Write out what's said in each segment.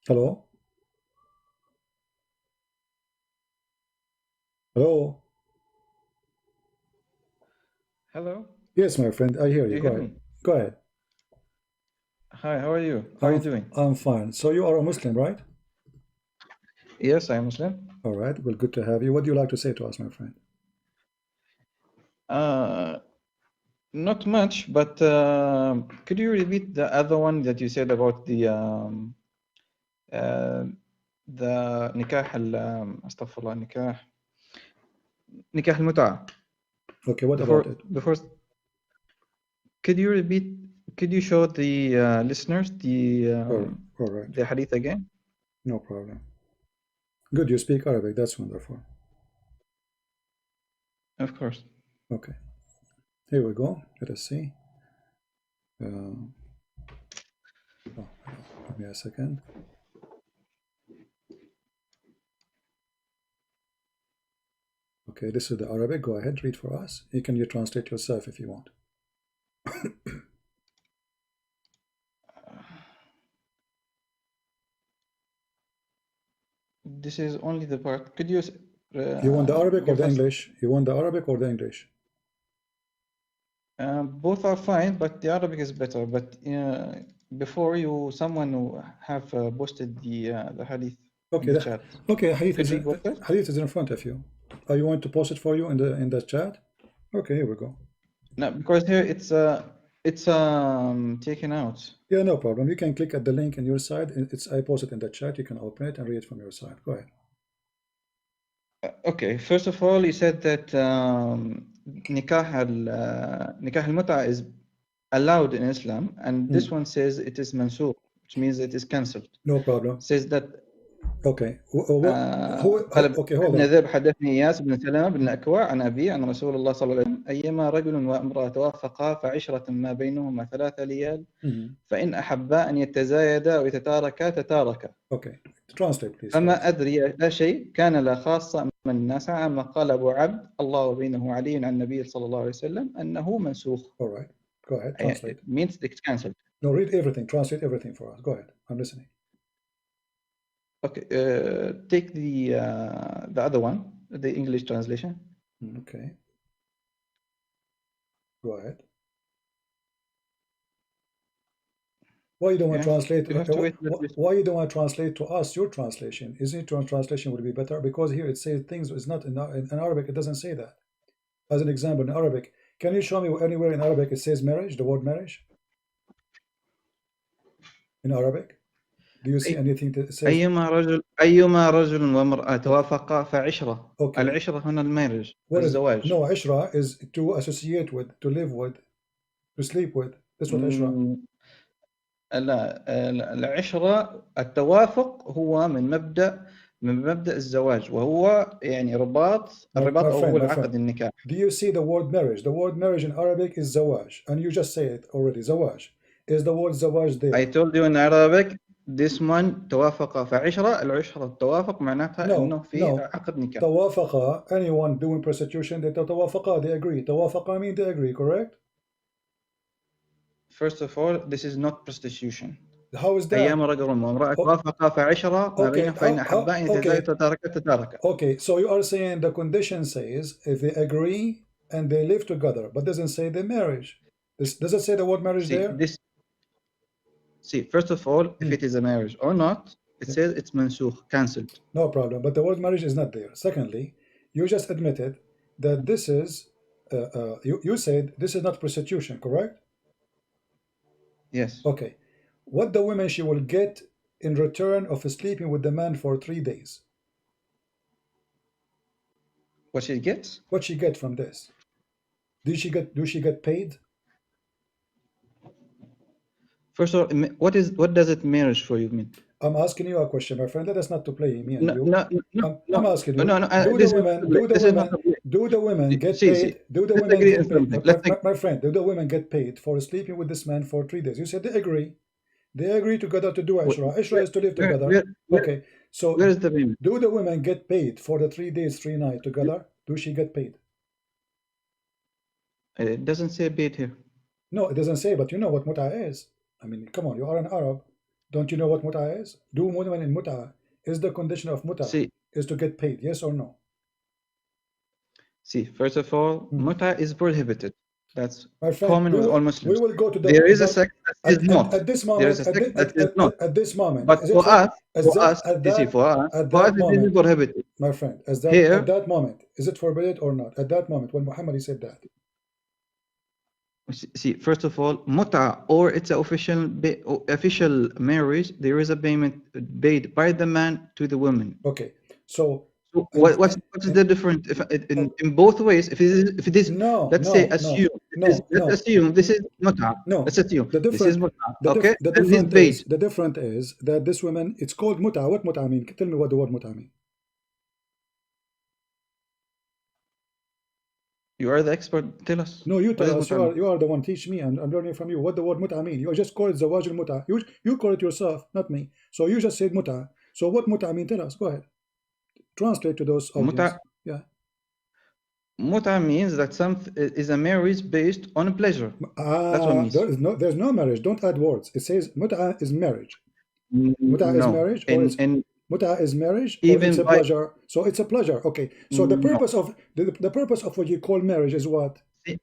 Hello? Hello? Hello, Yes, my friend, I hear do you. you Go hear ahead. me? Go ahead. Hi, how are you? How are you I'm doing? I'm fine. So you are a Muslim, right? Yes, I'm Muslim. All right. Well, good to have you. What do you like to say to us, my friend? Uh, Not much, but could you repeat the other one that you said about uh, the astaghfirullah, nikah al-mut'a. Okay, what about Before, it? before, could you repeat? Could you show the listeners All right. the hadith again? No problem. Good, you speak Arabic. That's wonderful. Of course. Okay. Here we go. Let us see. Uh, oh, give me a second. Okay, this is the Arabic. Go ahead, read for us. You translate yourself if you want. This is only the part. Could you You want the Arabic or give the us? English? You want the Arabic or the English? Both are fine, but the Arabic is better. But before you, someone who have posted the hadith in Okay, the chat. hadith Could is we go first? hadith is in front of you. You want to post it for you in the chat? Okay, here we go. No, because here it's taken out. Yeah, no problem. You can click at the link on your side. I post it in the chat. You can open it and read it from your side. Go ahead. Okay, first of all, you said that nikah al-mut'a is allowed in Islam, and this one says it is mansukh, which means it is cancelled. No problem. Says that Okay. قال Okay, hold ابن on. ذئب حدثني إياس بن سلمة بن الأكوع عن أبي عن رسول الله صلى الله عليه وسلم أيما رجل وامرأة توافقا فعشرة ما بينهما 3 ليال فإن أحبا أن يتزايدا أو يتتاركا تتاركا. Okay. Translate, please, for us. فما أدري لا شيء كان لا خاصة من الناس عما قال أبو عبد الله بينه علي عن النبي صلى الله عليه وسلم أنه منسوخ. All right. Go ahead. It Translate. means it's cancelled. No, read everything. Translate everything for us. Go ahead. I'm listening. Okay, take the other one, the English translation. Okay. Go ahead. Why you don't want to translate? You have to wait. Why you don't want to translate to us your translation? Isn't your translation would be better? Because here it says things. It's not in Arabic. It doesn't say that. As an example, in Arabic, can you show me anywhere in Arabic it says marriage? The word marriage in Arabic. Do you see anything that says? أيما رجل وامرأة Okay. توافقا فعشرة. Okay. العشرة هنا المارج What is الزواج. no Ishra is to associate with, to live with, to sleep with. That's what Ishra. لا العشرة التوافق هو من مبدأ الزواج، وهو يعني الرباط أو هو My friend. العقد النكاح. Do you see the word marriage? The word marriage in Arabic is zawaj, and you just say it already. Zawaj. Is the word zawaj there? I told you in Arabic this one توافق فعشرة. العشرة التوافق معناتها إنه في No. عقد نكاح. Tawafaqa, anyone doing prostitution, they tawafaqa, they agree. Tawafaqa mean they agree, correct? First of all, this is not prostitution. How is that? أيام رجل وامرأة توافقا فعشرة ما بينهم فإن أحبا أن يتزاوجا تتاركا. Okay, so you are saying the condition says if they agree and they live together, but doesn't say the marriage. Does it say the word marriage there? First of all, if it is a marriage or not, it says it's mansukh, cancelled. No problem, but the word marriage is not there. Secondly, you just admitted that this is, you said this is not prostitution, correct? Yes. Okay. What the woman she will get in return of sleeping with the man for 3 days? What she gets? What she get from this? Do she get paid? First of all, what does it marriage for you mean? I'm asking you a question, my friend. Let us not to play me and No, you. no, no, I'm no, asking you. no, no. This is not a play. Do the women get See. paid? Do the Let's women agree get on paid? something. Let's My friend, do the women get paid for sleeping with this man for 3 days? You said they agree. They agree together to do Ishra. Ishra is to live together. Okay. So where is the payment? do the women get paid for the 3 days, 3 nights together? Do she get paid? It doesn't say paid here. No, it doesn't say, but you know what mut'a is. I mean, come on, you are an Arab. Don't you know what mut'a is? Do women in mut'a. Is the condition of mut'a See, is to get paid? Yes or no? first of all, muta is prohibited. That's My friend, common with all we Muslims. will go to the There is a sect that is not. at this There is moment a sect that is not. at this moment. But Is it for us, at you see, that for us, it is moment, prohibited. my friend, at Here, that moment, is it forbidden or not? At that moment, when Muhammad said that. see, first of all, muta or it's an official marriage. There is a payment paid by the man to the woman. Okay, so what's the difference? If in both ways, if it is no, let's say assume let's assume this is muta. No, let's assume this is muta. Okay, the different is that this woman, it's called muta. What muta mean? Tell me what the word muta mean. You are the expert. Tell us. No, you tell us. You are the one. Teach me, and I'm learning from you. What the word muta mean? You just call it zawaj al-muta. You call it yourself, not me. So you just said muta. So what muta mean? Tell us. Go ahead. Translate to those audience. Muta. Yeah. Muta means that is a marriage based on pleasure. That's what it means. There's no marriage. Don't add words. It says muta is marriage. Muta is marriage, or muta is marriage, or it's a pleasure. So it's a pleasure. Okay. So the purpose of the purpose of what you call marriage is what?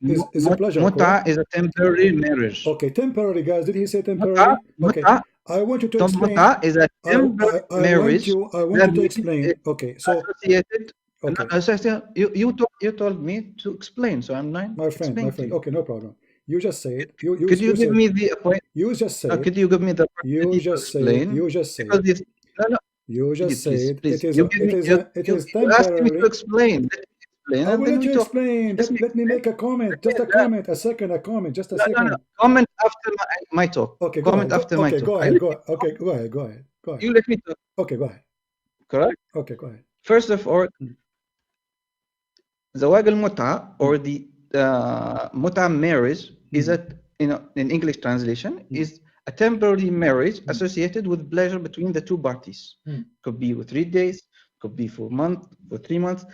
Is a pleasure. Muta is a temporary marriage. Okay, temporary, guys. Did he say temporary? Okay. I want you to explain. Muta is a temporary marriage. I want you to explain. Okay. So associated. Okay. You told me to explain, so I'm not. My friend. Okay, no problem. You just say it. Could you give me the point? You just say it. Could you give me the You just say it. You just say it. No. You just say it. Please. It is temporary. You asked me to explain. I will let you explain. Let me make a comment. Just a comment. A comment. Just a second. No. Comment after my talk. Okay. Comment after my talk. Go ahead. Okay. Go ahead. You let me talk. Okay. Go ahead. Correct. Okay. Go ahead. First of all, zawaj al-muta or the muta marriage is in English translation is a temporary marriage associated with pleasure between the two parties. Could be with 3 days, could be for a month, for 3 months.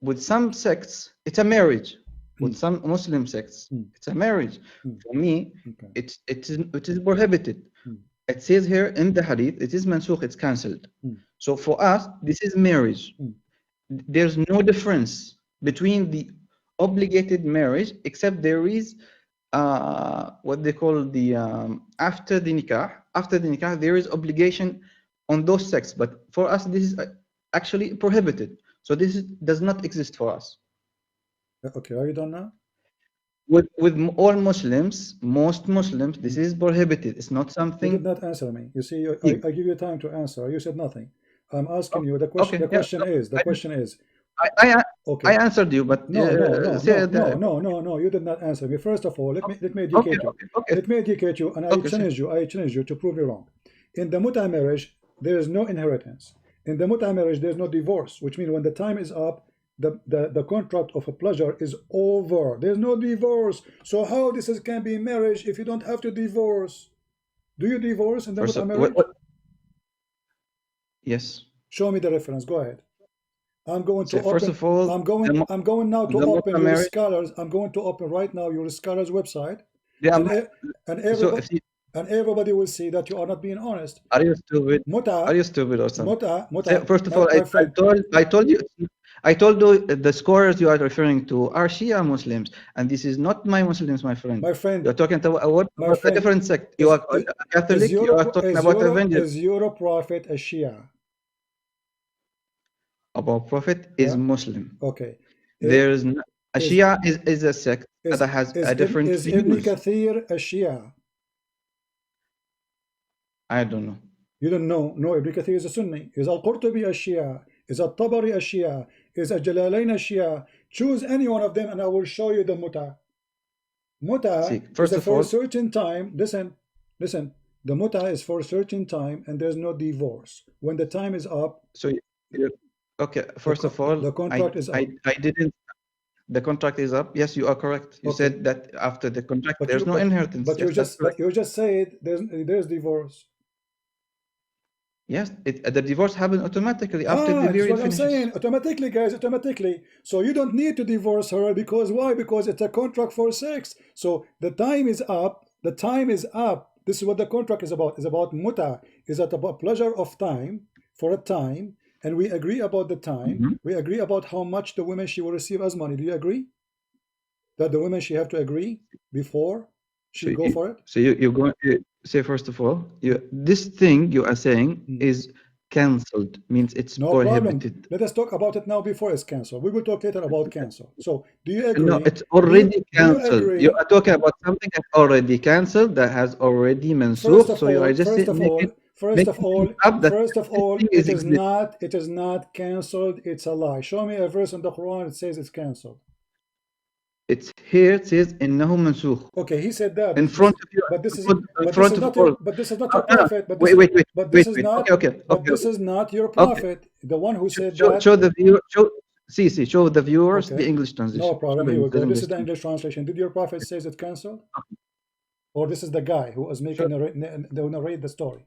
With some sects, it's a marriage. With some Muslim sects, it's a marriage. For me, it is prohibited. It says here in the hadith, it is mansukh, it's cancelled. So for us, this is marriage. There's no difference between the obligated marriage, except there is what they call the after the nikah. After the nikah, there is obligation on those sects, but for us, this is actually prohibited. So this does not exist for us. Okay, are you done now? With all Muslims, most Muslims, this is prohibited. It's not something. You did not answer me. You see, I give you time to answer. You said nothing. I'm asking you. The question. Okay, the question is. I answered you, but no. You did not answer me. First of all, let me educate you. Okay. Let me educate you, and I challenge you to prove me wrong. In the muta marriage, there is no inheritance. In the muta marriage, there is no divorce, which means when the time is up, the contract of a pleasure is over. There's no divorce. So how this can be marriage if you don't have to divorce? Do you divorce in the muta marriage? Yes. Show me the reference. Go ahead. I'm going to open. First of all, I'm going now to open your scholars. I'm going to open right now your scholars website. Yeah. And everybody will see that you are not being honest. Are you stupid? Are you stupid or something? Muta. First of all, I told you the scholars you are referring to are Shia Muslims, and this is not my Muslims, my friend. My friend, you're talking about a different sect. You are Catholic. You are talking about evangelical. Is your prophet a Shia? Our prophet is Muslim. Okay. There is a Shia is a sect that has a different views. Is Ibn Kathir a Shia? I don't know. You don't know? No, Ibn Kathir is a Sunni. Is Al-Qurtubi a Shia? Is Al-Tabari a Shia? Is Al-Jalalain a Shia? Choose any one of them and I will show you the muta. Muta is for a certain time. Listen. The muta is for a certain time and there's no divorce. When the time is up. So, okay, first of all, the contract is up. I didn't. The contract is up. Yes, you are correct. You said that after the contract, there's no inheritance. But you just said there's divorce. Yes, the divorce happens automatically after the period finishes. I'm saying automatically, guys, automatically. So you don't need to divorce her because why? Because it's a contract for sex. So the time is up. The time is up. This is what the contract is about. It's about muta. Is about pleasure of time for a time, and we agree about the time. We agree about how much the woman she will receive as money. Do you agree that the woman she have to agree before she go for it? So you're going to say, first of all, this thing you are saying is cancelled, means it's No prohibited. problem. Let us talk about it now before it's cancelled. We will talk later about cancel. So do you agree? No, it's already cancelled. agree? You are talking about something that's already cancelled, that has already First mansukh. of So you all, are just first of all, it it is not cancelled. It's a lie. Show me a verse in the Quran that says it's cancelled. It's here. It says innahu mansukh. Okay, he said that In front of you. but this is not your prophet. But this is not. Okay. This is not your prophet. The one who said that. Show the viewer. Show the viewers the English translation. No problem. Here we go. This is the English translation. Did your prophet says it cancelled? Or this is the guy who was making narrate the story?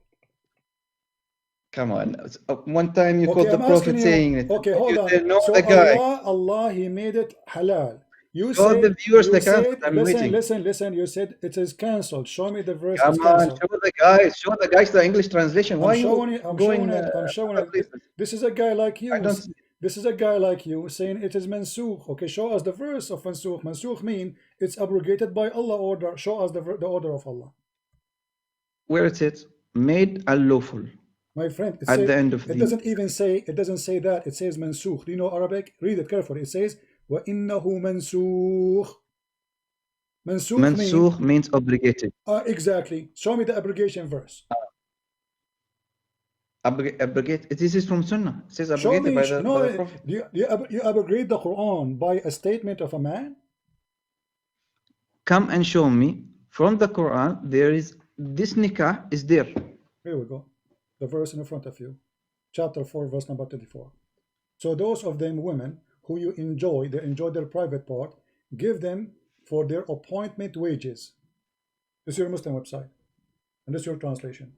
Come on. One time you called the prophet saying it. Okay, hold on. So the guy. Allah, he made it halal. You Show said, the viewers the said, cancelled. listen. You said it is cancelled. Show me the verse. Come on, show the guys. Show the guys the English translation. Why I'm showing it. This is a guy like you. This is a guy like you saying it is mansukh. Okay, show us the verse of mansukh. Mansukh mean it's abrogated by Allah order. Show us the order of Allah. Where it says made unlawful. My friend, at the end of it doesn't even say. It doesn't say that. It says mansukh. Do you know Arabic? Read it carefully. It says وَإِنَّهُ مَنْسُوخ. Mansukh means obligated. Exactly. Show me the abrogation verse. Abrogate. This is from Sunnah. It says abrogated by the Prophet. You abrogate the Quran by a statement of a man? Come and show me from the Quran. There is this nikah is there. Here we go. The verse in front of you. Chapter 4, verse number 24. So those of them women who you enjoy, they enjoy their private part, give them for their appointment wages. This is your Muslim website. And this is your translation.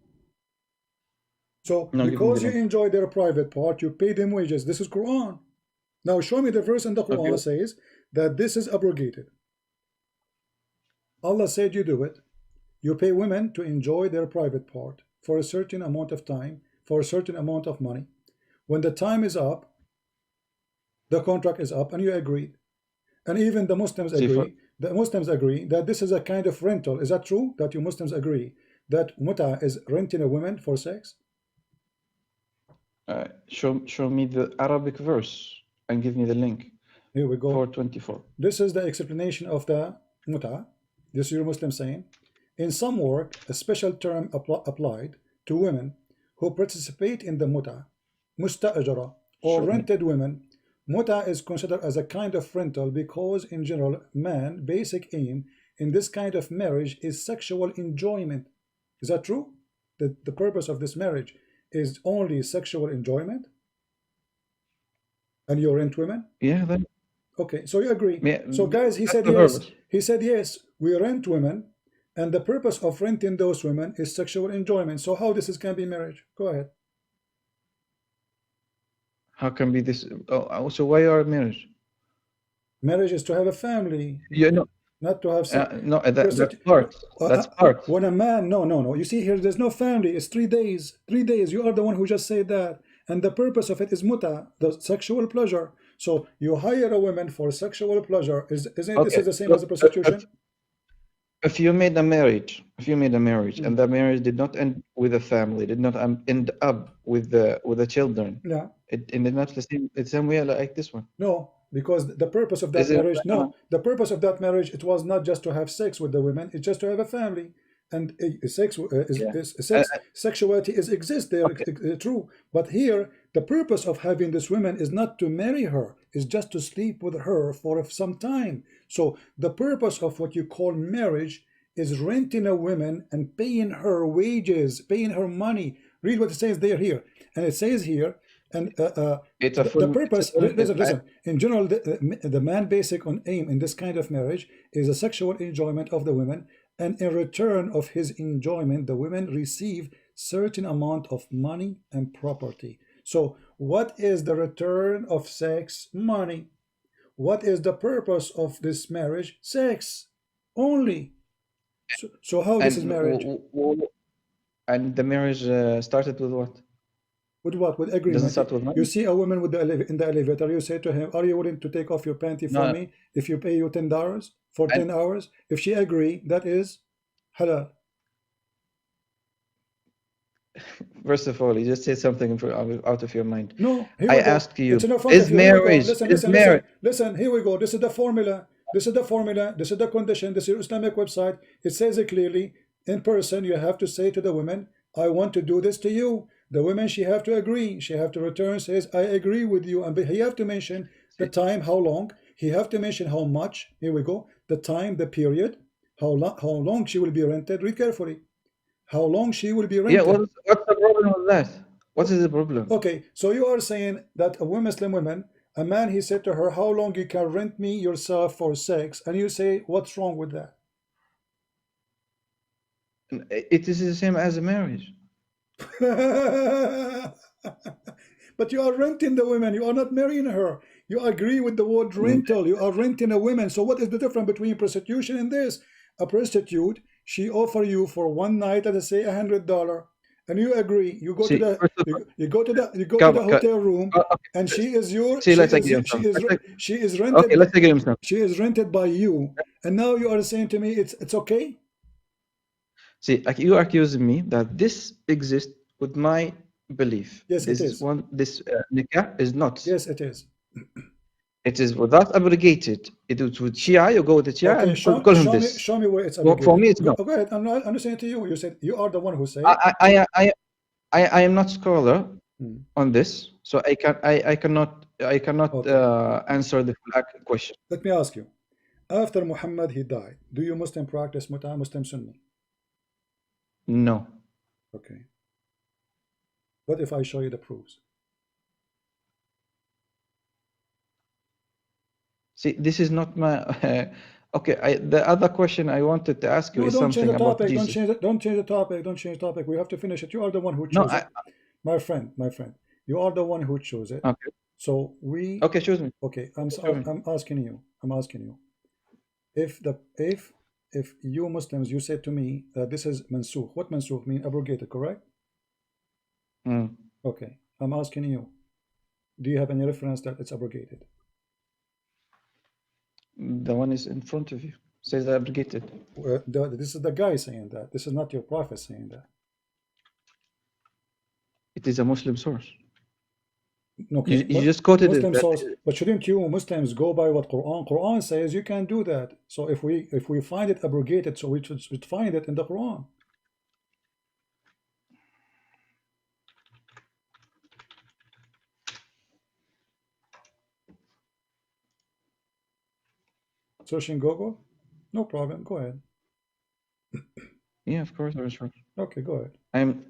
So because you enjoy their private part, you pay them wages. This is Quran. Now show me the verse in the Quran says that this is abrogated. Allah said you do it. You pay women to enjoy their private part for a certain amount of time, for a certain amount of money. When the time is up, the contract is up, and you agreed. And even the Muslims agree. The Muslims agree that this is a kind of rental. Is that true? That you Muslims agree that muta is renting a woman for sex? Show me the Arabic verse and give me the link. Here we go. 424. This is the explanation of the muta. This is your Muslim saying. In some work, a special term applied to women who participate in the muta, musta'ajara, or rented women. Muta is considered as a kind of rental because, in general, man's basic aim in this kind of marriage is sexual enjoyment. Is that true? That the purpose of this marriage is only sexual enjoyment? And you rent women? Yeah. Then. Okay, so you agree. Yeah, so guys, he said yes. He said yes, we rent women, and the purpose of renting those women is sexual enjoyment. So how this can be marriage? Go ahead. How can be this? So why are marriage? Marriage is to have a family. Not to have sex. No, that's part. That's part. When a man, no. You see here, there's no family. It's 3 days. 3 days. You are the one who just said that. And the purpose of it is muta, the sexual pleasure. So you hire a woman for sexual pleasure. Isn't this is the same as a prostitution? If you made a marriage, and the marriage did not end with a family, did not end up with the children. Yeah. It ended up the same way like this one. No, because the purpose of that marriage, the purpose of that marriage, it was not just to have sex with the women, it's just to have a family. And sexuality exists there, true. But here, the purpose of having this woman is not to marry her, is just to sleep with her for some time. So the purpose of what you call marriage is renting a woman and paying her wages, paying her money. Read what it says there here. And it says here, and the purpose, listen, in general, the man basic aim in this kind of marriage is a sexual enjoyment of the women, and in return of his enjoyment, the women receive certain amount of money and property. So what is the return of sex? Money. What is the purpose of this marriage? Sex only. So how this is And marriage? and the marriage started with what? With what? With It doesn't agreement. start with You money? see a woman with in the elevator. You say to him, "Are you willing to take off your panty for No. me if you pay you $10 for And 10 hours?" If she agree, that is halal. first of all, you just said something out of your mind. No, here I we go. asked you, It's in the front of is you. Here we go. marriage, Listen, is listen, listen, marriage, listen. Here we go. This is the formula. This is the formula. This is the condition. This is your Islamic website. It says it clearly. In person, you have to say to the women, "I want to do this to you." The women, she have to agree. She have to return, says, "I agree with you." And he have to mention the time, how long. He have to mention how much. Here we go. The time, the period, how long she will be rented. Read carefully. How long she will be yeah, rented. what's the problem with that? What is the problem? Okay, so you are saying that a Muslim woman, a man, he said to her, "How long you can rent me yourself for sex?" And you say, "What's wrong with that?" It is the same as a marriage. But you are renting the woman. You are not marrying her. You agree with the word rental. You are renting a woman. So what is the difference between prostitution and this? A prostitute, she offer you for one night, let's say $100, and you agree. You go to See, the first of all, you go to come, the hotel room, okay, and she is your see, let's agree on something. she is Okay, rented let's agree on something. she is rented by you, and now you are saying to me it's okay. See, like you accusing me that this exists with my belief. Yes, it is. This nikah is not. Yes, it is. It is without abrogated. It is with Shia. You go with the Shia Okay, and call him this. show me where it's For abrogated. me, it's no. Go ahead. I'm saying to you. You said you are the one who said. I am not scholar Hmm. on this, so I cannot Okay. answer the full question. Let me ask you. After Muhammad he died, do you Muslim practice muta, Muslim Sunni? No. Okay. What if I show you the proofs? See, this is not my. Okay, the other question I wanted to ask you No, is don't change something the about topic. Jesus. Don't change the topic. Don't change the topic. We have to finish it. You are the one who No, chose it. My friend, you are the one who chose it. okay. So we Okay, choose me. okay. Choose me. I'm asking you. I'm asking you. If you Muslims, you said to me that this is mansukh. What mansukh mean? Abrogated, correct? Mm. Okay. I'm asking you. Do you have any reference that it's abrogated? The one is in front of you. Says abrogated. This is the guy saying that. This is not your prophet saying that. It is a Muslim source. Okay, You just quoted it. Muslim source, but shouldn't you Muslims go by what Quran says? You can't do that. So if we find it abrogated, so we should find it in the Quran. Searching Google? No problem. Go ahead. Yeah, of course, there is. Okay, go ahead. I'm.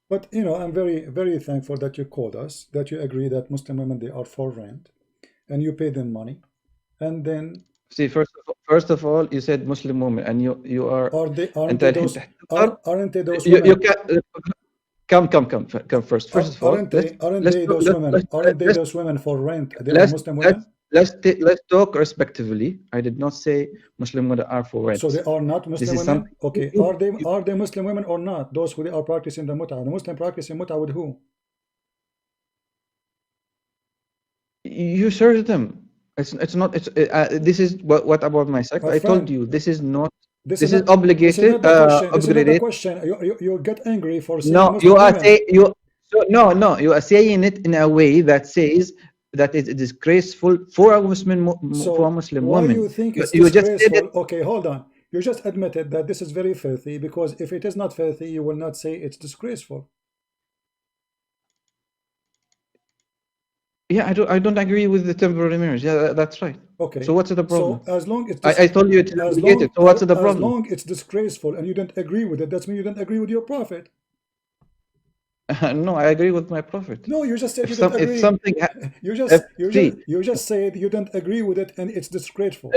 But I'm very, very thankful that you called us, that you agree that Muslim women they are for rent, and you pay them money, and then See, first of all, you said Muslim woman, and you are. aren't they أنت those الحين تحتقر. aren't they those You women? come first. First of all, Aren't they those women? Aren't they those women for rent? They are Muslim women. Let's talk respectively. I did not say Muslim women are for rent. So they are not This Muslim is women? something. Okay, are they Muslim women or not? Those who are practicing the mut'ah. The Muslim practicing mut'ah with who? You search them. It's not. This is what about my sect? My I told friend, you this is not. this This is is not obligated. the question. This is not the Upgraded. question. You get angry for saying No, Muslim women. No. You are saying it in a way that says that it's disgraceful for a Muslim Why woman. you think it's You just said it. disgraceful? Okay, hold on. You just admitted that this is very filthy, because if it is not filthy, you will not say it's disgraceful. Yeah, I don't agree with the temporary marriage. Yeah, that's right. Okay. So what's the problem? So as long it's I told you it's obligated. So what's the problem? As long it's disgraceful and you don't agree with it, that means you don't agree with your prophet. No, I agree with my prophet. No, you just said you don't agree. If something, you just said you don't agree with it and it's disgraceful.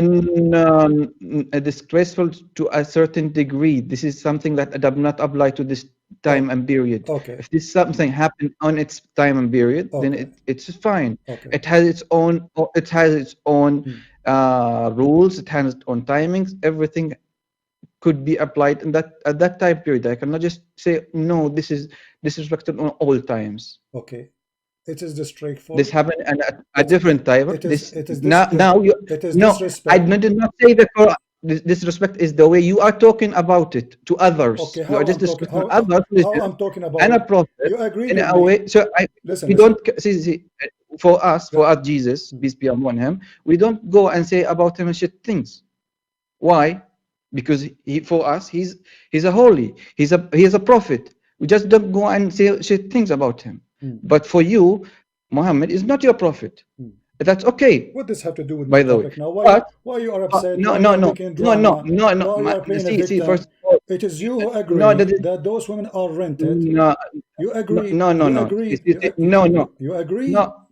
Disgraceful to a certain degree. This is something that does not apply to time and period. Okay. If this something happened on its time and period, then Okay. it's fine. Okay. It has its own rules. It has its own timings. Everything could be applied in at that time period. I cannot just say no. This is disrespected on all times. Okay. It is the straightforward. This happened at a different time. It is now you no. I did not say the Quran. Disrespect is the way you are talking about it to others. Okay, You are just disrespecting others. How I'm talking about and a prophet. You agree in with a me? way. So we don't see for us, Jesus, peace be upon him, we don't go and say about him shit things. Why? Because for us, he's a holy. He's a prophet. We just don't go and say shit things about him. But for you, Muhammad is not your prophet. That's okay. What does have to do with by the way? Now, why you are upset? No. See, first of all, it is you who agree that those women are rented. No, you agree. No. You agree. No.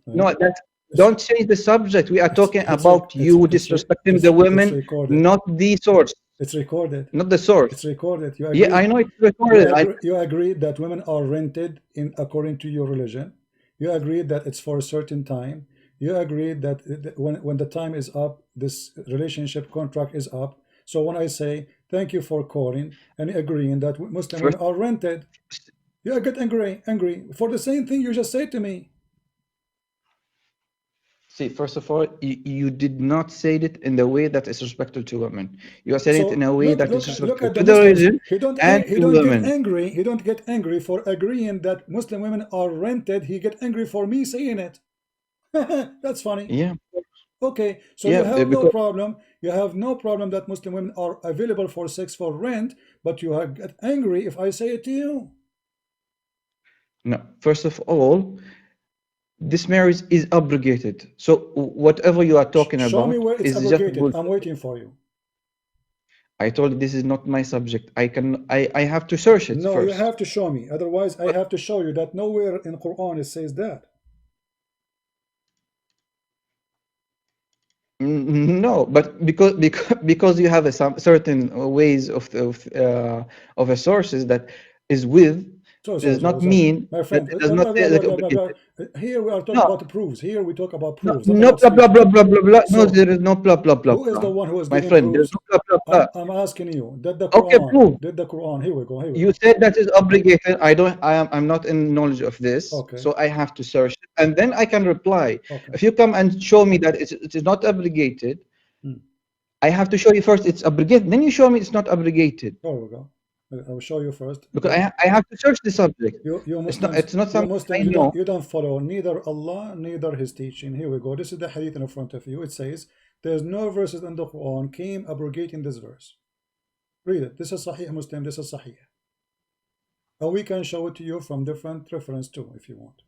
Don't change the subject. We are talking about you disrespecting the women, not the source. It's recorded. Not the source. It's recorded. You agree? Yeah, I know it's recorded. You agree that women are rented according to your religion. You agree that it's for a certain time. You agree that when the time is up, this relationship contract is up. So when I say thank you for calling and agreeing that Muslim women are rented, you get angry for the same thing you just said to me. See, first of all, you did not say it in the way that is respectful to women. You are saying it in a way that is respectful to the religion and to women. He don't get angry for agreeing that Muslim women are rented. He get angry for me saying it. That's funny. Yeah. Okay, so you have no problem. You have no problem that Muslim women are available for sex for rent, but you get angry if I say it to you. No, first of all, this marriage is abrogated. So whatever you are talking about, show me where it's abrogated. I'm waiting for you. I told you this is not my subject. I have to search it. No, first. You have to show me. Otherwise, I have to show you that nowhere in Quran it says that. No, but because you have some certain ways of a sources that is with. Does not mean, my friend. It does not here we are talking about proofs. Here we talk about proofs. No, blah blah blah blah blah blah. No, there is no blah blah blah. Who is the one who is my friend? There's no blah blah blah. I'm asking you. Did the Quran? Okay, prove. Did the Quran? Here we go. You said that is obligated. I'm not in knowledge of this. Okay. So I have to search it, and then I can reply. Okay. If you come and show me that it is not obligated, I have to show you first it's obligated. Then you show me it's not obligated. There we go. I will show you first. Because I have to search the subject. It's not something I know. You don't follow neither Allah, neither His teaching. Here we go. This is the hadith in front of you. It says, there's no verses in the Quran came abrogating this verse. Read it. This is Sahih Muslim. This is Sahih. And we can show it to you from different reference too, if you want.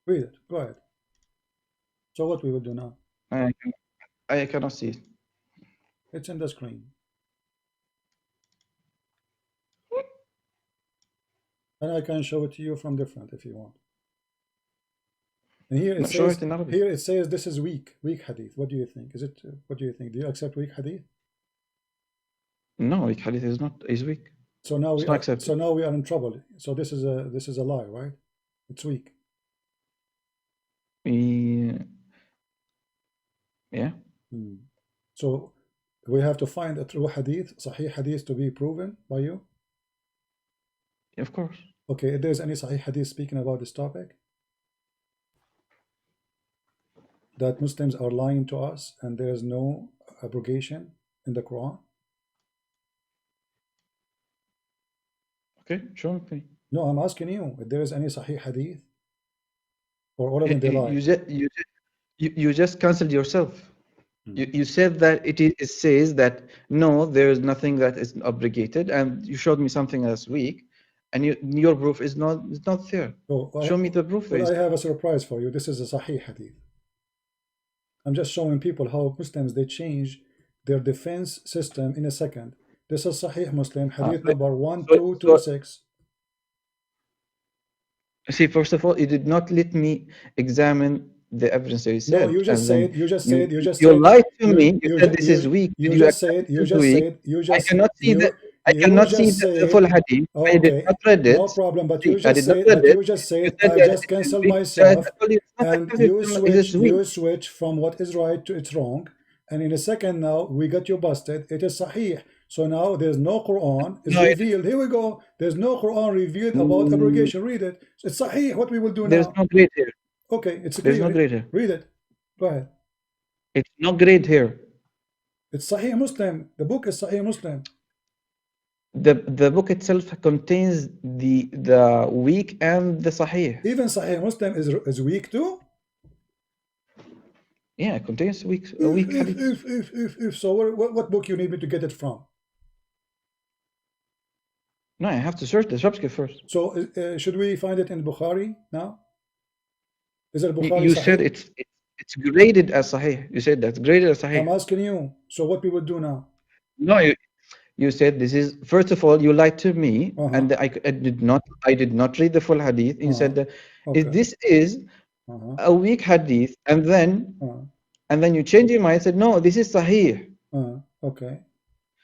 Read it. Go ahead. So what we will do now? I cannot see it. It's in the screen. And I can show it to you from different if you want. And here it says this is weak hadith. What do you think? What do you think? Do you accept weak hadith? No, weak hadith is weak. So now we are in trouble. So this is a lie, right? It's weak. Yeah. So we have to find a true hadith, Sahih hadith, to be proven by you. Of course. Okay, if there's any Sahih hadith speaking about this topic, that Muslims are lying to us and there's no abrogation in the Quran. Okay, show me. No, I'm asking you if there is any Sahih hadith, or all of them they lie. You just cancelled yourself. You said that it says that no, there is nothing that is obligated, and you showed me something that's weak. And your proof is not there. Show me the proof. Well, I have a surprise for you. This is a Sahih hadith. I'm just showing people how Muslims, they change their defense system in a second. This is Sahih Muslim, hadith number 1226. See, first of all, you did not let me examine the evidence that you said. No, you just said. You lied to me. You said this is weak. You just said. I cannot see that. I You cannot see just the full said, hadith. I did okay, not read it. no problem, but See, you I just did not said, read it. You said I that just it is cancelled weak. myself, I told you it's not and active, it is weak. you switch from what is right to it's wrong, and in a second now we got you busted. It is sahih. So now there's no Quran is No, revealed. Here we go. There's no Quran revealed about abrogation. Read it. It's sahih. What we will do there's now? no grade here. Okay, it's There's clear. no grade here. Read it. Go ahead. It's no grade here. It's Sahih Muslim. The book is Sahih Muslim. The book itself contains the weak and the sahih. Even Sahih Muslim is weak too. Yeah, it contains weak hadith. If so, what book you need me to get it from? No, I have to search the subscript first. So should we find it in Bukhari now? Is it Bukhari? You Sahih? said it's graded as sahih. You said that's graded as sahih. I'm asking you. So what we will do now? No, you said this is, first of all, you lied to me, and I did not read the full hadith. You said that if this is a weak hadith, and then you changed your mind and said, no, this is sahih. Okay.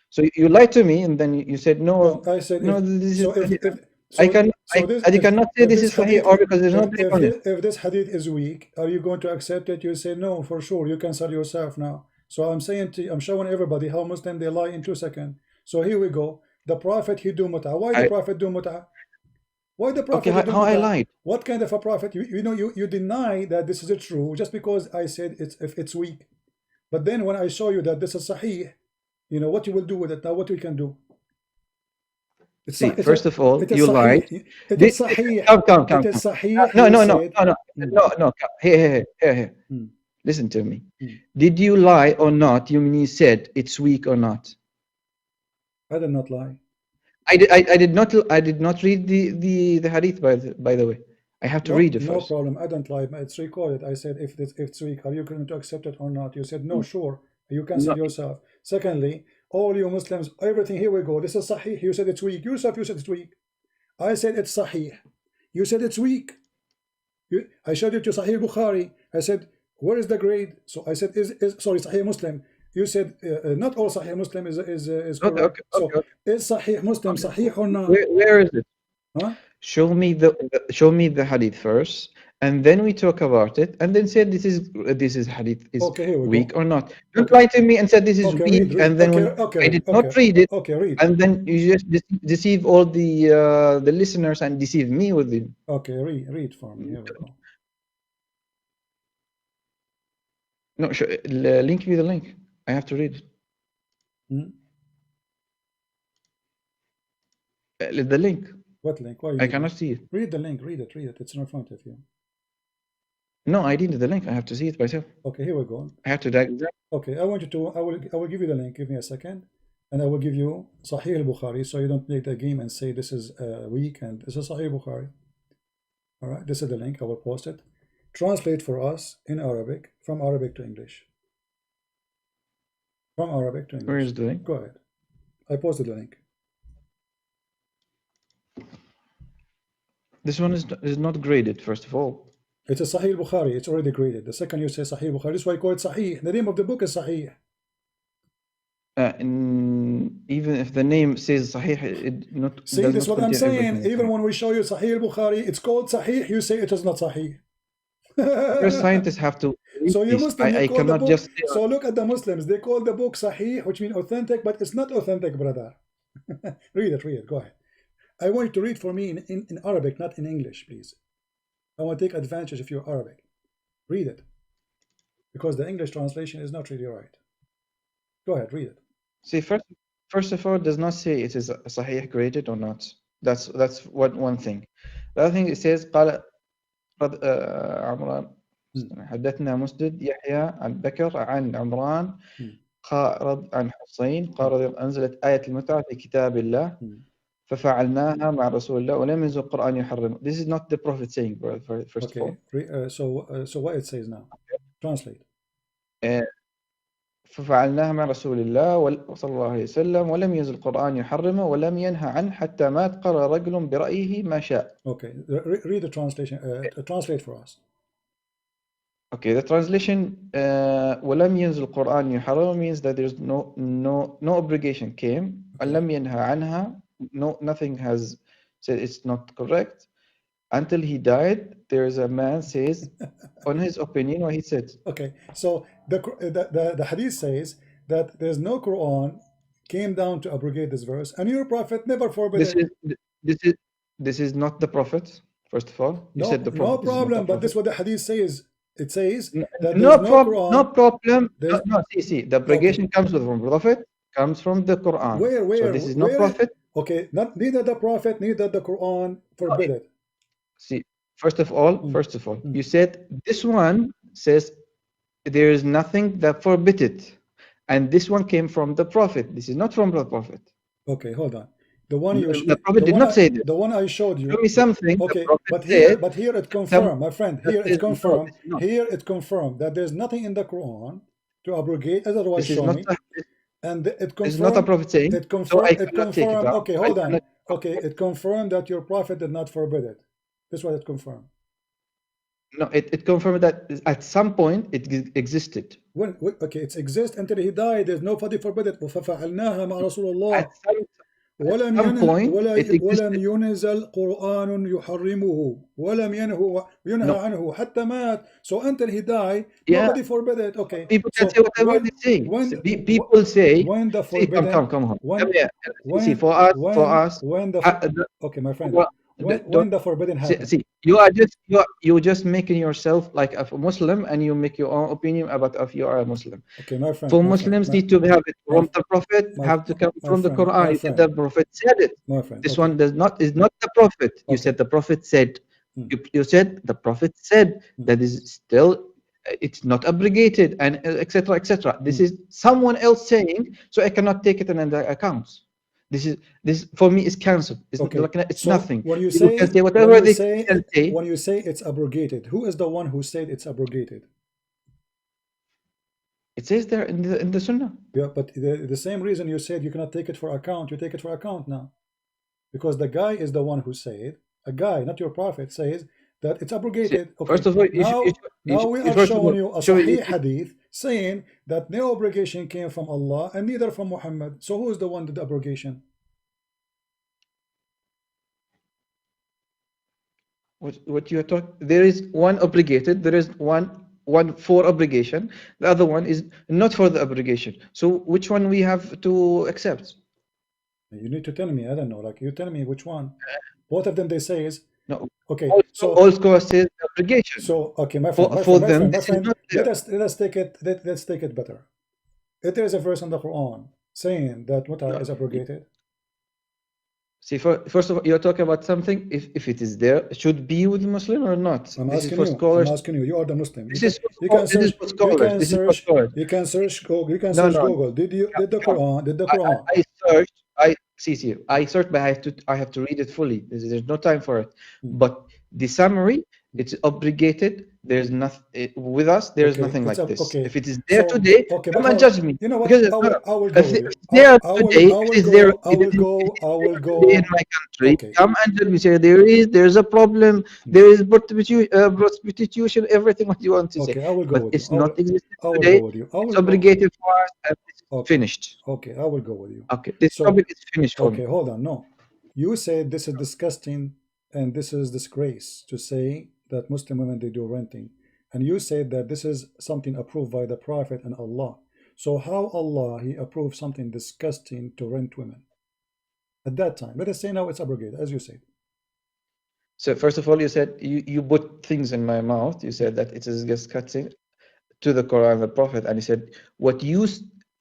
So you lied to me, and then you said, no, I said no, if, this is so sahih. if, I cannot say this is sahih, or because there's no grade on it. If this hadith is weak, are you going to accept it? You say no, for sure. You cancel yourself now. So I'm saying to you, I'm showing everybody how Muslim they lie in 2 seconds. So here we go. The Prophet he do mut'ah. Why the Prophet do mut'ah? Why the Prophet okay, do how mut'ah? I lied? What kind of a prophet? You deny that this is true just because I said it's weak. But then when I show you that this is sahih, you know what you will do with it. Now what we can do? See, first of all, you lied. It is sahih. Come. It is sahih. No. Here. Listen to me. Did you lie or not? You mean you said it's weak or not? I did not lie. I did not read the hadith by the way. I have to read it first. No problem. I don't lie. It's recorded. I said if it's weak, are you going to accept it or not? You said no, sure. You cancel yourself. Secondly, all you Muslims, everything, here we go. This is sahih. You said it's weak. Yourself, you said it's weak. I said it's sahih. You said it's weak. I showed it to Sahih Bukhari. I said, where is the grade? So I said, sorry, Sahih Muslim. You said not all Sahih Muslim is correct. Okay. Is Sahih Muslim Sahih or not? Where is it? Huh? Show me the hadith first, and then we talk about it, and then say this is hadith is weak or not. Don't lie to me and say this is weak, and then when I did not read it, and then you just deceive all the listeners and deceive me with it. Okay, read for me. Here we go. No, link me the link. I have to read it. The link. What link? Why I cannot see it. Read the link. Read it. It's in front of you. No, I didn't the link. I have to see it myself. Okay, here we go. I have to dive. Okay, I want you to. I will give you the link. Give me a second, and I will give you Sahih al-Bukhari, so you don't play the game and say this is weak and this is Sahih Bukhari. All right, this is the link. I will post it. Translate for us in Arabic, from Arabic to English. From Arabic to English. Where is the link? Go ahead. I posted the link. This one is not graded, first of all. It's a Sahih Bukhari. It's already graded. The second you say Sahih Bukhari, this is why I call it Sahih. The name of the book is Sahih. Even if the name says Sahih, it not. See, this is what I'm saying. Even when we show you Sahih Bukhari, it's called Sahih. You say it is not Sahih. First, scientists have to. So you Muslims, I cannot just. So look at the Muslims. They call the book Sahih, which means authentic, but it's not authentic, brother. Read it. Go ahead. I want you to read for me in Arabic, not in English, please. I want to take advantage of your Arabic. Read it. Because the English translation is not really right. Go ahead, read it. See, first of all, it does not say it is a Sahih graded or not. That's one thing. The other thing, it says قال عمران حدثنا مسدد يحيى عن بكر عن عمران قال عن حسين قال أنزلت آية المتعة في كتاب الله ففعلناها مع رسول الله ولم ينزل القرآن يحرم. This is not the Prophet saying, first of all. So what it says now? Translate. ففعلناها مع رسول الله صلى الله عليه وسلم ولم ينزل القرآن يحرمه ولم ينهى عنه حتى مات قال رجل برأيه ما شاء. Okay, read the translation. Translate for us. Okay, the translation ولم ينزل القرآن يحرم means that there's no obligation came. ولم ينهى عنها, nothing has said it's not correct. Until he died, there is a man says on his opinion what he said. Okay, so the hadith says that there's no Quran came down to abrogate this verse, and your prophet never forbid This it. is this is not the prophet. First of all, you said the No prophet. This is not the problem, but this prophet. is what the hadith says. It says that No there's no problem. No Quran. problem. There's No, see, the okay. abrogation comes from prophet, comes from the Quran. So this is not prophet. Okay, neither the prophet, neither the Quran forbid it. See, first of all, you said this one says there is nothing that forbid it, and this one came from the prophet. This is not from the prophet. Okay, hold on. The one The prophet did not say this. The one I showed you. Show me something. Okay, but here it confirmed, my friend. Here it confirmed. Here it confirmed that there's nothing in the Quran to abrogate. Otherwise, show me. And it confirmed. It's not a prophet saying. It confirmed. So it confirmed. Okay, hold on. Okay, it confirmed that your prophet did not forbid it. That's what it confirmed. No, it confirmed that at some point it existed. When okay, it exists until he died. There's nobody forbid it. ففعلناها مع رسول الله. ولم ينزل قرآن يحرمه ولم ينهى عنه حتى مات. So until he died, nobody forbid it. Okay. People can say whatever they say. People say, when the forbidden, come on. See, for us, when the okay, my friend. When the forbidden happens. See, you're just making yourself like a Muslim, and you make your own opinion about if you are a Muslim. Okay, my friend. For Muslims need to have it from the Prophet, have to come from the Quran. The Prophet said it. My friend. This one is not the Prophet. You said the Prophet said. You said the Prophet said that is still it's not abrogated, and etc. etc. This is someone else saying, so I cannot take it in account. This for me is cancelled. It's it's so nothing. When you say whatever they say, when you say it's abrogated, who is the one who said it's abrogated? It says there in the Sunnah. Yeah, but the same reason you said you cannot take it for account, you take it for account now, because the guy is the one who said, a guy, not your prophet, says that it's abrogated. See, okay. First of all, now we are showing you a Sahih hadith saying that no abrogation came from Allah and neither from Muhammad. So who is the one that did the abrogation? What you are talking? There is one obligated. There is one for obligation. The other one is not for the obligation. So which one we have to accept? You need to tell me. I don't know. Like you tell me which one. Both of them they say is no. Okay. So all scholars say obligation. So okay, my friend. Let us take it. Let's take it better. If there is a verse in the Quran saying that muta is abrogated. See, first of all, you're talking about something. If it is there, it should be with the Muslim or not. I'm asking you. You are the Muslim. You can search. You can search Google. Did the Quran? I searched. I searched, but I have to read it fully. There's no time for it. But the summary, it's obligated. There's nothing with us. There's nothing like this. Okay. If it is there today, come and judge me. You know what? Because I will go with you. I will go in my country. Okay. Come and tell me. Say there's a problem. There is prostitution. Everything what you want to say. I will go but with it's you. not existing today. It's obligated for us. And it's finished. Okay, I will go with you. Okay, this topic is finished. Okay, hold on. No, you said this is disgusting and this is disgrace to say that Muslim women they do renting, and you said that this is something approved by the Prophet and Allah. So how Allah he approved something disgusting to rent women at that time? Let us say now it's abrogated, as you said. So first of all, you said you put things in my mouth. You said that it is disgusting to the Quran and the Prophet, and you said what you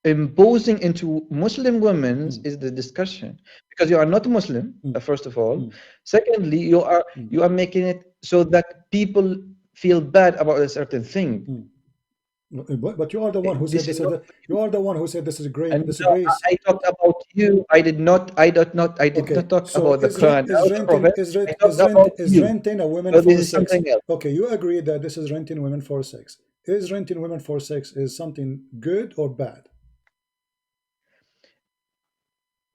imposing into Muslim women is the discussion, because you are not Muslim. First of all, secondly, you are making it so that people feel bad about a certain thing. But you are the one who said this. You are the one who said this is great. And this is grace. I talked about you. I did not talk about the Quran. Is renting a woman for sex? Okay, you agree that this is renting women for sex. Is renting women for sex is something good or bad?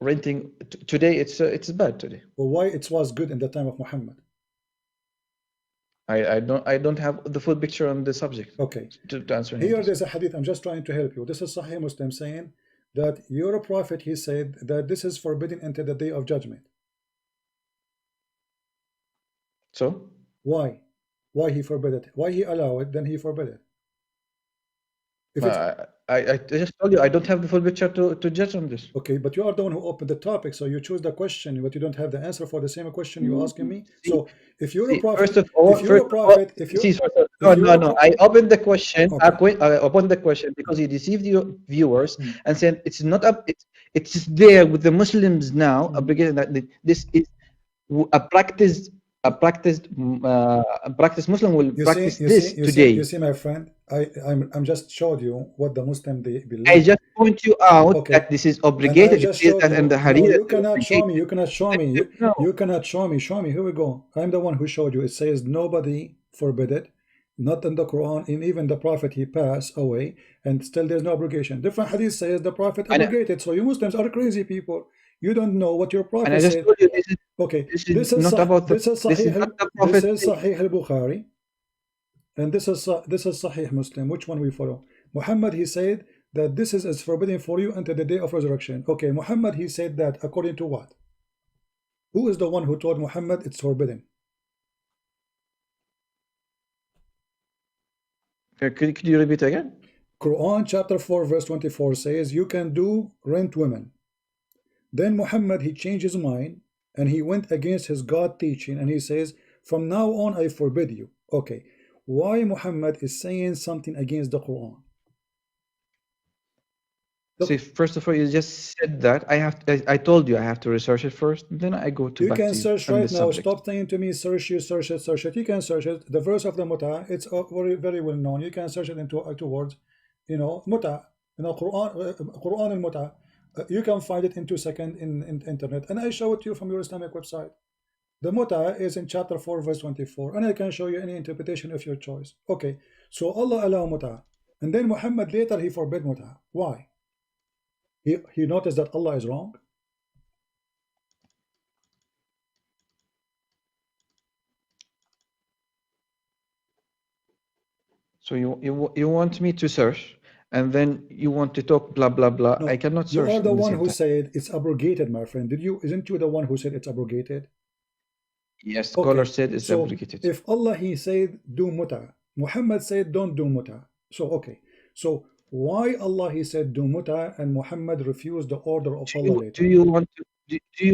Renting today, it's bad today. Well, why it was good in the time of Muhammad? I don't have the full picture on the subject Okay. to answer Here him. there's a hadith. I'm just trying to help you. This is Sahih Muslim saying that your prophet, he said that this is forbidden until the day of judgment. So Why? Why he forbid it? Why he allow it? Then he forbid it. If it's I just told you I don't have the full picture to judge on this. okay, but you are the one who opened the topic, so you choose the question, but you don't have the answer for the same question you're asking me. So if you're a prophet, First of all, no. I opened the question. Okay. I opened the question because you deceived your viewers and said it's not up. It's there with the Muslims now. Obligated that this is a practiced Muslim will practice this today. You see, my friend, I'm just showed you what the Muslim they believe. I just point you out that this is obligated. It says that in the Hadith. No, you cannot show me. You cannot show me. You cannot show me. Show me. Here we go. I'm the one who showed you. It says nobody forbid it, not in the Quran, and even the Prophet he passed away, and still there's no obligation. Different Hadith says the Prophet obligated. So you Muslims are crazy people. You don't know what your Prophet said. Told you this is, okay, this is not about the, this is Sahih al-Bukhari, and this is Sahih Muslim. Which one we follow? Muhammad, he said that this is forbidden for you until the day of resurrection. Okay, Muhammad, he said that according to what? Who is the one who told Muhammad it's forbidden? Could you repeat again? Quran chapter 4 verse 24 says you can do rent women. Then Muhammad, he changed his mind and he went against his God teaching and he says, from now on I forbid you. Okay, why Muhammad is saying something against the Quran? See, first of all, you just said that I told you I have to research it first, then I go to you back can to search you right now. subject. Stop saying to me search it. You can search it. The verse of the muta, it's very, very well known. You can search it into two words, you know, muta, you know, Quran and muta. You can find it in 2 seconds in internet, and I show it to you from your Islamic website. The muta is in chapter 4 verse 24, and I can show you any interpretation of your choice. Okay, so Allah allow muta, and then Muhammad later he forbid muta. Why? He noticed that Allah is wrong. So you want me to search, and then you want to talk blah blah blah. No, I cannot search. You are the one who said it's abrogated, my friend. Isn't you the one who said it's abrogated? Yes, scholar said it's abrogated. If Allah he said do muta, Muhammad said don't do muta. So okay, so why Allah he said do muta and Muhammad refused the order of Allah later? Do you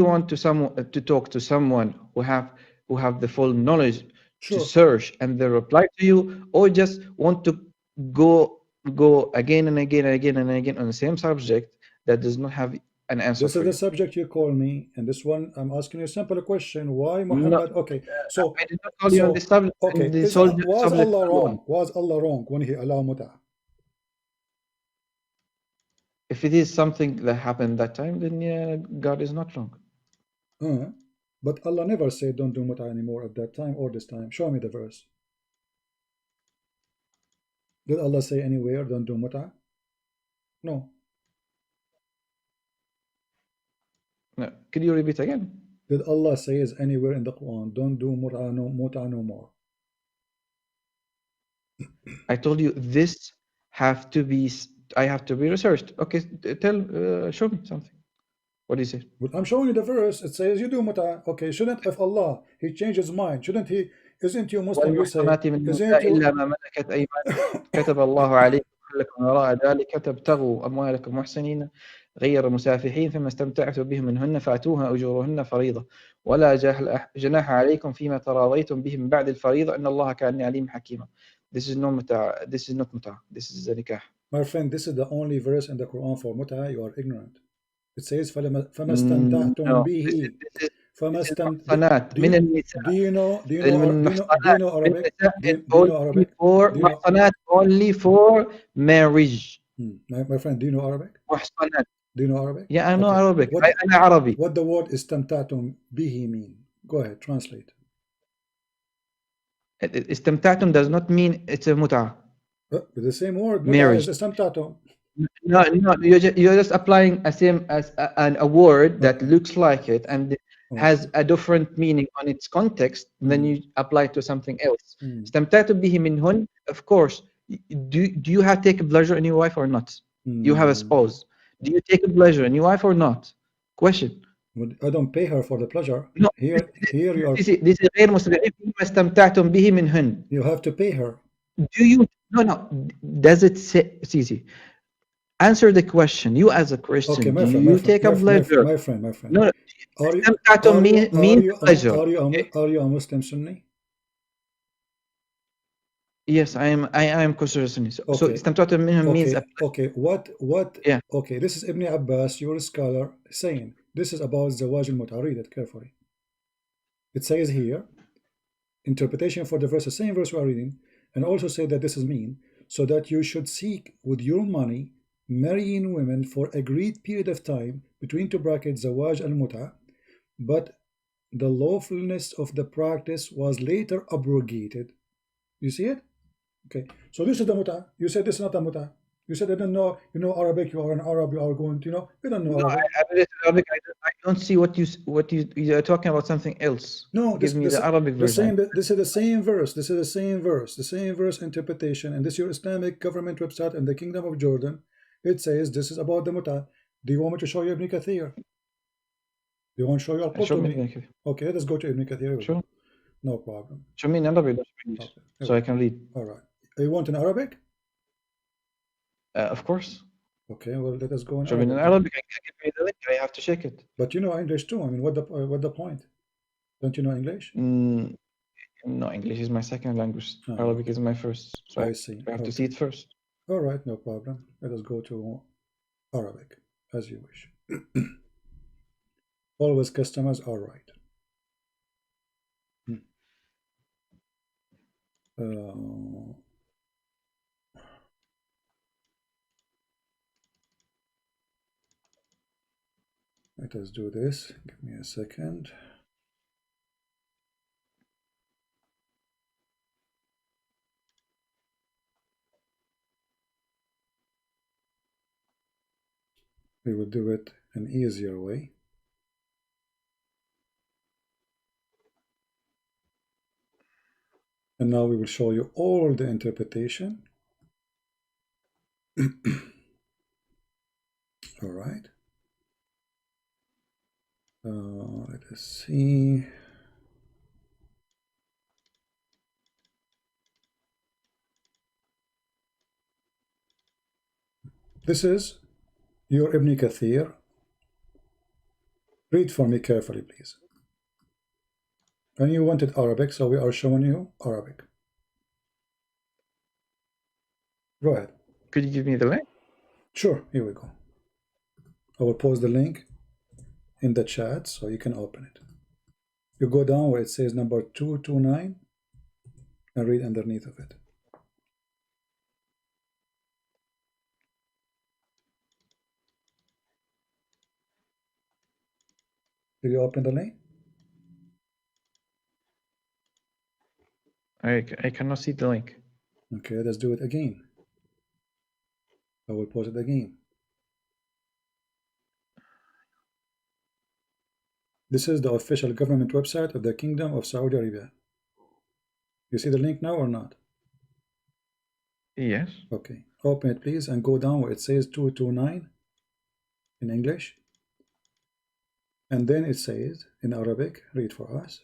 want to talk to someone who have the full knowledge to search and they reply to you, or just want to go again and again and again and again on the same subject that does not have an answer? This is the subject you call me, and this one I'm asking you a simple question. Why Muhammad? No, okay, so I did not call you on this subject. Okay, was Allah wrong? Was Allah wrong when he allowed muta? If it is something that happened that time, then yeah, God is not wrong. But Allah never said don't do muta anymore at that time or this time. Show me the verse. Did Allah say anywhere don't do muta? No. No. Could you repeat again? Did Allah say anywhere in the Quran don't do muta no more? I told you this I have to be researched. Okay, show me something. What do you say? Well, I'm showing you the verse. It says you do muta. Okay, shouldn't if Allah he changed his mind, shouldn't he? Isn't you Muslim? You say إلا ما ملكت أيمانكم كتب الله عليكم لكم وراء ذلك تبتغوا أموالكم محسنين غير مسافحين ثم استمتعتم بهم منهن فأتوها أجورهن فريضة ولا جناح عليكم فيما تراضيتم به من بعد الفريضة إن الله كان عليم حكيما. This is not muta. This is not muta. This is the nikah. My friend, this is the only verse in the Quran for muta. You are ignorant. It says فَمَا اسْتَمْتَعْتُمْ بِهِ فَمَا اسْتَمْتَعْتُمْ. Do you know Arabic? Only for marriage. My friend, do you know Arabic? محصنات. Do you know Arabic? Yeah, I know Arabic. أنا عربي. What the word استمتعتم به mean? Go ahead, translate. استمتعتم does not mean it's a muta. The same word. Marriage. استمتعتم. No, you're just applying a word that looks like it, and has a different meaning on its context, then you apply it to something else. استمتعت به منهن, of course. Do you have take pleasure in your wife or not? You have a spouse. Do you take pleasure in your wife or not? Question. I don't pay her for the pleasure. No, Here you are. this is غير مستدعي فيما استمتعتم به منهن. You have to pay her. Do you? No. Does it say? See. Answer the question. You as a Christian, Okay, my do friend, you take a pleasure? My friend. No. Are means pleasure. Are you a Muslim Sunni? Yes, I am considered Sunni. So استمتعت منهم means okay. What? Yeah. Okay, this is Ibn Abbas, your scholar, saying this is about Zawaj al-Mut'a. Read it carefully. It says here, interpretation for the verse, the same verse we are reading, and also say that this is mean, so that you should seek with your money marrying women for agreed period of time between two brackets Zawaj al-Mut'a, but the lawfulness of the practice was later abrogated. You see it? Okay, so this is the Mut'a. You said this is not the Mut'a. You said I don't know. You know Arabic. You are an Arab. You are going to. You don't know Arabic. I read Arabic. I don't see what you are talking about. Something else. No, give me the Arabic version. This is the same verse. This is the same verse. The same verse interpretation. And this is your Islamic government website in the Kingdom of Jordan. It says this is about the Mut'a. Do you want me to show you Ibn Kathir? Do you want to show you Al-Qurtubi? Okay, let's go to Ibn Kathir. Sure. No problem. Show me in Arabic, so I can read. All right. You want in Arabic? Of course. Okay, well, let us go in Show me in Arabic. I can give me the link. I have to check it. But you know English too. I mean, what the point? Don't you know English? No, English is my second language. Arabic is my first. So I see. I have to see it first. All right, no problem. Let us go to Arabic, as you wish. Always customers are right. Let us do this. Give me a second. We will do it an easier way. And now we will show you all the interpretation. All right. Let us see. This is your Ibn Kathir. Read for me carefully, please. And you wanted Arabic, so we are showing you Arabic. Go ahead. Could you give me the link? Sure, here we go. I will post the link in the chat so you can open it. You go down where it says number 229 and read underneath of it. Did you open the link? I cannot see the link. Okay, let's do it again. I will post it again. This is the official government website of the Kingdom of Saudi Arabia. You see the link now or not? Yes. Okay, open it please and go down where it says 229 in English. And then it says in Arabic, read for us.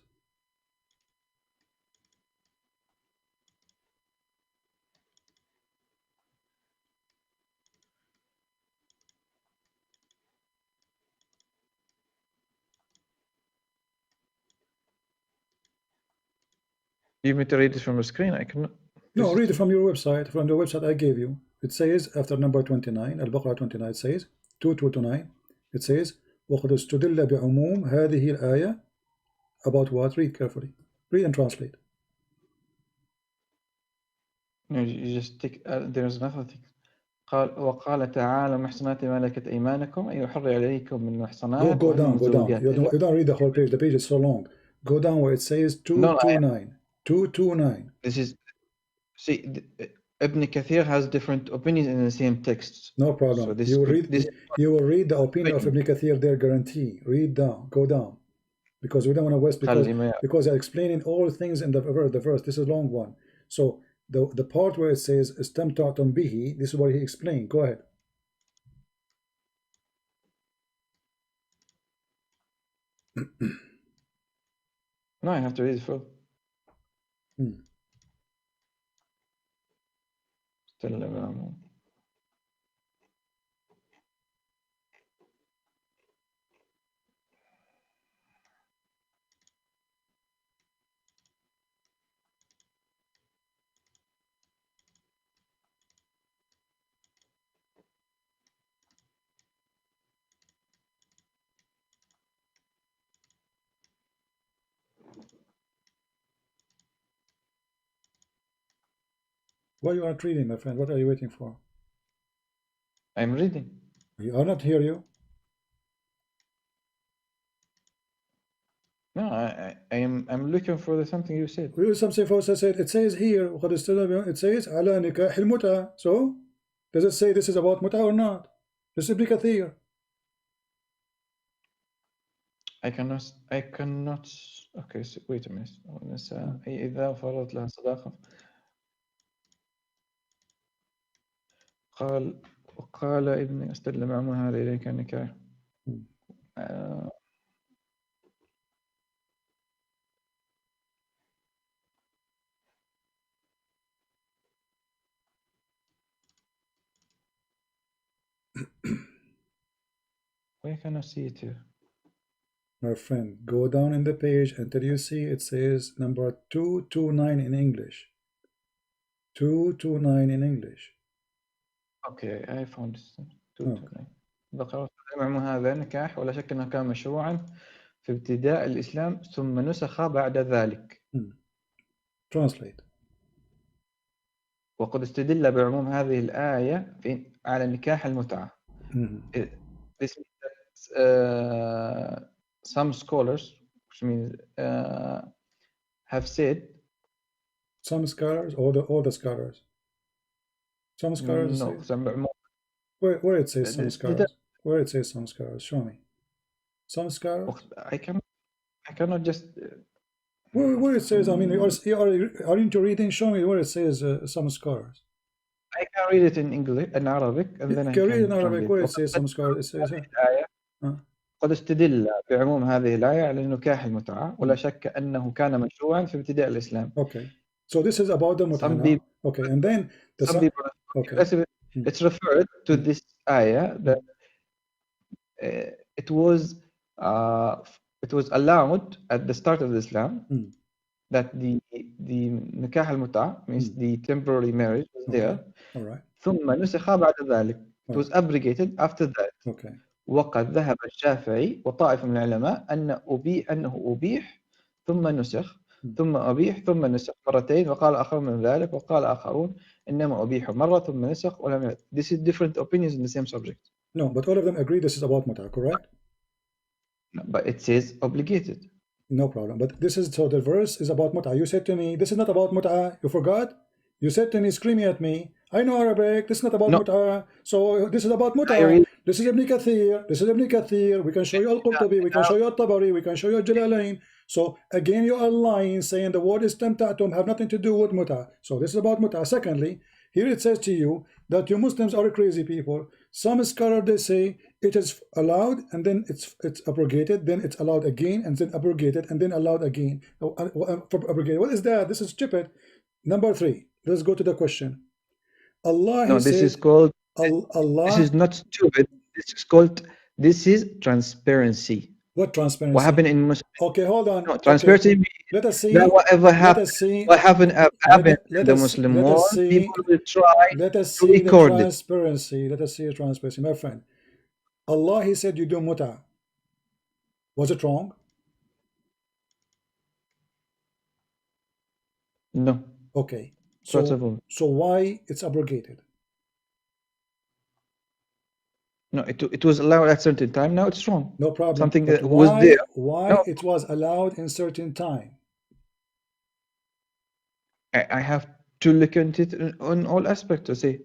You want me to read it from the screen? I cannot. No, read it from your website, from the website I gave you. It says after number 29, Al-Baqarah 29, it says 2229. It says وَقَدْ اسْتُدِلَّ بِعُمُومِ هَذِهِ الْآيَةِ. About what? Read carefully. Read and translate. No, you just take. There's another thing. وقال تعالى محصنات ملكت أيمانكم أن يحرر عليكم من محصنات. Go down. You don't read the whole page. The page is so long. Go down where it says 229. 229. This is. See, Ibn Kathir has different opinions in the same text. No problem. So you will read the opinion of Ibn Kathir there, guarantee. Read down. Go down. because we don't want to waste, خلي ما because they're explaining all things in the verse. This is a long one. So the part where it says istamta'tum bihi, this is what he explained. Go ahead. No, I have to read it full. Still Why you aren't reading, my friend? What are you waiting for? I'm reading. You are not hear you. No, I'm looking for something you said. Something for us said. It says here. It says ala nikah al-mut'a. So does it say this is about mut'a or not? This is Ibn Kathir. I cannot. Okay, so wait a minute. إذا فرضت لها صداقة قال ابن استدل معه هذا إليك النكاح. Why can I see it here? My friend, go down in the page until you see it says number 229 in English. 229 in English. Okay, I found this. 229. ذكر معه هذا نكاح ولا شك أنه كان مشروعا في ابتداء الإسلام ثم نسخ بعد ذلك. Translate. وقد استدل بعموم هذه الآية على نكاح المتعة. This means that some scholars, which means have said. Some scholars or the scholars. Some scholars. No, some. Where it says some scholars. Where it says some scholars. Show me. Some scholars. I cannot just. Where it says, I mean, aren't you reading? Show me where it says some scholars. I can read it in English, in Arabic, and then I can read in Arabic. Where it says some scholars. It says. قد استدل بعموم هذه الآية على نكاح المتعة ولا شك أنه كان مشروعا في ابتداء الإسلام. Okay. So this is about the mut'ah. Okay, and then some people. Okay. It's referred to this ayah that it was allowed at the start of Islam that the nikah al-mut'ah means the temporary marriage was there. All right. ثم نسخ بعد ذلك. It was abrogated after that. Okay. وقد ذهب الشافعي وطائفة من العلماء أنه أبيح ثم نسخ ثم أبيح ثم نسخ مرتين وقال آخرون من ذلك وقال آخرون إنما أبيح مرة ثم نسخ ولم. This is different opinions in the same subject. No, but all of them agree this is about mut'ah, correct? No, but it says obligated. No problem. But this is, so the verse is about mut'ah. You said to me, this is not about mut'ah. You forgot? You said to me, screaming at me, I know Arabic, this is not about mut'ah. So this is about mut'ah. This is Ibn Kathir. This is Ibn Kathir. We can show you Al-Qurtubi. We can show you Al-Tabari. We can show you Jalalain. So again, you are lying, saying the word istamta'tum have nothing to do with mut'ah. So this is about mut'ah. Secondly, here it says to you that you Muslims are crazy people. Some scholars, they say it is allowed and then it's abrogated, then it's allowed again and then abrogated and then allowed again. Abrogated. What is that? This is stupid. Number 3. Let's go to the question. Allah. No, this is called. Allah. This is not stupid. This is transparency. What transparency? What happened in Muslim? Okay, hold on. No, transparency. Okay. Let us see. That whatever happened. What happened in the Muslim world? People will try to record the transparency. Let us see the transparency, my friend. Allah, He said you do mut'ah. Was it wrong? No. Okay. So why it's abrogated? No, it was allowed at a certain time. Now it's wrong. No problem. Something that was there. Why it was allowed in certain time? I have to look at it on all aspects to see.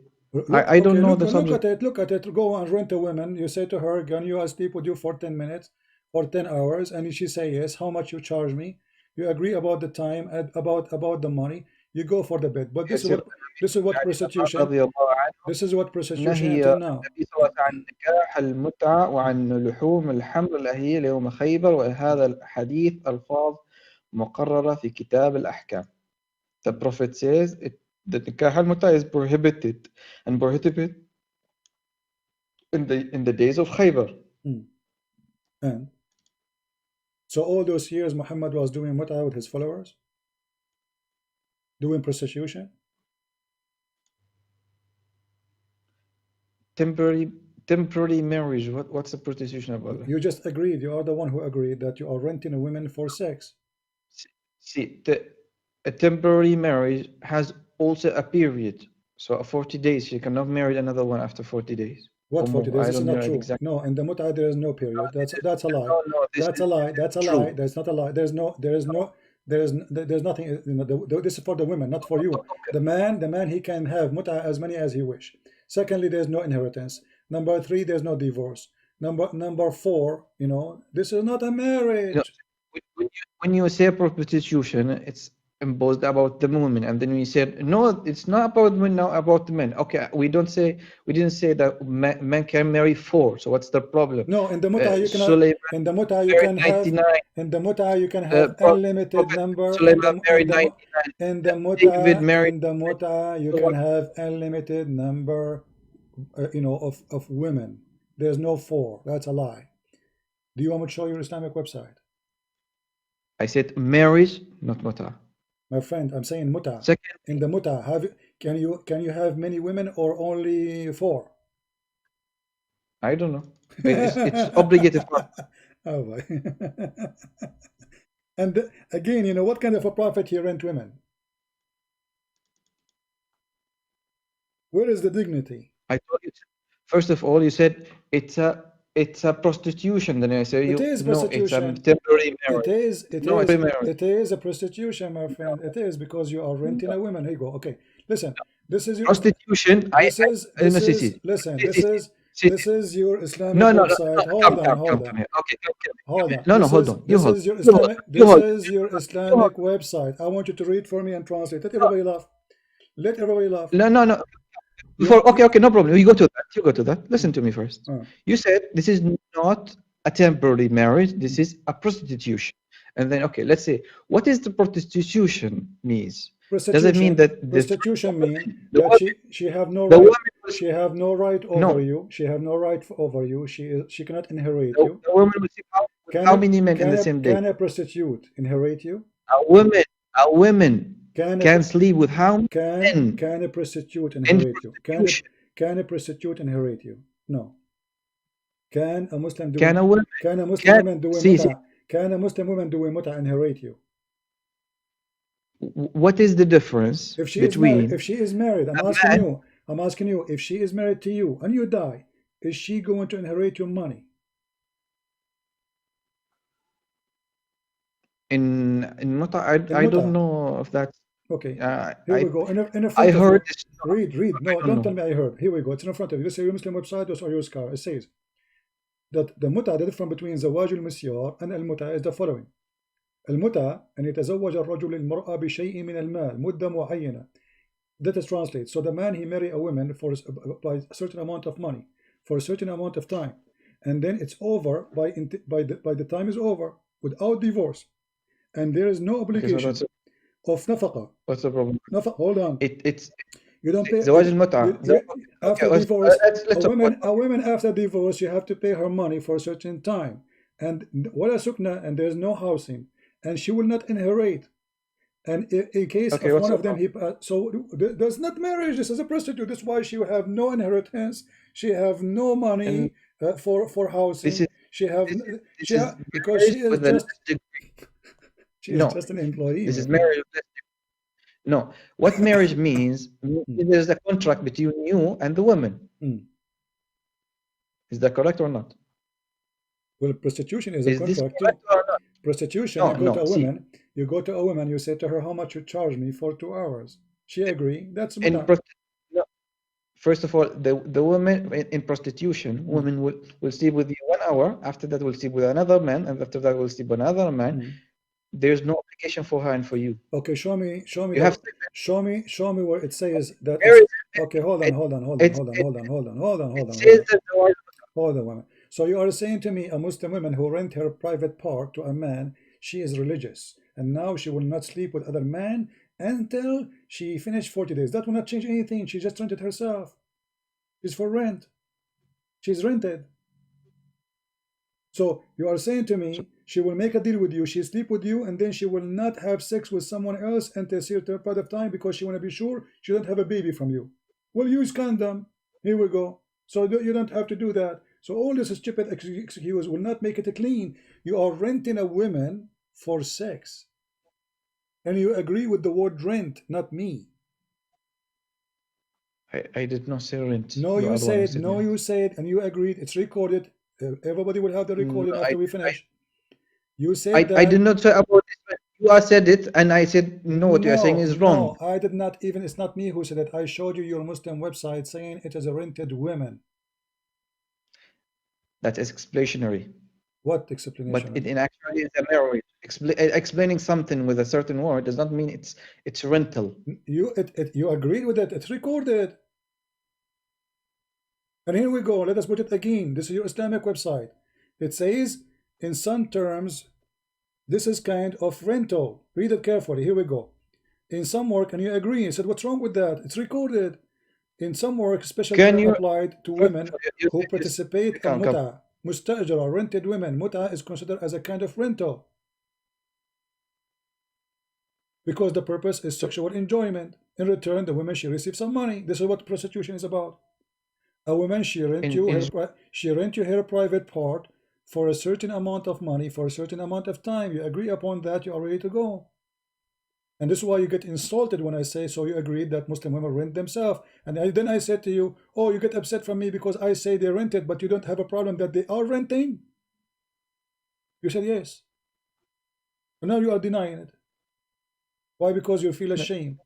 I don't know the subject. Look at it. Go and rent a woman. You say to her, can you sleep with you for 10 minutes? or 10 hours, and she say yes, how much you charge me? You agree about the time, about the money, you go for the bed. But يا سيدنا this is what علي prostitution, رضي الله عنه this is what prostitution نهي until now. النبي صلى الله عليه وسلم عن نكاح المتعة وعن لحوم الحمر الأهلية ليوم خيبر، وهذا الحديث ألفاظ مقررة في كتاب الأحكام. The Prophet says that نكاح المتعة is prohibited and prohibited in the days of Khaybar. And so all those years Muhammad was doing mut'ah with his followers, doing prostitution. Temporary marriage. What's the prostitution about that? You just agreed. You are the one who agreed that you are renting a woman for sex. See, a temporary marriage has also a period. So 40 days, you cannot marry another one after 40 days. What 40 days? I This is don't not know true. exactly. No, in the mut'ah there is no period. That's a lie. No, That's a lie. That's a true. lie. That's not a lie. There's nothing. You know, this is for the women, not for you. Okay. The man, he can have mut'ah as many as he wish. Secondly, there's no inheritance. Number 3, there's no divorce. Number 4, you know, this is not a marriage. You know, when you say prostitution, it's imposed about the women, and then we said no, it's not about women, now about the men. Okay, we didn't say that men can marry 4. So what's the problem? No, in the mut'ah you cannot. In the mut'ah you can have. In the mut'ah you can have unlimited number. In the mut'ah you can have unlimited number. You know, of women. There's no 4. That's a lie. Do you want me to show your Islamic website? I said marriage, not mut'ah. My friend, I'm saying mut'ah. In the mut'ah, can you have many women or only 4? I don't know. It's obligated. Oh boy. And again, you know, what kind of a prophet here rent women? Where is the dignity? I told you. First of all, you said it's a prostitution. Then I say it is prostitution. No, it's a temporary marriage. It is a prostitution, my friend. It is, because you are renting a woman. Here you go. Okay, listen. This is your prostitution. This is your Islamic website. Hold on. Hold on. Hold on. This is your Islamic website. I want you to read for me and translate. Let everybody laugh. No. Okay, no problem. You go to that. Listen to me first. You said this is not a temporary marriage. This is a prostitution. And then, okay, let's say, what is the prostitution means? Does it mean that prostitution means that she have no right? She have no right over you. She have no right over you. She cannot inherit you. The woman will how many men in the same day? Can a prostitute inherit you? A woman can sleep with how many? Can a prostitute inherit you? Can a prostitute inherit you? No. Can a Muslim do? Can a Muslim woman do mut'ah? Can a Muslim woman do mut'ah inherit you? What is the difference between? If she is married, I'm asking you, if she is married to you and you die, is she going to inherit your money? In mut'ah, I don't know if that's okay. Here we go. In front I heard. Read. No, don't tell me I heard. Here we go. It's in front of you. This is your Muslim website or your scar. It says that the mut'ah, the difference between زواج المسيار and المتعة is the following. المتعة أن يتزوج الرجل المرأة بشيء من المال مدة معينة. That is translated. So the man, he marry a woman for by a certain amount of money for a certain amount of time, and then it's over by the time is over without divorce, and there is no obligation of nafaqah. What's the problem? Hold on. It's you don't pay زواج المتعة. After divorce, a woman after divorce, you have to pay her money for a certain time, and wala sukna, and there's no housing, and she will not inherit. And in case of one of them, so there's not marriage. This is a prostitute. That's why she have no inheritance. She have no money for housing. Because she is just an employee. This is marriage. No, what marriage means, there's a contract between you and the woman. Is that correct or not? Well, prostitution is a contract too. Prostitution, you go to a woman, you say to her, how much you charge me for 2 hours? She agree. That's First of all, the women in prostitution, women will sleep with you 1 hour. After that, will sleep with another man, and after that, will sleep with another man. There's no obligation for her and for you. Okay, show me You have show me where it says that where it's is okay. Hold on, it? hold on, hold on, It hold on, hold on, hold on, hold on, hold on, hold says on. that the word Hold on, woman. So you are saying to me a Muslim woman who rent her private part to a man, she is religious, and now she will not sleep with other men until she finished 40 days. That will not change anything. She just rented herself. It's for rent. She's rented. So you are saying to me she will make a deal with you, she sleep with you, and then she will not have sex with someone else until a certain period of time because she want to be sure she don't have a baby from you. Well, use condom. Here we go. So you don't have to do that. So all this stupid excuse will not make it clean. You are renting a woman for sex. And you agree with the word rent, not me. I did not say rent. No, You you are the one who said, said no, rent. you said, and you agreed. It's recorded. Everybody will have the recording No, after we finish. You I said did that. not say about this. You are said it, and I said no. What you are saying No, is no, wrong. I did not even. It's not me who said it. I showed you your Muslim website saying it is a rented women. That is explanatory. What But explanation? in actually it's a marriage. Explaining something with a certain word does not mean it's rental. You agreed with it. It's recorded. And here we go. Let us put it again. This is your Islamic website. It says, in some terms, this is kind of rental. Read it carefully. Here we go. In some work, and you agree. You said, what's wrong with that? It's recorded. In some work, special Can term you applied to first of women all, you who said this? participate in Come. muta, mustajra, rented women. Muta is considered as a kind of rental because the purpose is So sexual enjoyment. In return, the woman, she receives some money. This is what prostitution is about. A woman, she rent in you in her private part for a certain amount of money for a certain amount of time. You agree upon that, you are ready to go. And this is why you get insulted when I say, so you agreed that Muslim women rent themselves. And then I said to you, oh, you get upset from me because I say they rented, but you don't have a problem that they are renting. You said yes. But now you are denying it. Why? Because you feel ashamed.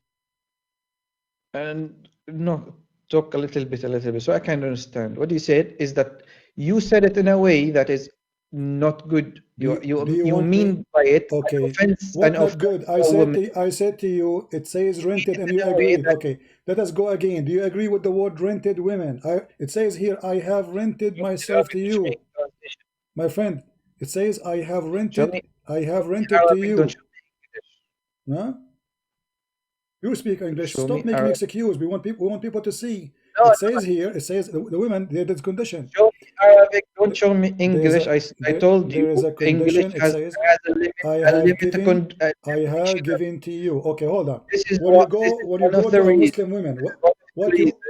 and no, talk a little bit, so I can understand. What you said is that you said it in a way that is not good. Do you You want me? mean by it Okay. an What not offense good? to a woman. I said to you, it says rented, and In you a way agreed. that Okay. Let us go again. Do you agree with the word rented women? It says here, I have rented you in myself Arabic to to show me you, translation. my friend. It says Show me I have in rented to Arabic. Don't you. show me English. Huh? You speak English. Show Stop me making Arabic. excuse. We want people to see. No, It no. says here, it says the women, there is condition. Show me Arabic. Don't Th- show me There's English. a I told you there is a English condition. It says has a limit. I A have limit. given A I have definition. given to you. Okay, hold on. This is When you one go of the to a reasons. Muslim women, One of the what you reasons.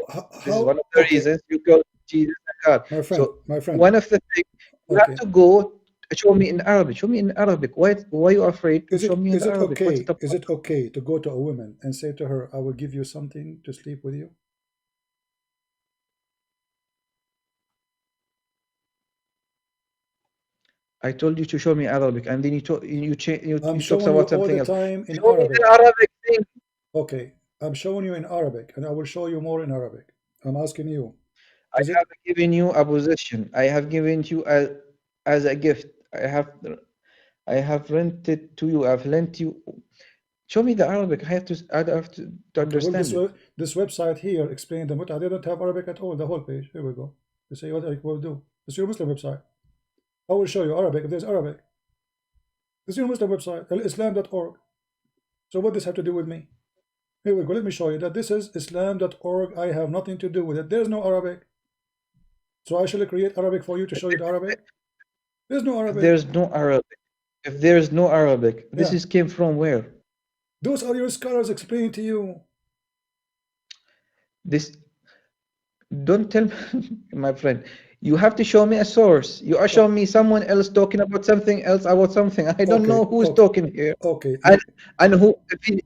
This is one how of the okay, reasons you call Jesus a God. So my friend. one of the things you have Okay, to go show me in Arabic. Show me in Arabic. Why you afraid to show me in Arabic? What's the is point? it okay to go to a woman and say to her, I will give you something to sleep with you? I told you to show me Arabic, and then I'm you talk showing you about all the something else. time in Show me the Arabic. Arabic thing. Okay, I'm showing you in Arabic, and I will show you more in Arabic. I'm asking you, I is it have given you a possession. I have given you as a gift. I have rented to you. I've lent you. Show me the Arabic. I have to okay? Well, understand it. this website here explained the mut'ah. They don't have Arabic at all. The whole page. Here we go. You say what I will do. It's your Muslim website. I will show you Arabic if there's Arabic. This is your Muslim website, islam.org. So what does this have to do with me? Here we go. Let me show you that this is islam.org. I have nothing to do with it. There's no Arabic. So I shall create Arabic for you to show you the Arabic. There's no If Arabic. there's no Arabic, if there's no Arabic, this Yeah. is came from where? Those are your scholars explaining to you. This don't tell me, my friend. You have to show me a source. You are Oh, showing me someone else talking about something else about something. I don't know okay, who's okay, talking here. okay. And who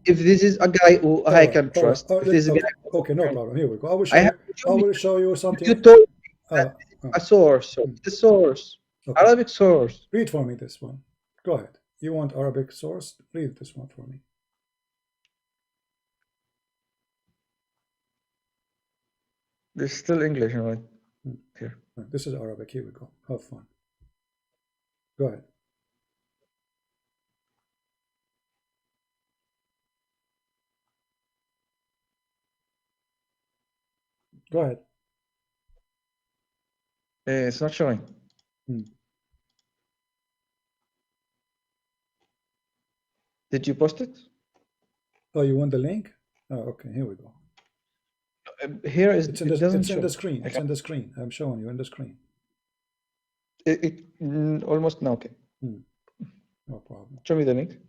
if this is a guy who All I right, can all right. trust, if this is a guy Okay, okay, no problem. Here we go. I will I show have you. to show I me will show you you something. told me that Uh, this is uh, a source. So mm, the source. okay, Arabic source. read for me this one. Go ahead. You want Arabic source? Read this one for me. There's still English right here. This is Arabic. Here we go. Have fun. Go ahead. Go ahead. It's not showing. Did you post it? Oh, you want the link? Oh, okay. Here we go. Here is It's in it the, doesn't it's show. in the screen. It's in the screen. I'm showing you in the screen. Almost now. Okay. No problem. Show me the link.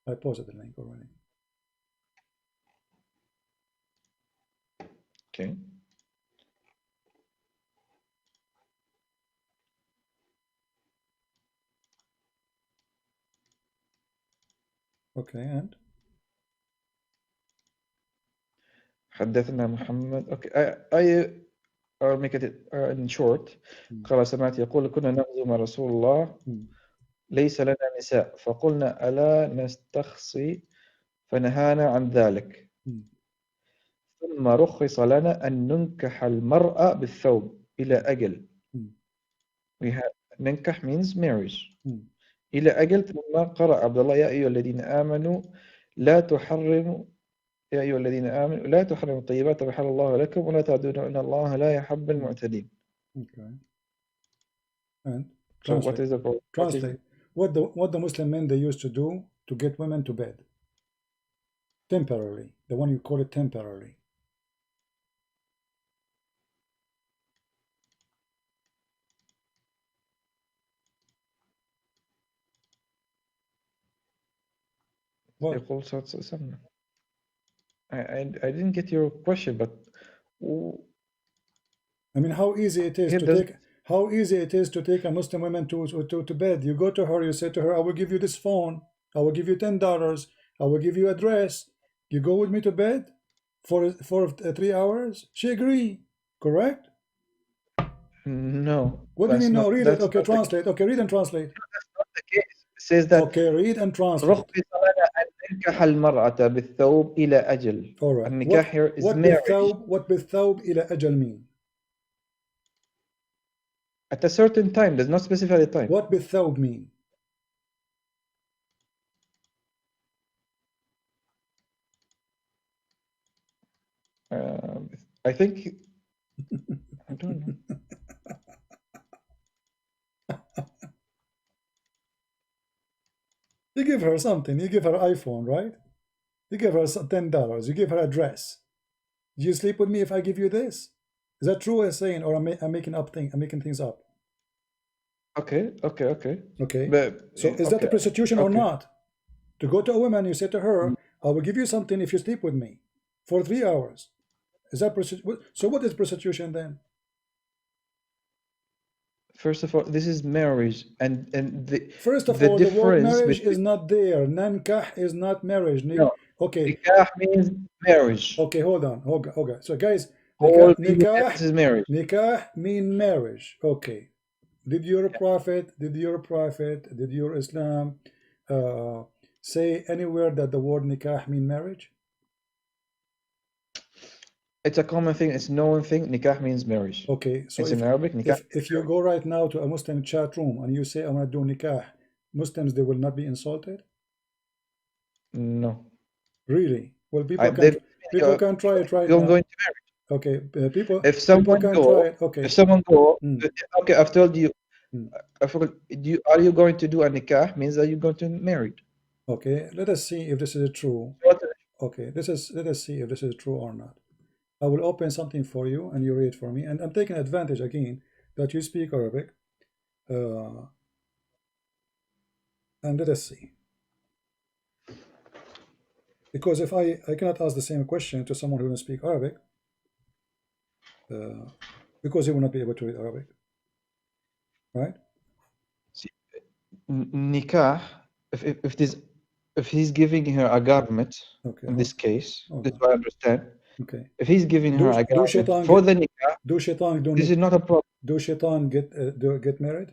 I posted the link already. Okay. Okay, and حدثنا محمد. Okay. I'll make it in short. قال سمعت يقول كنا نغزو مع رسول الله ليس لنا نساء فقلنا ألا نستخصي فنهانا عن ذلك ثم رخص لنا أن ننكح المرأة بالثوب إلى أجل. ننكح means marriage. إلى أجل. ثم قرأ عبد الله يا أيها الذين آمنوا لا تحرموا يا أيها الذين آمنوا لا تحرموا الطيبات وحل الله لكم ولا تعدون إن الله لا يحب المعتدين. Okay. And So what is the problem? Translate. What the Muslim men they used to do to get women to bed temporarily. The one you call it temporarily. What? يقول I didn't get your question, but I mean, how easy it is to take a Muslim woman to bed. You go to her, you say to her, I will give you this phone, I will give you $10, I will give you a dress. You go with me to bed for 3 hours? She agree, correct? No. What do you mean no? Read it. Okay, translate. Okay, read and translate. That's not the case. It says that okay, read and translate. رخص لنا أن ننكح المرأة بالثوب إلى أجل. All right. النكاح here is marriage. What بالثوب إلى أجل mean? At a certain time, does not specify the time. What بالثوب mean? I think I don't know. You give her something. You give her an iPhone, right? You give her $10. You give her a dress. Do you sleep with me if I give you this? Is that true as saying, or I'm making things up? Okay. But, so is that a prostitution or not? To go to a woman, you say to her, I will give you something if you sleep with me for 3 hours. Is that prostitution? So what is prostitution then? First of all, this is marriage, and first of all, the word marriage is not there. Nankah is not marriage. No. Okay. Nikah means marriage. Okay, hold on. So guys, nikah is marriage. Nikah mean marriage. Okay. Did your prophet, did your Islam say anywhere that the word nikah mean marriage? It's a common thing. It's a known thing. Nikah means marriage. Okay, so it's in Arabic. Nikah. If you go right now to a Muslim chat room and you say I want to do nikah, Muslims they will not be insulted. No. Really? Well, people can try it right now. Going to marriage. Okay, people. If someone can try it. Okay. If someone go. Okay, I've told you. Are you going to do a nikah? Means that you're going to marry. Okay, let us see if this is true. Okay, let us see if this is true or not. I will open something for you and you read for me. And I'm taking advantage again that you speak Arabic. And let us see. Because if I cannot ask the same question to someone who doesn't speak Arabic, because he will not be able to read Arabic. Right? Nikah, if he's giving her a garment, in this case, this is what I understand. Okay. If he's giving her a garment for the nikah, this is not a problem. Do shaitan get married?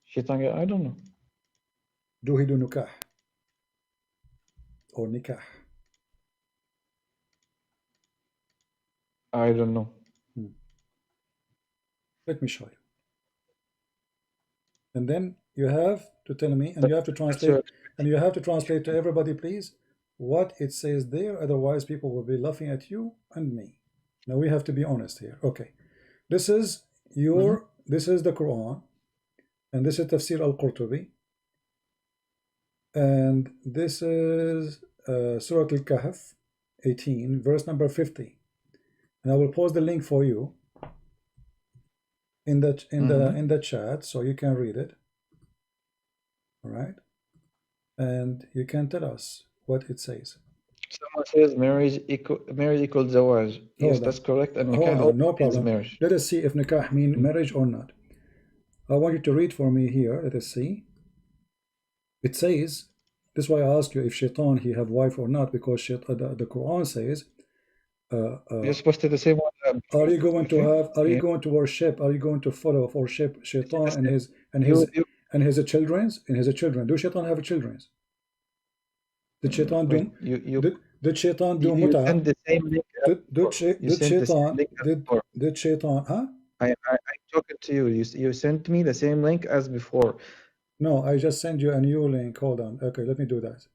Shaitan, I don't know. Do he do nikah? Or nikah? I don't know. Let me show you. And then you have to tell me, and you have to translate, and you have to translate to everybody, please, what it says there. Otherwise, people will be laughing at you and me. Now we have to be honest here. Okay, this is your, this is the Quran, and this is Tafsir al-Qurtubi, and this is Surah al-Kahf 18, verse number 50. And I will post the link for you in the chat so you can read it. All right, and you can tell us what it says. Someone says marriage equals zawaj. Yes, that's correct. And hold on, no problem. Marriage. Let us see if nikah means marriage or not. I want you to read for me here. Let us see. It says, this is why I ask you if shaitan he have wife or not, because the Quran says you're supposed to the same one. Are you going to have? Are you going to worship? Are you going to follow or worship shaitan and his children? And his children. Do shaitan have children? Did shaitan do? Did shaitan do mut'ah? Send the same link. Did shaitan? Huh? I'm talking to you. You sent me the same link as before. No, I just sent you a new link. Hold on. Okay, let me do that.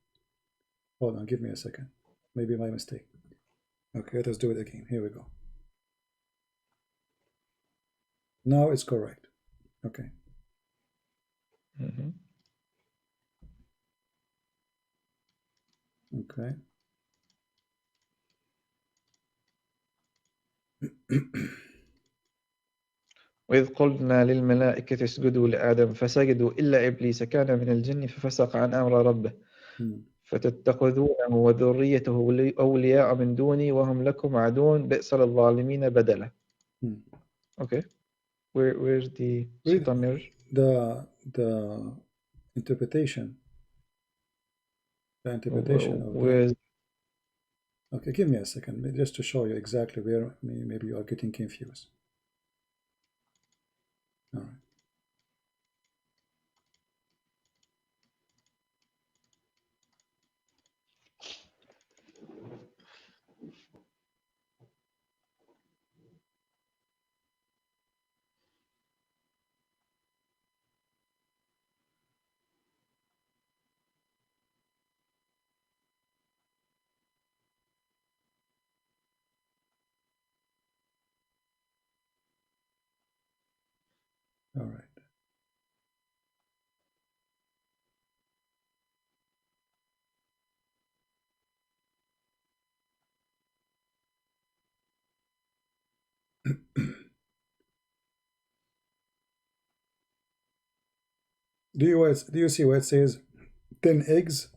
Hold on. Give me a second. Maybe my mistake. Okay, let's do it again. Here we go. Now it's correct. Okay. Okay. وإذ قلنا للملائكة اسجدوا لآدم فسجدوا إلا إبليس كان من الجن ففسق عن أمر ربه فتتخذونه وذريته أولياء من دوني وهم لكم عدو بئس للظالمين بدلا. Okay. Where's the shaitan marriage? The interpretation. The interpretation of the... Okay, give me a second, just to show you exactly where maybe you are getting confused. All right. All right. Do you see where it says 10 eggs?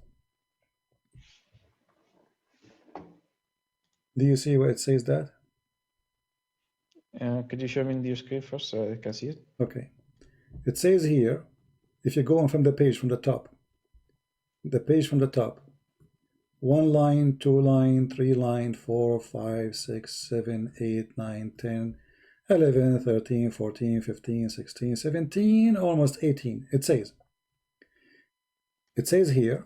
Do you see where it says that? Could you show me the screen first so I can see it? Okay. It says here, if you go on from the page from the top, one line, two line, three line, 4, 5, 6, 7, 8, 9, 10, 11, 13, 14, 15, 16, 17, almost 18. It says here,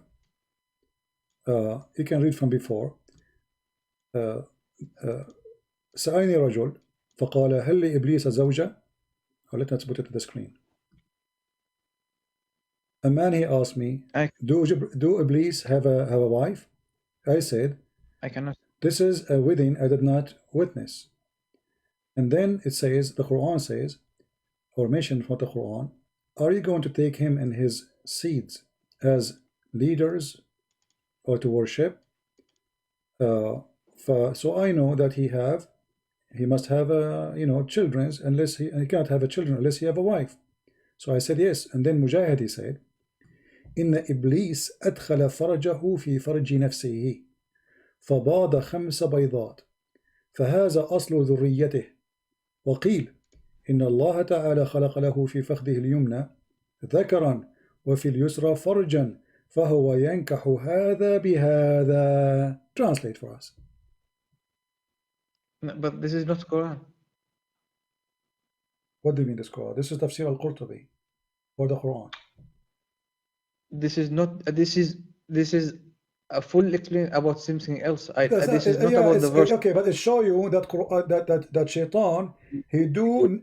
you can read from before, سألني رجل فقال هل لإبليس زوجة? Or let's put it to the screen. A man, he asked me, do Iblis have a wife? I said, I cannot. This is a wedding I did not witness. And then it says, the Quran says, or mentioned from the Quran, are you going to take him and his seeds as leaders or to worship? So I know that he must have children, unless he cannot have a children unless he have a wife. So I said yes. And then Mujahid, he said, إن إبليس أدخل فرجه في فرج نفسه فباض 5 بيضات فهذا أصل ذريته. وقيل إن الله تعالى خلق له في فخذه اليمنى ذكرا وفي اليسرى فرجا فهو ينكح هذا بهذا. Translate for us. No, but this is not Quran. What do you mean this Quran? This is Tafsir al-Qurtubi for the Quran. This is not. This is a full explanation about something else. That's This not, is not yeah, about the verse. okay, but it show you that that shaitan he do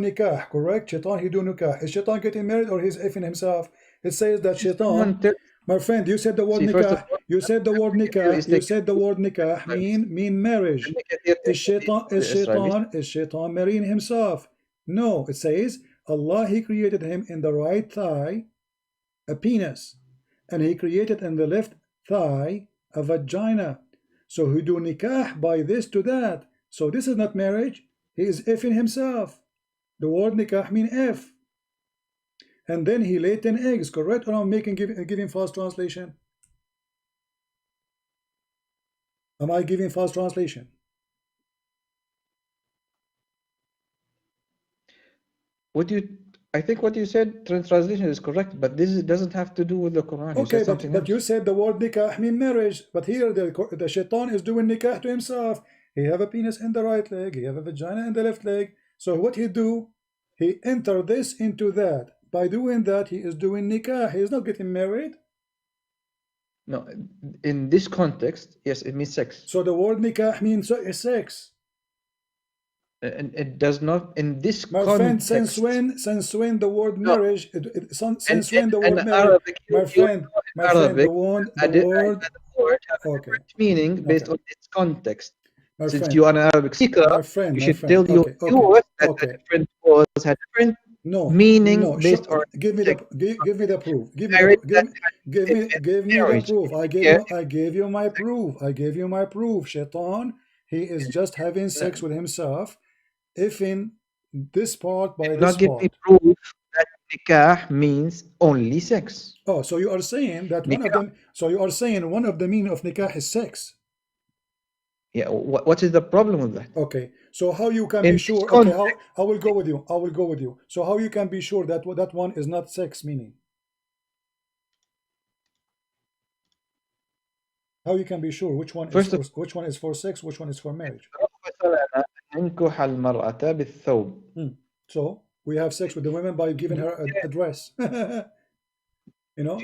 nikah, correct? Shaitan he do nikah. Is shaitan getting married or he's effing himself? It says that shaitan. My friend, you said the word See, first of nikah. all, You said the word nikah. is You taking said the word nikah mean marriage. Is shaitan marrying himself? No, it says Allah he created him in the right thigh, a penis, and he created in the left thigh a vagina. So he do nikah by this to that. So this is not marriage. He is effing himself. The word nikah mean F. And then he laid 10 eggs, correct? Or I'm giving false translation? Am I giving false translation? I think what you said, translation is correct, but this doesn't have to do with the Quran. Okay, but you said the word nikah mean marriage, but here the shaitan is doing nikah to himself. He have a penis in the right leg, he have a vagina in the left leg. So what he do? He enter this into that. By doing that, he is doing nikah. He is not getting married. No, in this context, yes, it means sex. So the word nikah means sex. And it does not in this My context. friend, since when the word marriage, since when the word marriage, Arabic, my friend, the word okay, meaning based on its context. My Since friend, you are an Arabic speaker, you should tell your viewers that the different words had different meaning based on. Give me the proof. Give me the proof. I gave you my proof. I gave you my proof. Shaitan, he is just having sex with himself. If in this part by this not give part. me proof that nikah means only sex. Oh, so you are saying that one of them. So you are saying one of the meaning of nikah is sex. Yeah. What is the problem with that? Okay. So how you can be sure? Okay. I will go with you. I will go with you. So how you can be sure that that one is not sex meaning? How you can be sure which one is for sex, which one is for marriage? So we have sex with the women by giving her a dress. You know.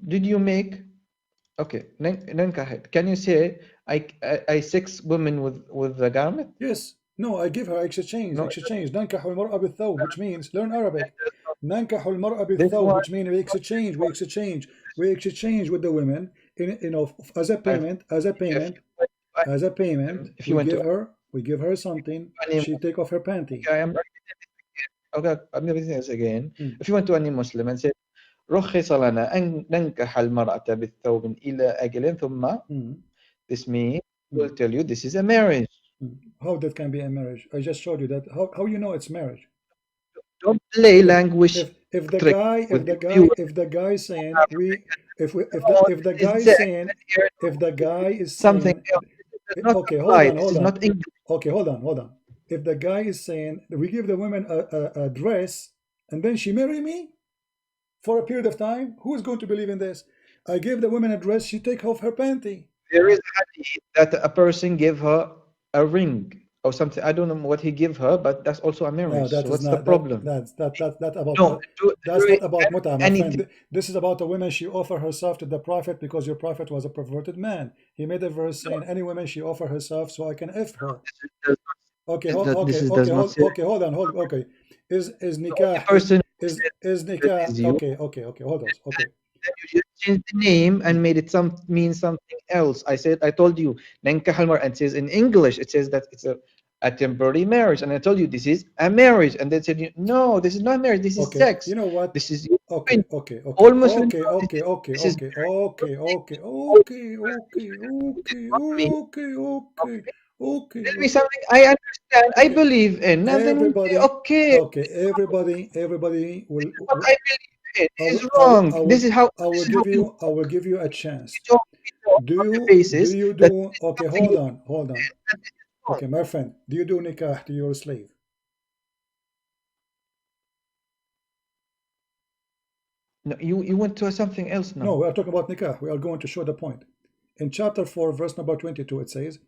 Did you make? Okay. Can you say I sex women with the garment? Yes. No, I give her exchange. ننكح المرأة بالثوب, which means learn Arabic. ننكح المرأة بالثوب, which means we exchange with the women as a payment. We give her something. She take off her panty. Okay, I'm repeating this again. If you went to any Muslim and said رخص لنا أن ننكح المرأة بالثوب إلى أجل ثم this means will tell you this is a marriage. How that can be a marriage? I just showed you that. How you know it's marriage? Don't play language. If the guy is saying something else, okay, hold on. Okay, hold on. If the guy is saying we give the women a dress and then she marry me for a period of time, who is going to believe in this? I give the woman a dress, she take off her panty. There is a hadith that a person gave her a ring or something. I don't know what he gave her, but that's also a marriage. No, what's the problem? That's not about muta, my friend. This is about a woman. She offered herself to the Prophet because your Prophet was a perverted man. He made a verse saying, any woman she offer herself so I can F her. Okay, hold on. Okay. Is nikah is nikah? Okay. Hold on. Okay. You just changed the name and made it mean something else. I told you, and it says in English, it says that it's a temporary marriage, and I told you this is a marriage, and they said, no, this is not marriage, this is sex. You know what? This is okay. All Muslims. Okay. Tell me something I understand. I believe in. Everybody. Okay. Everybody will. What I believe in is wrong. This is how. I will give you a chance. Do you do? Okay, hold on. Okay, my friend, do you do nikah to your slave? No, you went to something else now. No, we are talking about nikah. We are going to show the point. In chapter 4, verse number 22, it says,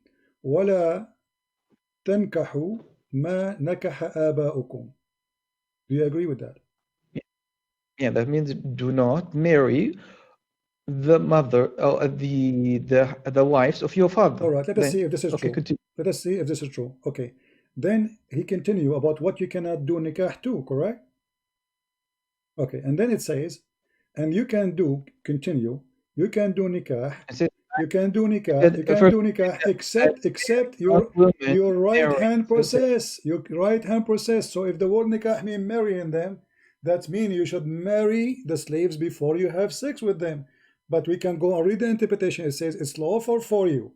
وَلَا تَنْكَحُوا مَا نَكَحَ آبَاؤُكُمْ. Do you agree with that? Yeah, that means do not marry the mother or the wives of your father. All right, let us Then, see if this is okay, true. continue. Let us see if this is true. Okay. Then he continue about what you cannot do nikah too, correct? Okay, and then it says, and you can do, continue, you can do nikah, I said, you can do nikah, you said, can first do nikah that except not women your right marrying hand same sex. process. Your right hand process. So if the word nikah mean marrying them, that means you should marry the slaves before you have sex with them. But we can go and read the interpretation. It says it's lawful for you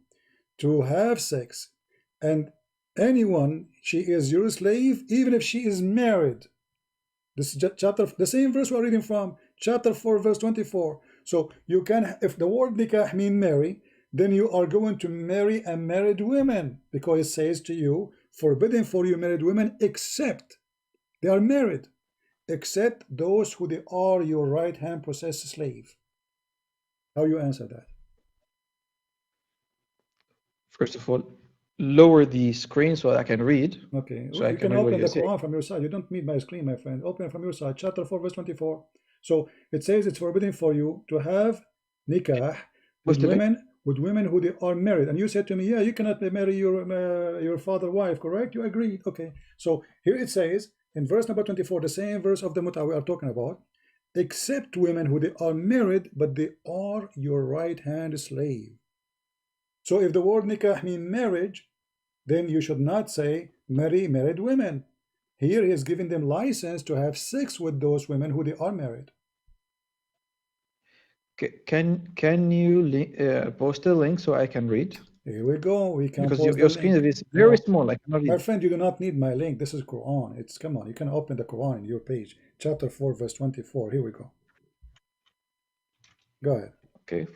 to have sex, and anyone, she is your slave, even if she is married. This is chapter, the same verse we're reading from, chapter 4, verse 24. So you can, if the word nikah mean marry, then you are going to marry a married woman, because it says to you, forbidden for you married women, except they are married, except those who they are your right hand possessed slave. How you answer that? First of all, lower the screen so I can read. Okay, So well, I you can can read what open you the say. Quran from your side. You don't need my screen, my friend. Open it from your side. Chapter 4, verse 24. So it says it's forbidden for you to have nikah What's the link? with women who they are married. And you said to me, yeah, you cannot marry your father's wife, correct? You agreed. Okay. So here it says in verse number 24, the same verse of the Mut'ah we are talking about, except women who they are married, but they are your right hand slave. So if the word nikah means marriage, then you should not say marry married women. Here he is giving them license to have sex with those women who they are married. Can you post a link so I can read? Here we go. We can Because post the your screen link. is very No, small. I cannot my read. friend, you do not need my link. This is Quran. It's, come on, you can open the Quran in your page, chapter 4, verse 24. Here we go. Go ahead. Okay,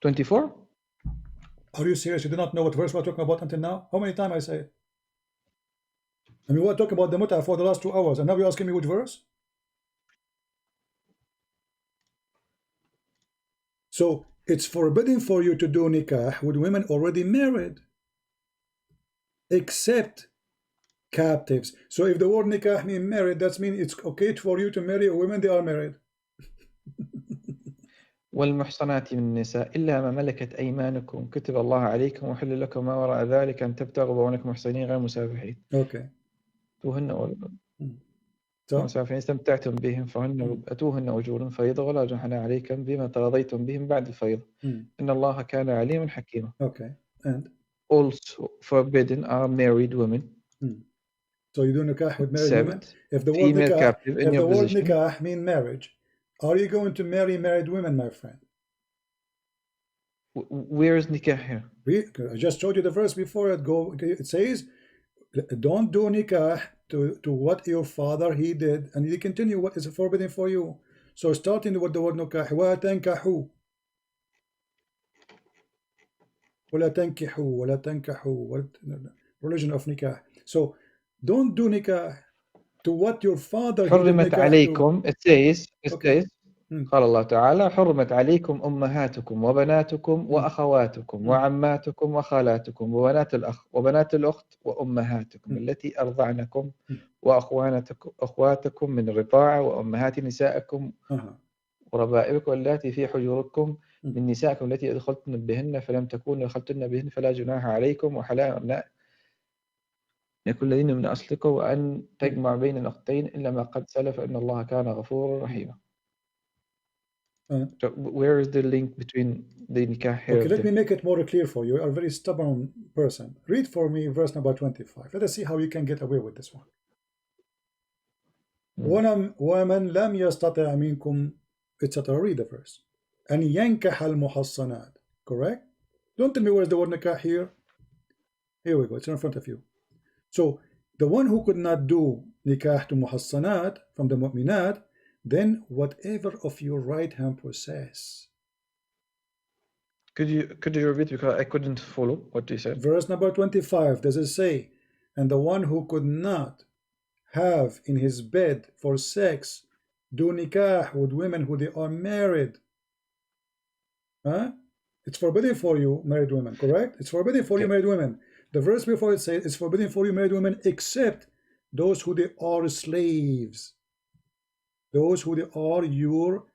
24. Are you serious? You do not know what verse we're talking about until now? How many times I say it? I mean, we're talking about the Mut'ah for the last 2 hours, and now you're asking me which verse? So it's forbidden for you to do nikah with women already married, except captives. So if the word nikah means married, that means it's okay for you to marry a woman they are married. والمحصنات من النساء إلا ما ملكت أيمانكم كتب الله عليكم وحل لكم ما وراء ذلك أن تبتغوا بونكم محصنين غير مسافحين. Okay. مسافحين استمتعتم بهم فهن أتوهن أجورا فريضة ولا جناح عليكم بما تراضيتم بهم بعد الفريضة إن الله كان عليما حكيما. Okay. And also forbidden are married women. So you do nikah with married women. If the word female nikah, captive in if your the word position. nikah mean marriage, are you going to marry married women, my friend? Where is nikah here? I just showed you the verse before it. It says, don't do nikah to what your father he did, and you continue what is forbidden for you. So starting with the word nikah, wa tankahu, wala tankihu, wala tankahu, religion of nikah. So don't do nikah to what your father he did حرمت nikah عليكم. to. It says Okay. قال الله تعالى حرمت عليكم أمهاتكم وبناتكم وأخواتكم وعماتكم وخالاتكم وبنات الأخ وبنات الأخت وأمهاتكم التي أرضعنكم وأخواتكم من الرضاعة وأمهات نسائكم وربائبكم اللاتي في حجوركم من نسائكم التي دخلتن بهن فلم تكونوا دخلتن بهن فلا جناح عليكم وحلال أبناء كل الذين من أصلكم وأن تجمع بين الأختين إلا ما قد سلف إن الله كان غفورا رحيما. So where is the link between the nikah here? Okay, let me make it more clear for you. You are a very stubborn person. Read for me verse number 25. Let us see how you can get away with this one. وَمَنْ لَمْ يَسْتَطِعْ مِنْكُمْ etc. Read the verse. أَنْ يَنْكَحَ الْمُحَصَّنَاتِ. Correct? Don't tell me where's the word nikah here. Here we go. It's in front of you. So the one who could not do nikah to muhassanat from the mu'minat, then whatever of your right hand possess. Could you repeat, because I couldn't follow what you said? Verse number 25, does it say, and the one who could not have in his bed for sex do nikah with women who they are married? Huh? It's forbidden for you married women, correct? It's forbidden for you married women. The verse before it says it's forbidden for you married women except those who they are slaves. those who are your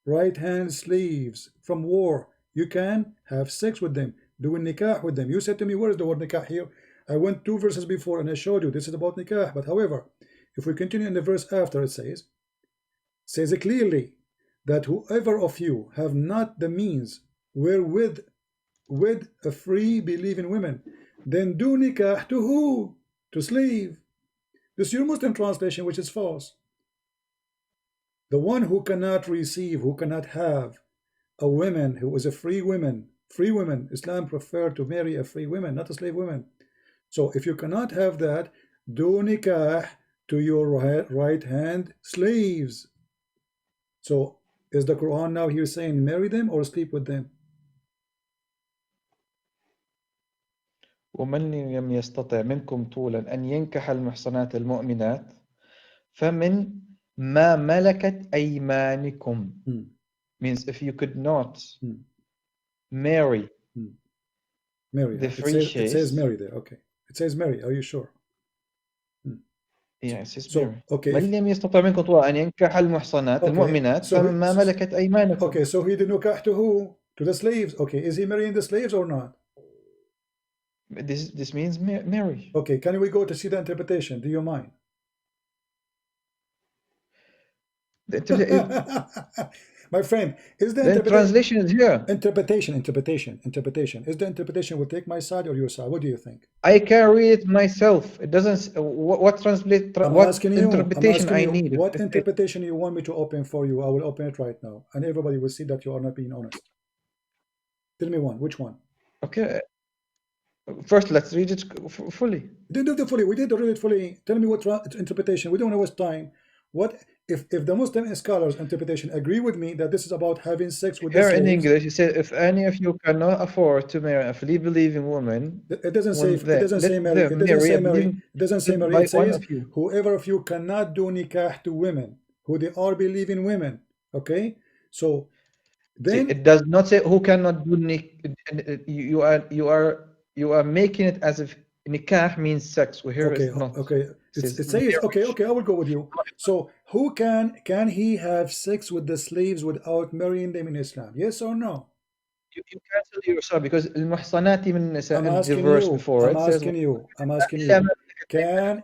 right hand slaves from war. You can have sex with them, do nikah with them. You said to me, where is the word nikah here? I went 2 verses before and I showed you this is about nikah. But however, if we continue in the verse after, it says it clearly that whoever of you have not the means wherewith with a free believing women, then do nikah to who? To slave. This is your Muslim translation, which is false. The one who cannot receive, who cannot have a woman who is a free woman, Islam prefer to marry a free woman, not a slave woman. So if you cannot have that, do nikah to your right hand slaves. So is the Quran now here saying marry them or sleep with them? ومن لم يستطع منكم طولا أن ينكح المحصنات المؤمنات فمن ما ملكت أيمانكم. Means if you could not marry the free it chaste. says marry there. Okay, it says marry. Are you sure? Yeah, it says So marry. okay, من لم يستطع منكم طولا أن ينكح المحصنات المؤمنات فمن ما ملكت أيمانكم. Okay, so he did nikah to who? To the slaves. Okay, is he marrying the slaves or not? This means marry. Okay, can we go to see the interpretation? Do you mind? My friend, is the translation is here. Interpretation. Is the interpretation will take my side or your side? What do you think? I can read it myself. It doesn't. What interpretation I need? What interpretation you want me to open for you? I will open it right now, and everybody will see that you are not being honest. Tell me one. Which one? Okay. First, let's read it fully. We did read it fully. Tell me what interpretation. We don't know what's time. What if the Muslim scholars' interpretation agree with me that this is about having sex with the slaves? Here in English, it says, if any of you cannot afford to marry a free believing woman, it doesn't say marry. It doesn't say marry. It says whoever of you cannot do nikah to women who they are believing women. Okay, so then it does not say who cannot do nikah. You are making it as if nikah means sex. Well, here it's not. Okay. It says okay. I will go with you. So who can he have sex with the slaves without marrying them in Islam? Yes or no? You cancel yourself because المحصنات من النساء. I'm asking you. Can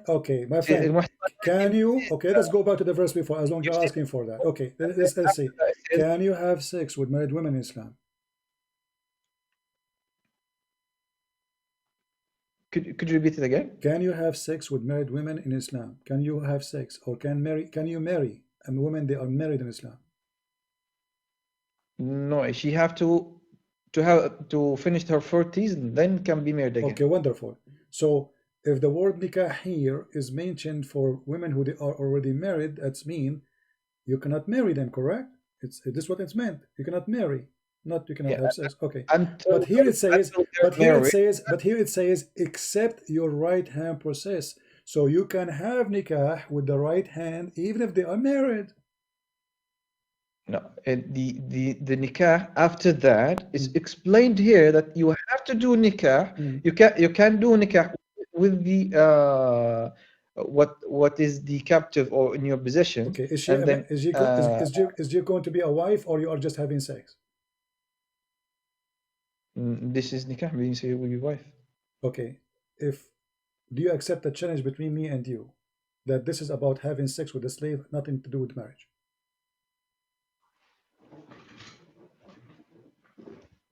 my friend? Can you? Okay, let's go back to the verse before. As long as you're asking for that. Okay, let's see. Can you have sex with married women in Islam? Could you repeat it again? Can you have sex with married women in Islam? Can you have sex or can you marry a woman they are married in Islam? No, she have to finish her 40s and then can be married again. Okay, wonderful. So if the word nikah here is mentioned for women who they are already married, that's mean you cannot marry them, correct? This is what it's meant. You cannot marry. Not you cannot have sex. Okay. But here it says except your right hand possess. So you can have nikah with the right hand even if they are married. No, the nikah after that is explained here that you have to do nikah. You can do nikah with the what is the captive or in your possession. Okay, is she going to be a wife or you are just having sex? This is nikah, being say with your wife. Okay, do you accept the challenge between me and you that this is about having sex with a slave, nothing to do with marriage?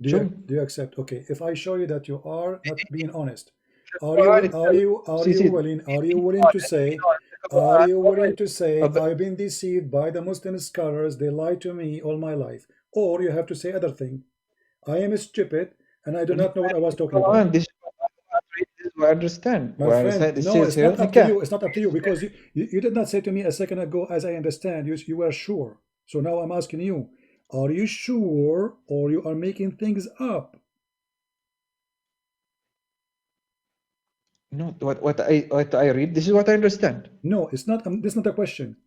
Do you accept? Okay, if I show you that you are not being honest, are you willing to say I've been deceived by the Muslim scholars, they lied to me all my life? Or you have to say other thing, I am stupid and I do not know what I was talking about. This is what I understand. My friend, no, it's not up to you. It's not up to you because you did not say to me a second ago, as I understand, you were sure. So now I'm asking you, are you sure or you are making things up? No, what I read, this is what I understand. No, it's not. This is not a question.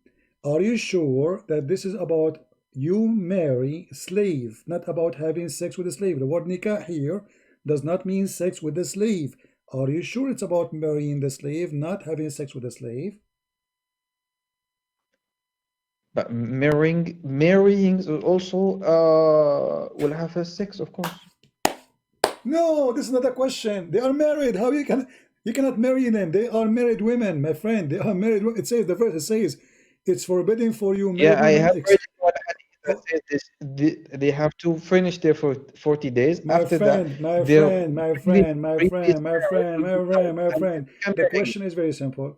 Are you sure that this is about you marry slave, not about having sex with a slave? The word nikah here does not mean sex with the slave. Are you sure it's about marrying the slave, not having sex with the slave? Marrying also will have a sex, of course. No, this is not a question. They are married. How you cannot marry them? They are married women, my friend. They are married. It says the verse. It says it's forbidden for you married Yeah, I women. have read one hadith that Oh, says this. They have to finish there for 40 days. my After that, friend, my their friend, my previous friend, my previous friend, my marriage friend, will my be friend, my null, and friend. they can The marry again. question is very simple.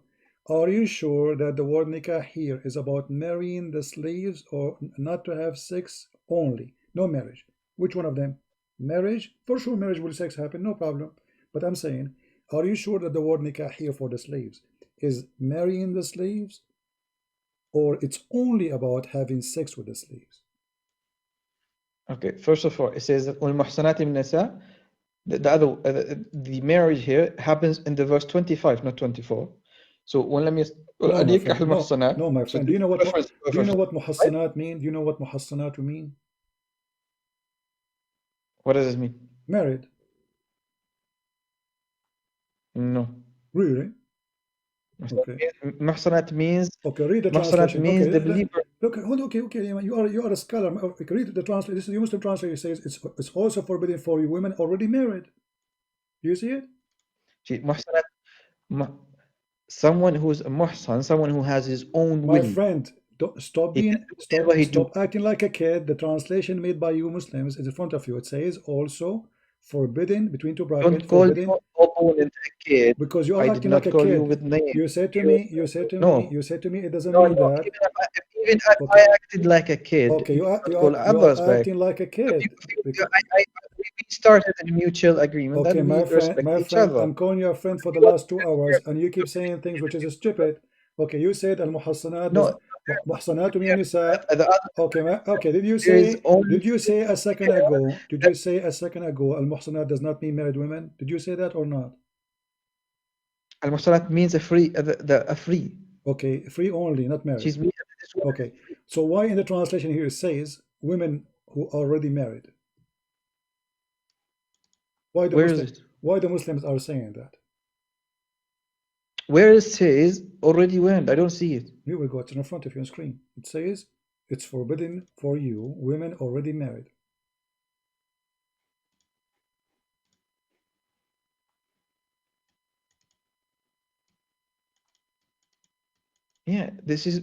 Are you sure that the word nikah here is about marrying the slaves or not to have sex only? No marriage. Which one of them? Marriage? For sure, marriage will sex happen, no problem. But I'm saying, are you sure that the word nikah here for the slaves is marrying the slaves or it's only about having sex with the slaves? Okay, first of all, it says that وَالْمُحْصَنَاتِ مِنَ النِّسَاءِ the marriage here happens in the verse 25, not 24. So when لم No, أن my ينكح friend. No, المحصنات. no, my So friend. this is reference to Do you verse know what 25. muhassanat mean? Do you know what muhassanat mean? What does it mean? Married. No. Really? Okay. محصنات means Okay, read the محصنات translation. Okay, means the believer. look, hold. Okay, okay. You are a scholar. Okay, read the translation. This is the Muslim translation. It says it's also forbidden for you women already married. Do you see it? محصنات someone who's a muhsan, someone who has his own My will. friend, don't, He can do whatever he do. stop acting like a kid. The translation made by you Muslims is in front of you. It says also forbidden between two Don't brackets call forbidden your opponent a kid. because you I are did acting like not a call you kid. with name. You said to me, No, it doesn't no, mean no. that. Even if Okay, I acted like a kid, okay, you cannot call you are others back. acting like a kid. Because, We started a mutual agreement that okay, we respect each other. I'm calling you a friend for the last 2 hours, and you keep saying things which is stupid. Okay, you said al muhassanat does No, muhsanatu min nisa. the other, Okay, okay. there is only Did you say a second ago? Did you say a second ago al muhsanat does not mean married women? Did you say that or not? al means a free, a free. Okay, free only, not married. She's this woman. Okay, so why in the translation here it says women who are already married? Where is it? Why the Muslims are saying that? Where it says already went? I don't see it. Here we go. It's in front of you on screen. It says it's forbidden for you, women already married. Yeah, this is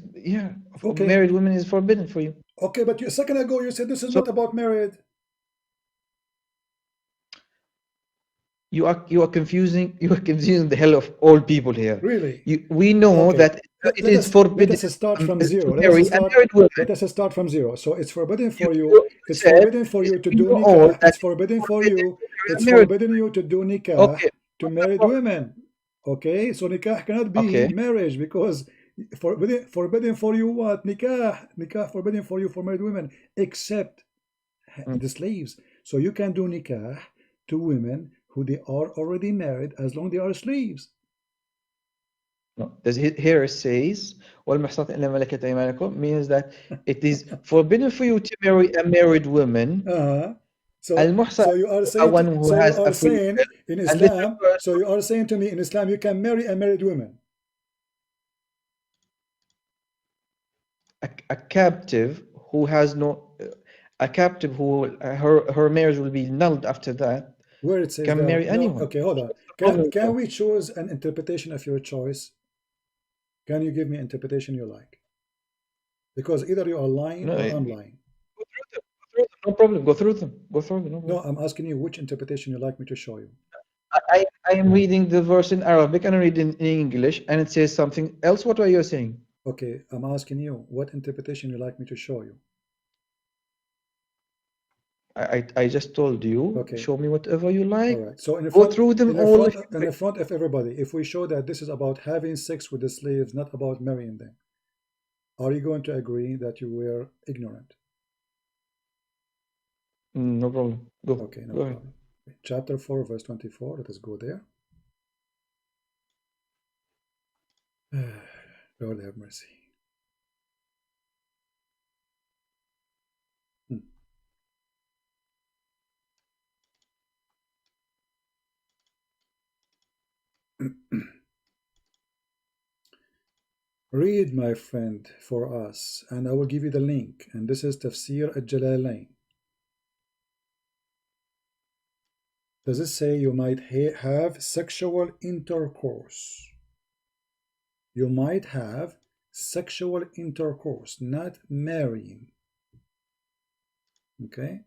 Okay, married women is forbidden for you. okay, but a second ago you said this is So not about married. you are confusing the hell of all people here. Really? We know Okay. that it is Let forbidden us start from to zero. marry a married woman. Let us start from zero. So it's forbidden You, for you. you It's said forbidden for you to we do know all nikah. that It's it is forbidden for forbidden you. to marry a It's married forbidden you to do nikah woman. Okay, to what's the married problem? women. Okay, so nikah cannot be Okay, marriage because forbidden for you what? Nikah forbidden for you for married women except Mm. the slaves. So you can do nikah to women who they are already married as long they are slaves. No, here it says وَالْمُحْصَنَاتُ إِلَّا مَا مَلَكَتْ أَيْمَانُكُم means that it is forbidden for you to marry a married woman. Uh-huh. Al-muhsan So you are a saying one who so you has are a free saying will. in And this Islam, refers so you are saying to me in Islam you can marry a married woman. a captive who has no a captive who her marriage will be nulled after that Where it says can that? marry No, anyone. okay, hold on. What's the problem with Can that? we choose an interpretation of your choice? Can you give me interpretation you like? Because either you are lying No, or go I'm lying. through them. No problem. Go through them. Go through them. No No, problem. I'm asking you which interpretation you like me to show you. I am reading the verse in Arabic and I read in English and it says something else. What are you saying? Okay, I'm asking you what interpretation you like me to show you. I just told you, Okay, show me whatever you all like. right. So Go through them all. in the front of everybody, if we show that this is about having sex with the slaves, not about marrying them, are you going to agree that you were ignorant? No problem. Go. Okay, no Go ahead. problem. Chapter 4, verse 24. Let us go there. Lord have mercy. Hmm. Read, my friend, for us, and I will give you the link. And this is Tafsir al-Jalalain. Does it say you might have sexual intercourse? You might have sexual intercourse, not marrying. Okay?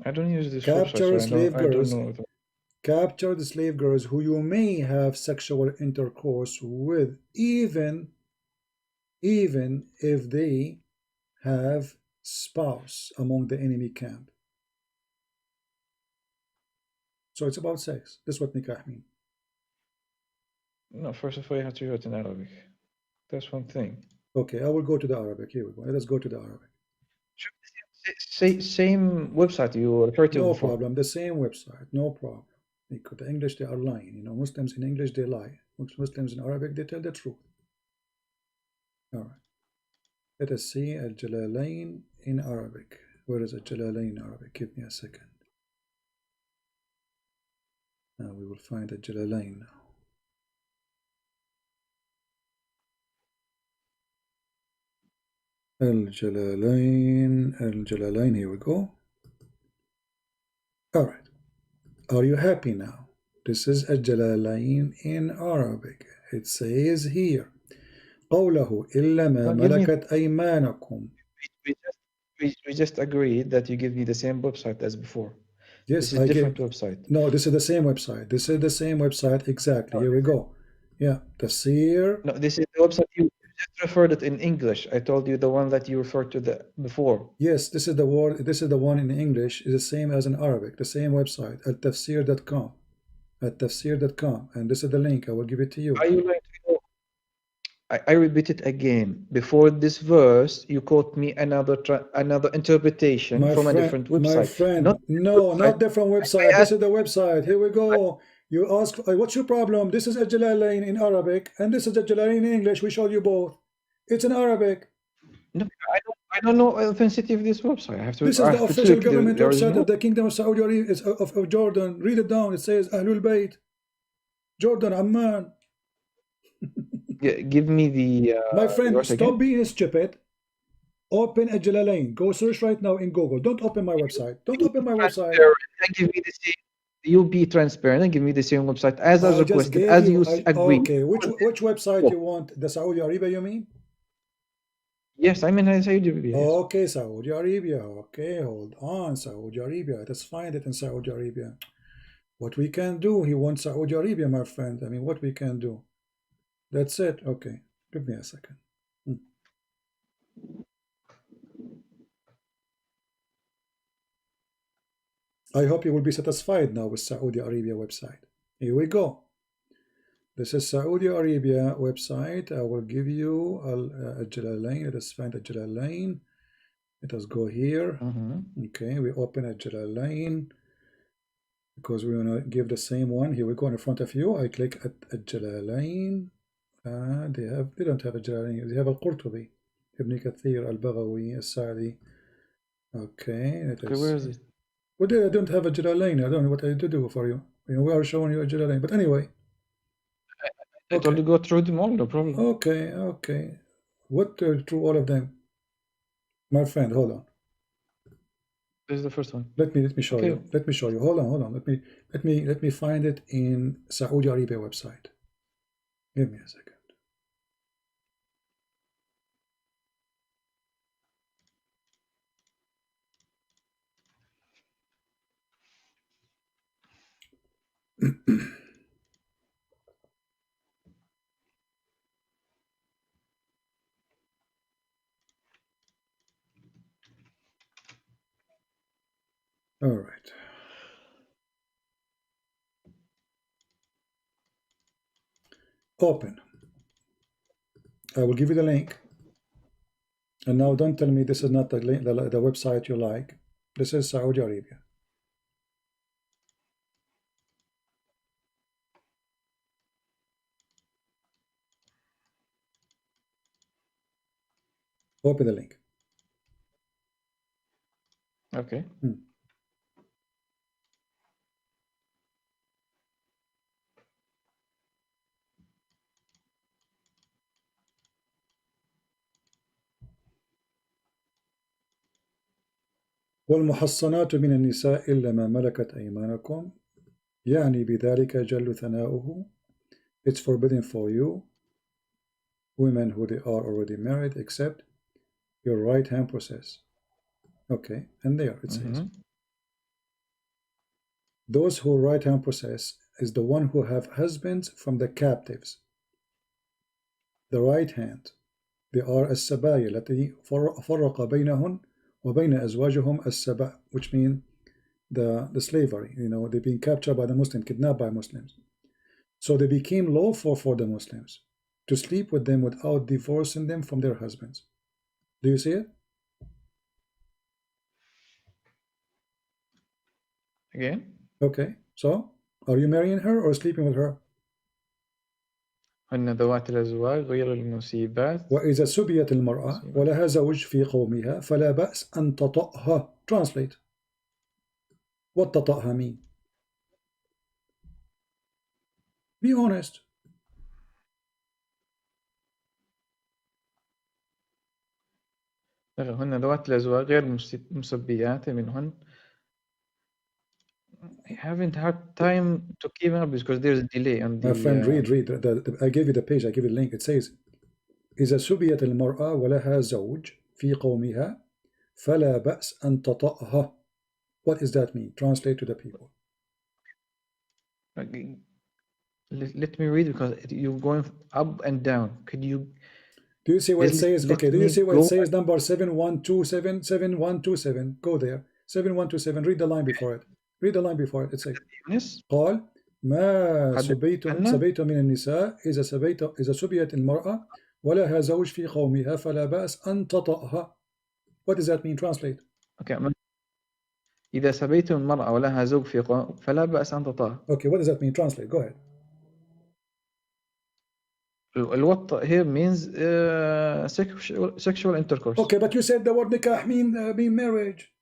I don't use this website, Capture so slave I don't girls. know. Capture the slave girls who you may have sexual intercourse with, even if they have spouse among the enemy camp. So it's about sex. That's what nikah means. No, first of all, you have to do it in Arabic. That's one thing. Okay, I will go to the Arabic. Here we go. Let us go to the Arabic. Same website you referred to No before. problem. The same website. No problem. Because the English, they are lying. You know, Muslims in English, they lie. Muslims in Arabic, they tell the truth. All right. Let us see Al-Jalalain in Arabic. Where is Al-Jalalain in Arabic? Give me a second. Now we will find Al-Jalalain now. Al-Jalalain, here we go. All right. Are you happy now? This is Al-Jalalain in Arabic. It says here, قوله إلا ما ملكت أيمانكم. We just agreed that you give me the same website as before. Yes, This is a different website. No, this is the same website. This is the same website exactly. Here we go. Yeah, Tafsir. No, this is the website you just referred it in English. I told you the one that you referred to before. Yes, this is the word. This is the one in English. Is the same as in Arabic. The same website. At-tafsir.com. At-tafsir.com. And this is the link. I will give it to you. Are you like to know? I repeat it again. Before this verse, you quote me another interpretation from a different website. My friend, Not no, website. not different website. This is the website. Here we go. You ask, what's your problem? This is Al-Jalalain in Arabic, and this is Al-Jalalain in English. We showed you both. It's in Arabic. No, I don't know authenticity of this website. I have to. This is I the have to official check government the website original. of the Kingdom of Saudi Arabia, of Jordan. Read it down. It says Ahlul Bayt, Jordan, Amman. Give me the My friend, verse stop again. being stupid. Open Al-Jalalain. Go search right now in Google. Don't open my website. Don't open my website. And give me the same. You be transparent and give me the same website as I I just requested, gave as you. you agreed. Okay, which website you want? The Saudi Arabia, you mean? Yes, I mean I said yes. Okay, Saudi Arabia. Okay, hold on, Saudi Arabia. Let's find it in Saudi Arabia. What we can do? He wants Saudi Arabia, my friend. I mean, what we can do? That's it. Okay, give me a second. I hope you will be satisfied now with Saudi Arabia website. Here we go. This is Saudi Arabia website. I will give you Al-Jalalain. Let us find Al-Jalalain. Let us go here. Okay, we open Al-Jalalain because we want to give the same one. Here we go in front of you. I click at Al-Jalalain. They don't have Al-Jalalain. They have Al-Qurtubi, Ibn Kathir, Al-Baghawi, Al-Sa'di. Okay, Where is it? Well, they don't have a Jalalain. I don't know what I to do for you. You know, we are showing you a Jalalain. But anyway. I told you go through them all, no problem. Okay. What through all of them? My friend, hold on. This is the first one. Let me show you. Let me show you. Hold on. Let me find it in Saudi Arabia website. Give me a second. All right. Open. I will give you the link. And now don't tell me this is not the website you like. This is Saudi Arabia. Open the link. Okay. والمحصنات من النساء إلا ما ملكت أيمانكم يعني بذلك جل ثناؤه. It's forbidden for you, women who they are already married, except your right hand possess. Okay, and there it says, those who right hand possess is the one who have husbands from the captives. The right hand, they are السبايا التي فرق بينهن وبين أزواجهم السبا, which mean the slavery, you know, they've been captured by the Muslims, kidnapped by Muslims. So they became lawful for the Muslims to sleep with them without divorcing them from their husbands. Do you see it? Again? Okay, so are you marrying her or sleeping with her? هن ذوات الأزواج غير المصيبات. وإذا سبيت المرأة ولها زوج في قومها فلا بأس أن تطأها. Translate. What تطأها mean? Be honest. هن ذوات الأزواج غير المصبيات منهن. I haven't had time to keep up because there's a delay on the... My friend, read. I gave you the page, I gave you the link. It says, إذا سبيت المرأة ولها زوج في قومها فلا بأس أن تطأها. What does that mean? Translate to the people. Let me read because you're going up and down. Could you... Do you see what it says? Okay, do you see what it says? Number 7127, 7127. Go there. 7127. Read the line before it. Read the line before it. It says, قال ما سبيت من النساء إذا سبيت المرأة ولها زوج في قومها فلا بأس أن تطأها. What does that mean? Translate. Okay. إذا سبيت المرأة ولها زوج في قوم فلا بأس أن تطأها. Okay, what does that mean? Translate. Go ahead. الوطء here means sexual intercourse. Okay, but you said the word nikah mean marriage.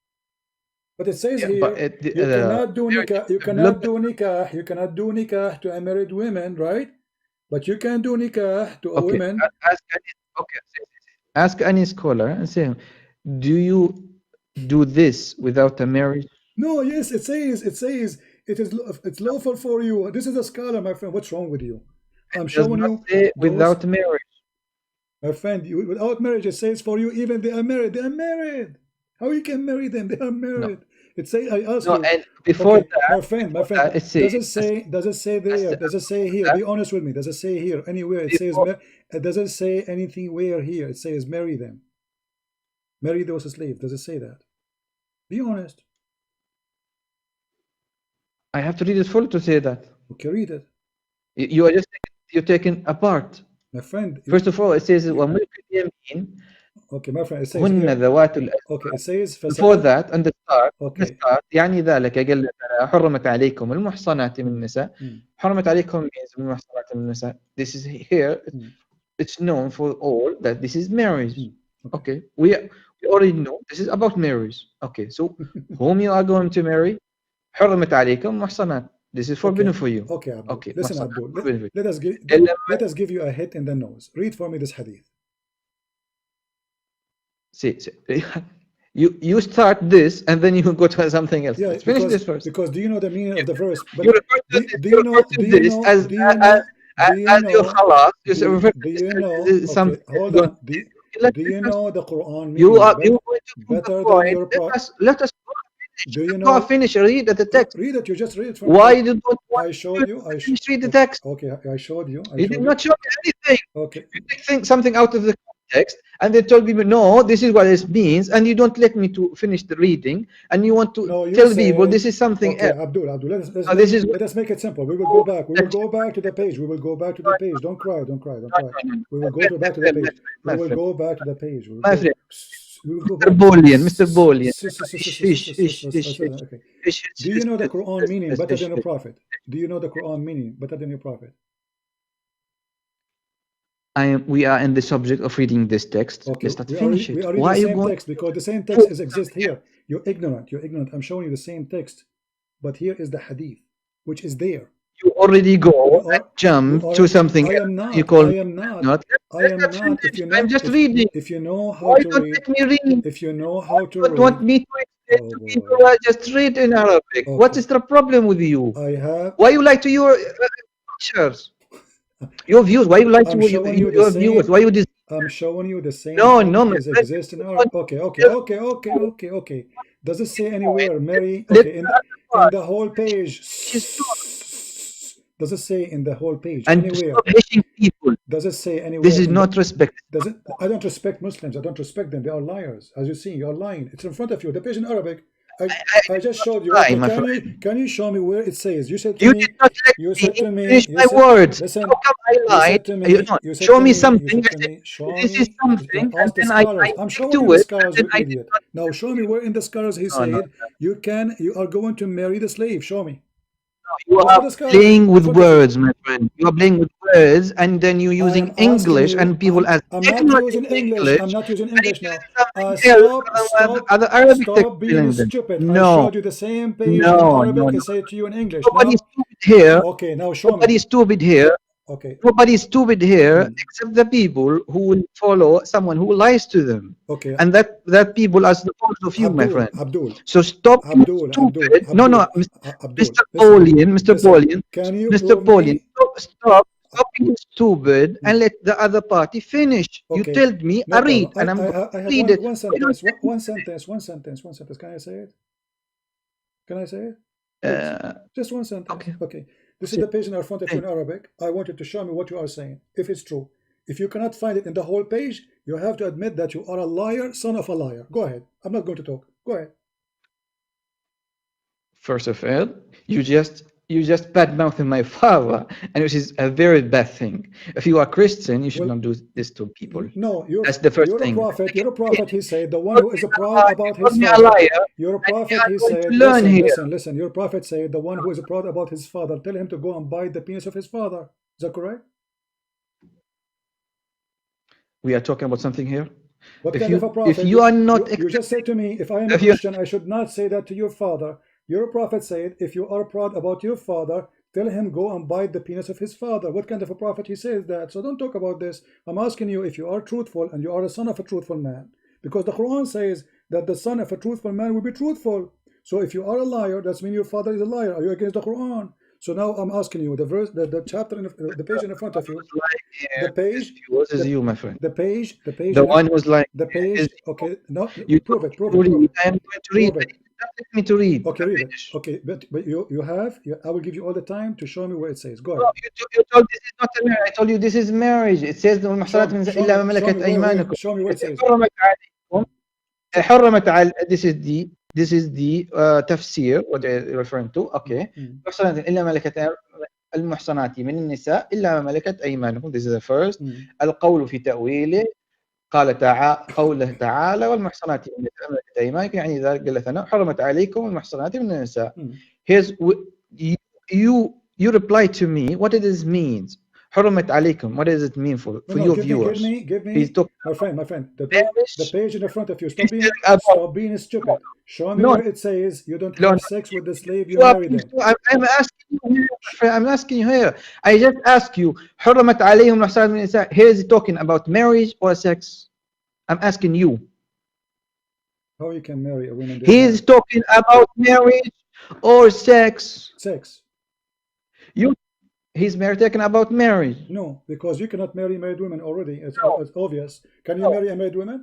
But it says here, but you cannot do nikah. You cannot do nikah. You cannot do nikah to unmarried women, right? But you can do nikah to a woman. Ask any scholar and say, do you do this without a marriage? No. Yes, it says it's lawful for you. This is a scholar, my friend. What's wrong with you? I'm showing you without marriage. My friend, without marriage, it says for you, even they are married. They are married. How you can marry them? They are married. No. It says, I asked you. And before that, my friend, does it say there? Does it say here? Be honest with me. Does it say here anywhere? It says, it doesn't say anything where here. It says marry them. Marry those slaves. Does it say that? Be honest. I have to read it full to say that. Okay, read it. You are just you're taking apart. My friend. First of all, it says وملك اليمين. Okay, my friend. It says هن ذوات okay, it says before that and the start. Okay. The start يعني ذلك قال حرمت عليكم المحصنات من النساء. حرمت عليكم means المحصنات من النساء. This is here. It's known for all that this is marriage. Okay. We already know this is about marriage. Okay. So whom you are going to marry? حرمت عليكم محصنات. This is forbidden for you. Okay, Abdul. Okay. Listen, Abdul. Let us give you a hit in the nose. Read for me this hadith. See, you start this and then you go to something else. Yeah, let's finish this first. Because do you know the meaning of the verse? But do you know as your khalas? Okay, hold on. Do you know the Quran meaning? You are better than your prophet. Let us do you know? Finish. Read the text. Read it. You just read it. Why you don't want? I showed you. Read the text. Okay, I showed you. You did not show me anything. Okay. You think something out of the context, and they told me, no, this is what it means, and you don't let me to finish the reading, and you want to tell people this is something else. Abdul, let us make it simple. We will go back. We will go back to the page. We will go back to the page. Don't cry. We will go back to the page. We will go back to the page. My friend. Mr. Bolian. Do you know the Quran meaning better than your prophet? Do you know the Quran meaning better than your prophet? We are in the subject of reading this text. Okay. Let's not finish it. We are reading the same text because the same text exists here. You're ignorant. I'm showing you the same text, but here is the hadith, which is there. You already go and jump to something. I am not. You call I am not. If you know, I'm just reading. If you know how to read, let me read. If you know how to read, want me to Oh People boy. are just read in Arabic. What Okay. is the problem with you? I have. Why you lie to your teachers? Your views. Why you lie I'm to showing you the your viewers? same. Why you dis? I'm showing you the same No, thing my is friend. exist in You Arabic. want Okay, okay, just okay, okay, okay, okay. Does it say point. anywhere, Mary? Let Okay, the other in part. the whole page. She's talking. Does it say in the whole page And anywhere? stop hating people. Does it say This anywhere is in the? not respect. Does it? I don't respect Muslims. I don't respect them. They are liars. As you see, you are lying. It's in front of you. The page in Arabic. I just showed you. Lie, Okay, my friend. can you show me where it says? You said to You me. did not let You me said to me. finish You my said. words. Listen. How come I You said lied? to You me. know, You said show to me me. You something. said I to said, me. Show this is me. something, and Ask the then scholars. I I'm stick showing to you the it, and scholars. then You I did idiot. not. Now show me where in the scholars he No, no. said you can. You are going to marry the slave. Show me. You Go are to the scholars playing in with front of you. words, my friend. You are playing with words, and then you're I using am asking English, you. and people as I'm not ignorant using in English. I'm English, not using and you're English now. using something else Stop. Stop. other Arabic text Stop being telling them. stupid. I No, showed you the same page in no, no, Arabic. I no. say it to you in English. Nobody's Now, stupid here. okay. Now show me. Nobody's stupid here. Okay. Nobody's stupid here Hmm. except the people who will follow someone who lies to them. Okay. And that people are supposed of you, my Abdul. friend. Abdul. So stop being Abdul. Abdul. stupid. No, Abdul. no, Abdul. Mr. Listen. Paulian, Mr. Listen. Paulian, Can you Mr. prove Paulian, me? stop being stupid Hmm. and let the other party finish. You Okay. told me, I No problem. read, and I'm going I to have read it. one Why don't sentence. One sentence. One sentence. One sentence. Can I say it? Can I say it? Please. Just one sentence. okay. Okay. This is the page in front of you in Arabic. I want you to show me what you are saying, if it's true. If you cannot find it in the whole page, you have to admit that you are a liar, son of a liar. Go ahead. I'm not going to talk. Go ahead. First of all, you just bad mouthing my father, and which is a very bad thing. If you are Christian, you should Well, not do this to people. no, That's the first you're a thing. prophet. You're a prophet. He said the one You who is proud about called his me a father. liar, You're a and we prophet. are He going to said, learn listen, here. listen, listen. Your prophet said the one who is proud about his father. Tell him to go and bite the penis of his father. Is that correct? We are talking about something here. What If kind of a if prophet? you are not You just said to me, if I am a if you Christian, I should not say that to your father. Your prophet said, if you are proud about your father, tell him go and bite the penis of his father. What kind of a prophet he says that? So don't talk about this. I'm asking you if you are truthful and you are a son of a truthful man. Because the Quran says that the son of a truthful man will be truthful. So if you are a liar, that means your father is a liar. Are you against the Quran? So now I'm asking you, the verse, the chapter, the page in front of you, the page, is you, my friend. the page, The one who's like the page. Okay, no, you prove it, prove to it, prove read. it, I am going to read. prove it. Let me to read. Okay, read it. Okay, but you have. I will give you all the time to show me where it says. Go No, ahead. you told this is not a marriage. I told you this is marriage. It says Show المحصنات me, من show إلا me, ما show me ملكت where. أيمانكم. Show me where it says. حرمت عليكم حرمت على this is the تفسير what you're referring to. Okay. محصنات إلا ما ملكت المحصنات من النساء إلا ما ملكت أيمانكم. This is the first. القول في تأويله قال قوله تعالى والمحصنات من النساء ملكت أيمانكم يعني ذلك جل ثناؤه حرمت عليكم المحصنات من النساء. Here's you reply to me what it means. حرمت عليكم. What does it mean for your viewers? Give me. He's talking My friend. The page in the front of you. Stop being stupid. Show me no, where it says you don't have sex with the slave. You marry them. I'm asking you here. I'm asking you here. I just ask you. حرمت عليهم المحصنات من النساء. Here is talking about marriage or sex. I'm asking you. How you can marry a woman? He is talking about marriage or sex. Sex. He's talking about marriage. No, because you cannot marry married women already. It's obvious. Can you marry a married woman?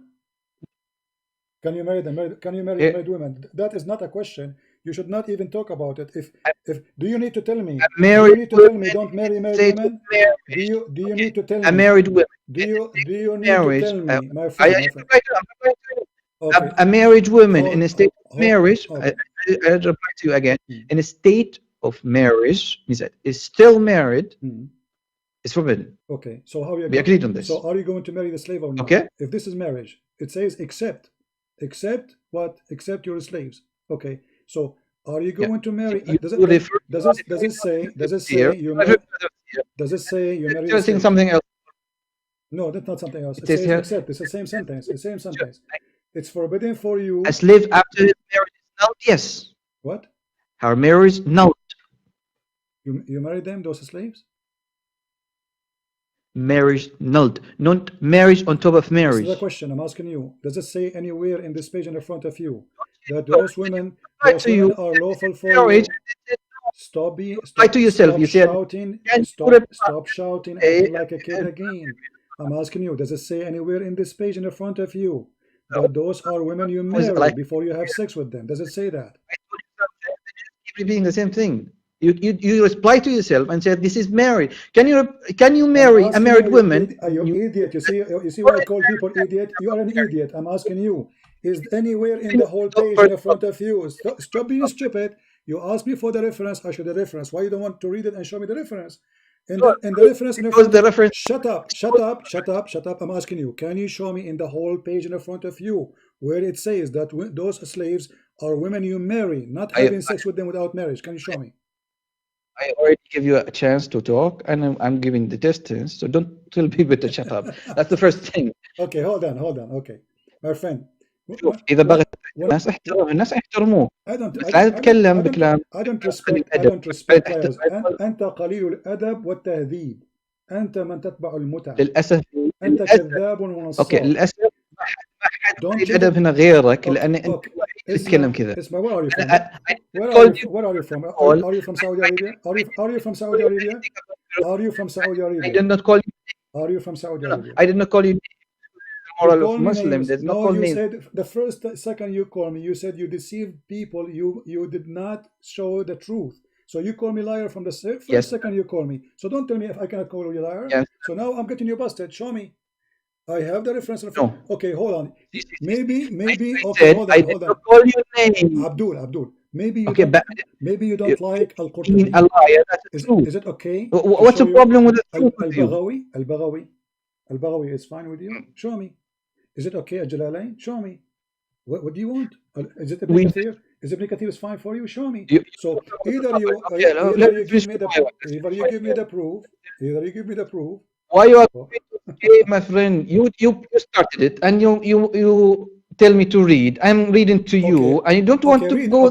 Can you marry them? Can you marry a married woman? That is not a question. You should not even talk about it. If do you need to tell me? Do you need to tell me don't marry married women? Do you need to tell me? A married woman. Do you need to tell me, my friend? Okay. A married woman in a state of marriage. I'll reply to you again. In a state of marriage, he said, is still married. It's forbidden. Okay. So how are you? We agreed on this. So are you going to marry the slave or not? Okay. If this is marriage, it says except what? Except your slaves. Okay. So are you going to marry? Does it say you marry? Does it say you marry? You're saying something else. No, that's not something else. It says except. It's the same sentence. The same sentence. It's forbidden for you. A slave after his marriage is null. Yes. What? Her marriage null. You married them, those slaves? Marriage nulled. Not marriage on top of marriage. This is the question I'm asking you. Does it say anywhere in this page in the front of you that those women are lawful for marriage. you. Stop To yourself. You said, shouting. can Stop shouting, acting like a kid again. I'm asking you, does it say anywhere in this page in the front of you that those are women you marry before you have sex with them? Does it say that? Repeating the same thing. You reply to yourself and said, "This is married. Can you marry a married woman?" You idiot. You see why I call people idiot? You are an idiot. I'm asking you, is anywhere in the whole page in front of you? Stop being stupid. You asked me for the reference. I show the reference. Why you don't want to read it and show me the reference? And the reference in the front of you. Shut up. I'm asking you, can you show me in the whole page in the front of you where it says that those slaves are women you marry, not having sex with them without marriage? Can you show me? I already give you a chance to talk, and I'm giving the distance, so don't tell people to shut up. That's the first thing. Okay, hold on. Okay, my friend. إذا بغيت الناس يحترموه. بس لا تتكلم بكلام. I don't respect players. أنت قليل الأدب والتهذيب. أنت من تتبع المتعة. للأسف. أنت كذاب ونصاب. أوكي للأسف ما حد قليل الأدب هنا غيرك لأن أنت تتكلم كذا. اسمع, where are you from? Where are you from? Are you from Saudi Arabia? Are you from Saudi Arabia? Are you from Saudi Arabia? I did not call you. Are you from Saudi Arabia? I did not call you. Moral of Muslim. No, you said the first second you call me, you said you deceived people. You did not show the truth. So you call me liar from the first second you call me. So don't tell me if I cannot call you liar. Yes. So now I'm getting you busted. Show me. I have the reference. Okay, hold on. Maybe. Okay, hold on. I did not call your name. Abdul. Maybe you don't like Al-Qur'ani. Is it okay? What's the problem with the truth? Al-Baghawi is fine with you? Show me. Is it okay? Al-Jalalain? Show me. What do you want? Is it Ibn Kathir? Is Ibn Kathir is fine for you? Show me. So either you give me the proof. Why you are okay, my friend? You started it, and you tell me to read. I'm reading to you, and you don't want to go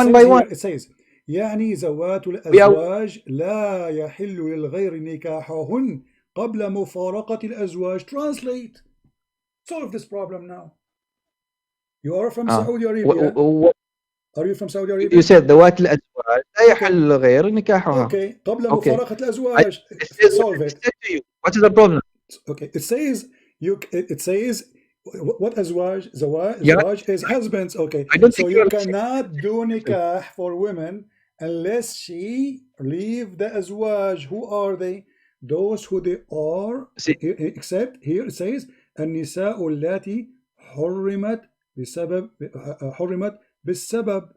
one by one. It says, يعني زوات الأزواج لا يحل للغير نكاحهن قبل مفارقة الأزواج. Translate. Solve this problem now. You are from Saudi Arabia. Are you from Saudi Arabia? You said ذوات الأزواج لا يحل للغير نكاحها. Okay. قبل مفارقة الأزواج. Solve it. What is the problem? Okay. It says what azwaj? Zawaj is husbands. Okay. So you cannot do nikah for women unless she leave the azwaj. Who are they? Those who they are. Except here it says النساء اللاتي حرمت بالسبب.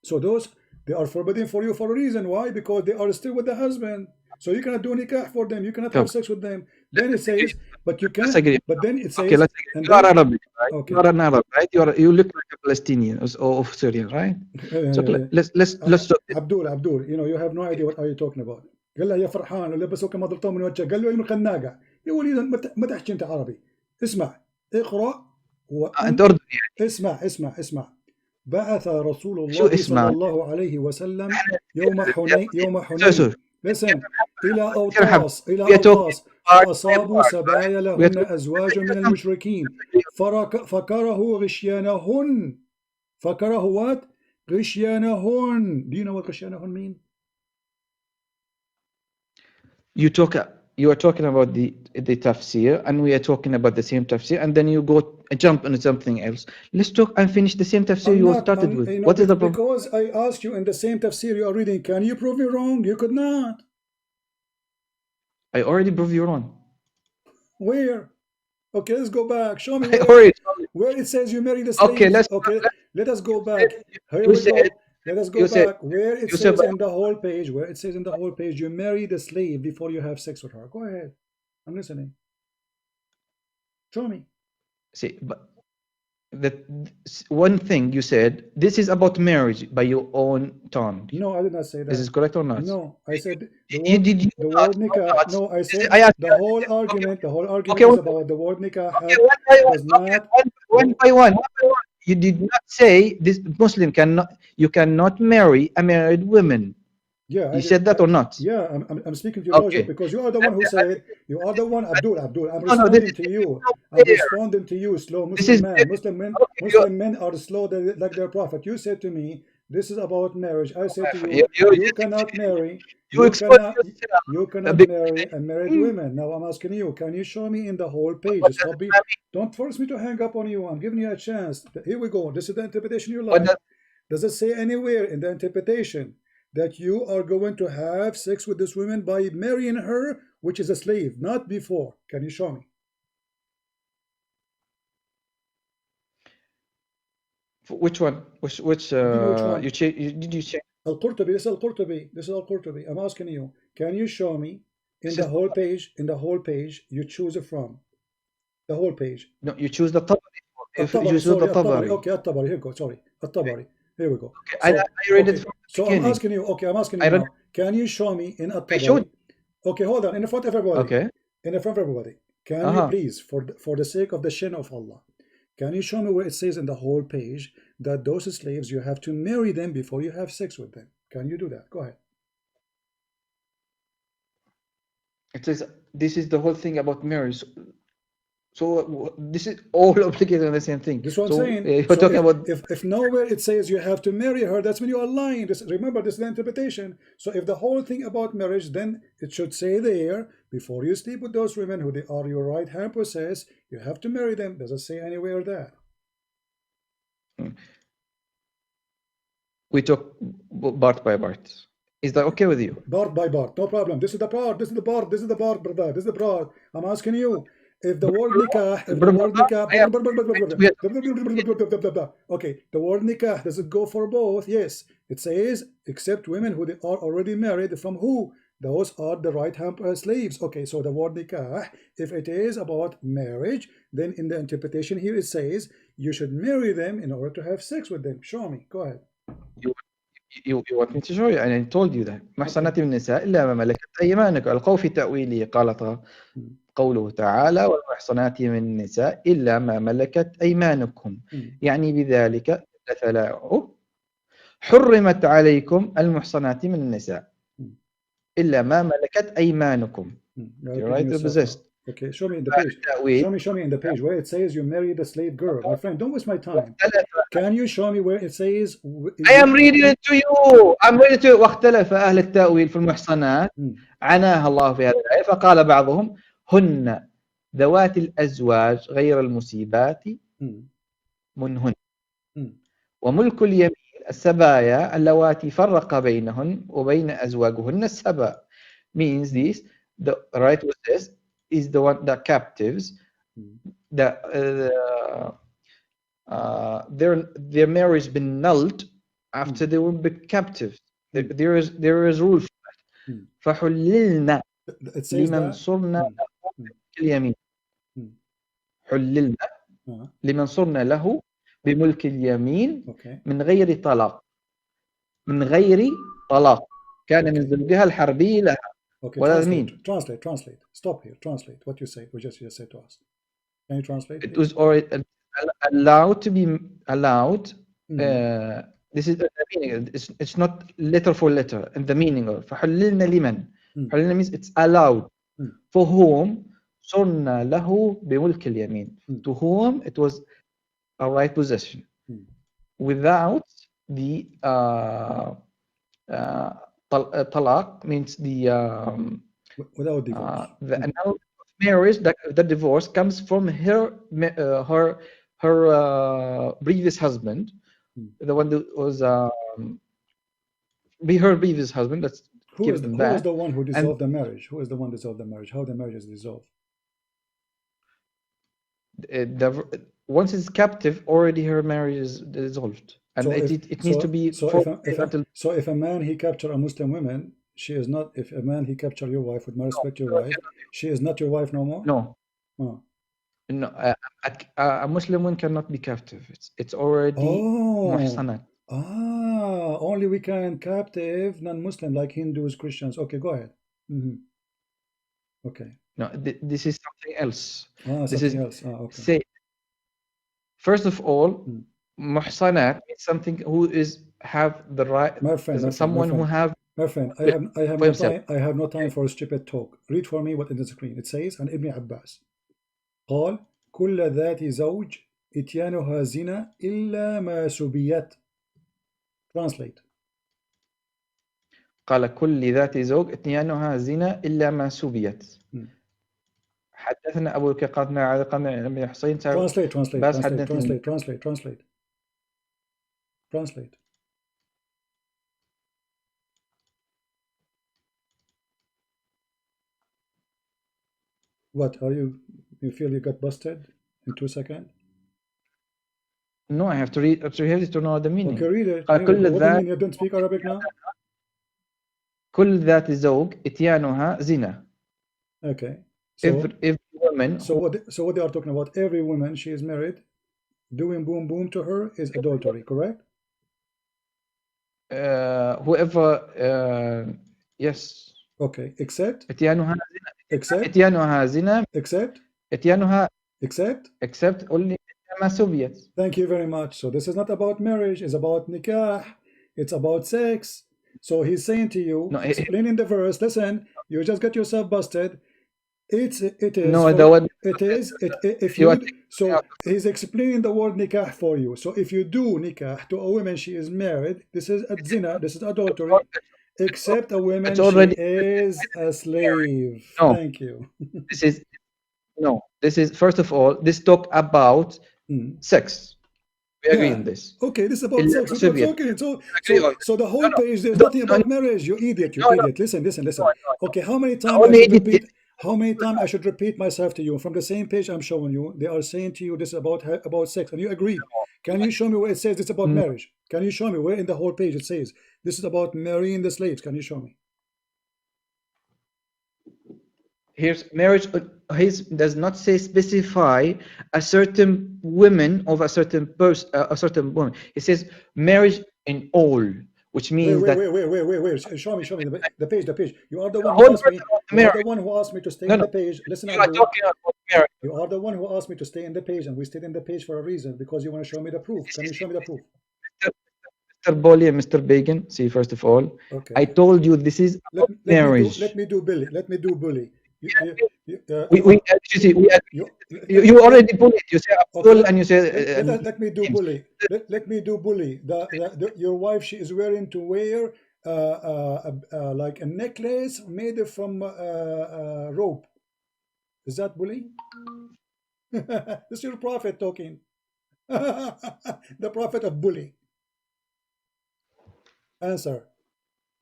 So those, they are forbidden for you for a reason. Why? Because they are still with the husband. So you cannot do nikah for them. You cannot have sex with them. Then it says, but you can. But then it says. Okay, let's agree. You are Arabic, right? Okay. You are an Arab, right? You look like a Palestinian or Syrian, right? So let's talk. Abdul, you have no idea what are you talking about. قال له يا فرحان ولبسوك مضربتهم من وجهك. قال له من خناقة. يقول إذا ما تحكي أنت عربي. اسمع اقرأ أنت أردني يعني. اسمع. بعث رسول الله صلى الله عليه وسلم يوم حنين. Listen. إلى أوطاس فأصابوا سبايا لهن أزواج من المشركين فكره غشيانهن. فكره what? غشيانهن. Do you know what غشيانهن mean? You are talking about the tafsir, and we are talking about the same tafsir, and then you jump into something else. Let's talk and finish the same tafsir you started with. What is the problem? Because I asked you in the same tafsir you are reading, can you prove me wrong? You could not. I already proved you wrong. Where? Okay, let's go back. Show me where it says you marry the slaves. Okay, let us go back. Here we go. Let us go back where it says in the whole page, you marry the slave before you have sex with her. Go ahead. I'm listening. Show me. See, but the one thing you said, this is about marriage by your own tongue. No, I did not say that. Is this correct or not? No, I said the word nikah. No, I said the whole argument is about the word nikah. One by one. You did not say this Muslim you cannot marry a married woman. Yeah, You said that or not? yeah, I'm speaking to your logic Okay. because you are the one who said, you are the one, Abdul. I'm No, this responding to you. is I'm fair. responding to you, slow This Muslim is man. okay. Muslim men are slow like their prophet. You said to me, this is about marriage. I said to You, you, you, you cannot marry, you you expose cannot, yourself you a cannot bit. marry unmarried women. Now I'm asking you, can you show me in the whole page? What does Stop it be, don't force me to hang up on you. I'm giving you a chance. Here we go. This is the interpretation you what like. does, Does it say anywhere in the interpretation that you are going to have sex with this woman by marrying her, which is a slave, not before? Can you show me? which one? Which Give me which one. did you check? Al-Qurtubi, this is Al-Qurtubi. This is Al-Qurtubi. I'm asking you, can you show me in This the is whole page, you choose it from? The whole page. no. You choose the Tabari. If you At-Tabari, choose the sorry, At-Tabari. Tabari, Okay, At-Tabari, here we go, sorry. At-Tabari, here we go. okay. I So, read it okay, from the so I'm beginning. asking you, okay, I'm asking I you read. now, can you show me in I showed. At-Tabari? Okay, hold on, in front of everybody. Okay. In front of everybody. Can you please, for the sake of the shin of Allah, can you show me where it says in the whole page that those slaves, you have to marry them before you have sex with them? Can you do that? Go ahead. It says this is the whole thing about marriage. So this is all obligated on the same thing. This is what I'm So saying. you're So talking about. if nowhere it says you have to marry her, that's when you are lying. Remember, this is the interpretation. So if the whole thing about marriage, then it should say there, before you sleep with those women who they are your right hand possess, you have to marry them. Does it say anywhere that? We talk part by part. Is that okay with you? Part by part, no problem. This is the part, this is the part, this is the part, brother. This is the part. I'm asking you, if the word nikah, okay, the word nikah, does it go for both? Yes. It says, except women who they are already married, from who? Those are the right hand slaves. Okay, so the word nikah, if it is about marriage, then in the interpretation here it says, you should marry them in order to have sex with them. Show me. Go ahead. You want me to show you? And I told you that محصنات من النساء إلا ما ملكت أيمانكم. القول في تأويله قالت قوله تعالى والمحصنات من النساء إلا ما ملكت أيمانكم. يعني بذلك تلاعب حرمت عليكم المحصنات من النساء إلا ما ملكت أيمانكم. Right, possessed. Okay, show me in the page. Show me in the page where it says you marry the slave girl. My friend, don't waste my time. Can you show me where it says? I am reading it to you. I'm reading to you. واختلف أهل التأويل في المحصنات عناها الله في هذه الآية فقال بعضهم هن ذوات الأزواج غير المصيبات منهن وملك اليمين السبايا اللواتي فرق بينهن وبين أزواجهن السبا. Means this, the right with this is the one, the captives, their marriage been nulled after they were captive. There is rule for that. فحللنا لمن صرنا له اليمين. حللنا لمن صرنا له بملك اليمين من غير طلاق. من غير طلاق كان من زوجها الحربي لها. Okay, what does it mean? Translate. Stop here. Translate what you say. We just said to us. Can you translate? It was already allowed to be allowed. This is the meaning. It's not letter for letter. And the meaning of فحللنا لمن. حللنا means it's allowed. For whom صرنا له بملك اليمين. To whom it was a right possession. Without the talaq means the without divorce. The annulment of marriage, the divorce comes from her previous husband, the one that was her previous husband. Let's who is the one who dissolved the marriage? Who is the one who dissolved the marriage? How the marriage is dissolved? Once it's captive, already her marriage is dissolved. And so it needs to be so if a man he capture a Muslim woman, she is not. If a man he capture your wife, with my respect, your wife, she is not your wife no more. No, no. A Muslim woman cannot be captive. It's already muhsanat. Only we can captive non-Muslim like Hindus, Christians. Okay, go ahead. Okay. No, this is something else. This is else. Okay. Say, first of all. Muhsanat is something who is have the right. My friend, someone who have. My friend, I have for no himself. time. I have no time for stupid talk. Read for me what in the screen. It says عن ابن عباس قال كل ذات زوج إتيانها زنا إلا ما سبيت. Translate. قال كل ذات زوج اتيانها زنا إلا ما سبيت. حدثنا أبو بكر قال على قال حسين Translate, translate, بس translate, حدثني translate, translate, translate, translate. What are you? You feel you got busted in 2 seconds? No, I have to read to know the meaning. Okay, read it. قال Here we كل go. What do you ذات mean? You don't speak Arabic now? كل ذات زوج اتيانها زنا. Okay. So Every woman so what they are talking about? Every woman she is married, doing boom boom to her is adultery. Correct? whoever yes Okay. Except اتيانها زنا except اتيانها زنا except اتيانها except. except only ما سبيت. Thank you very much. So this is not about marriage. It's about nikah. It's about sex. So he's saying to you, No, explaining the verse. Listen, you just got yourself busted. It is no, for, the one it is it if you are you so he's explaining the word nikah for you. So if you do nikah to a woman she is married, this is a zina, this is adultery, except a woman it's she already is a slave. no. Thank you. This is no. This is first of all. This talk about sex. We agree on this. Okay, this is about إلا sex. ما What I'm سبيت. talking. So Agree on so the whole no, page there's no, nothing no, about marriage. You idiot. You no, idiot. Listen. no. Okay, how many times I Only should edit repeat? it. How many times I should repeat myself to you? From the same page I'm showing you, they are saying to you this is about sex, and you agree. Can you show me where it says it's about No. marriage? Can you show me where in the whole page it says this is about marrying the slaves? Can you show me? Here's marriage. His does not say specify a certain woman of a certain person, a certain woman. It says marriage in all, which means Wait. Show me the page. You are the one who whole asked me. You are the one who asked me to stay in the page. Listen, You are Abdul. talking about marriage. You are the one who asked me to stay in the page, and we stayed in the page for a reason because you want to show me the proof. Can you show me the proof? Mr. Bolly and Mr. Bacon. See, first of all, Okay. I told you this is about marriage. Let me do bully. Let me do bully. You already bullied. You say Abdul and you say let me do bully. Let me do bully. Your wife, she is wearing to wear like a necklace made from rope. Is that bully? This is your prophet talking. The prophet of bully. Answer.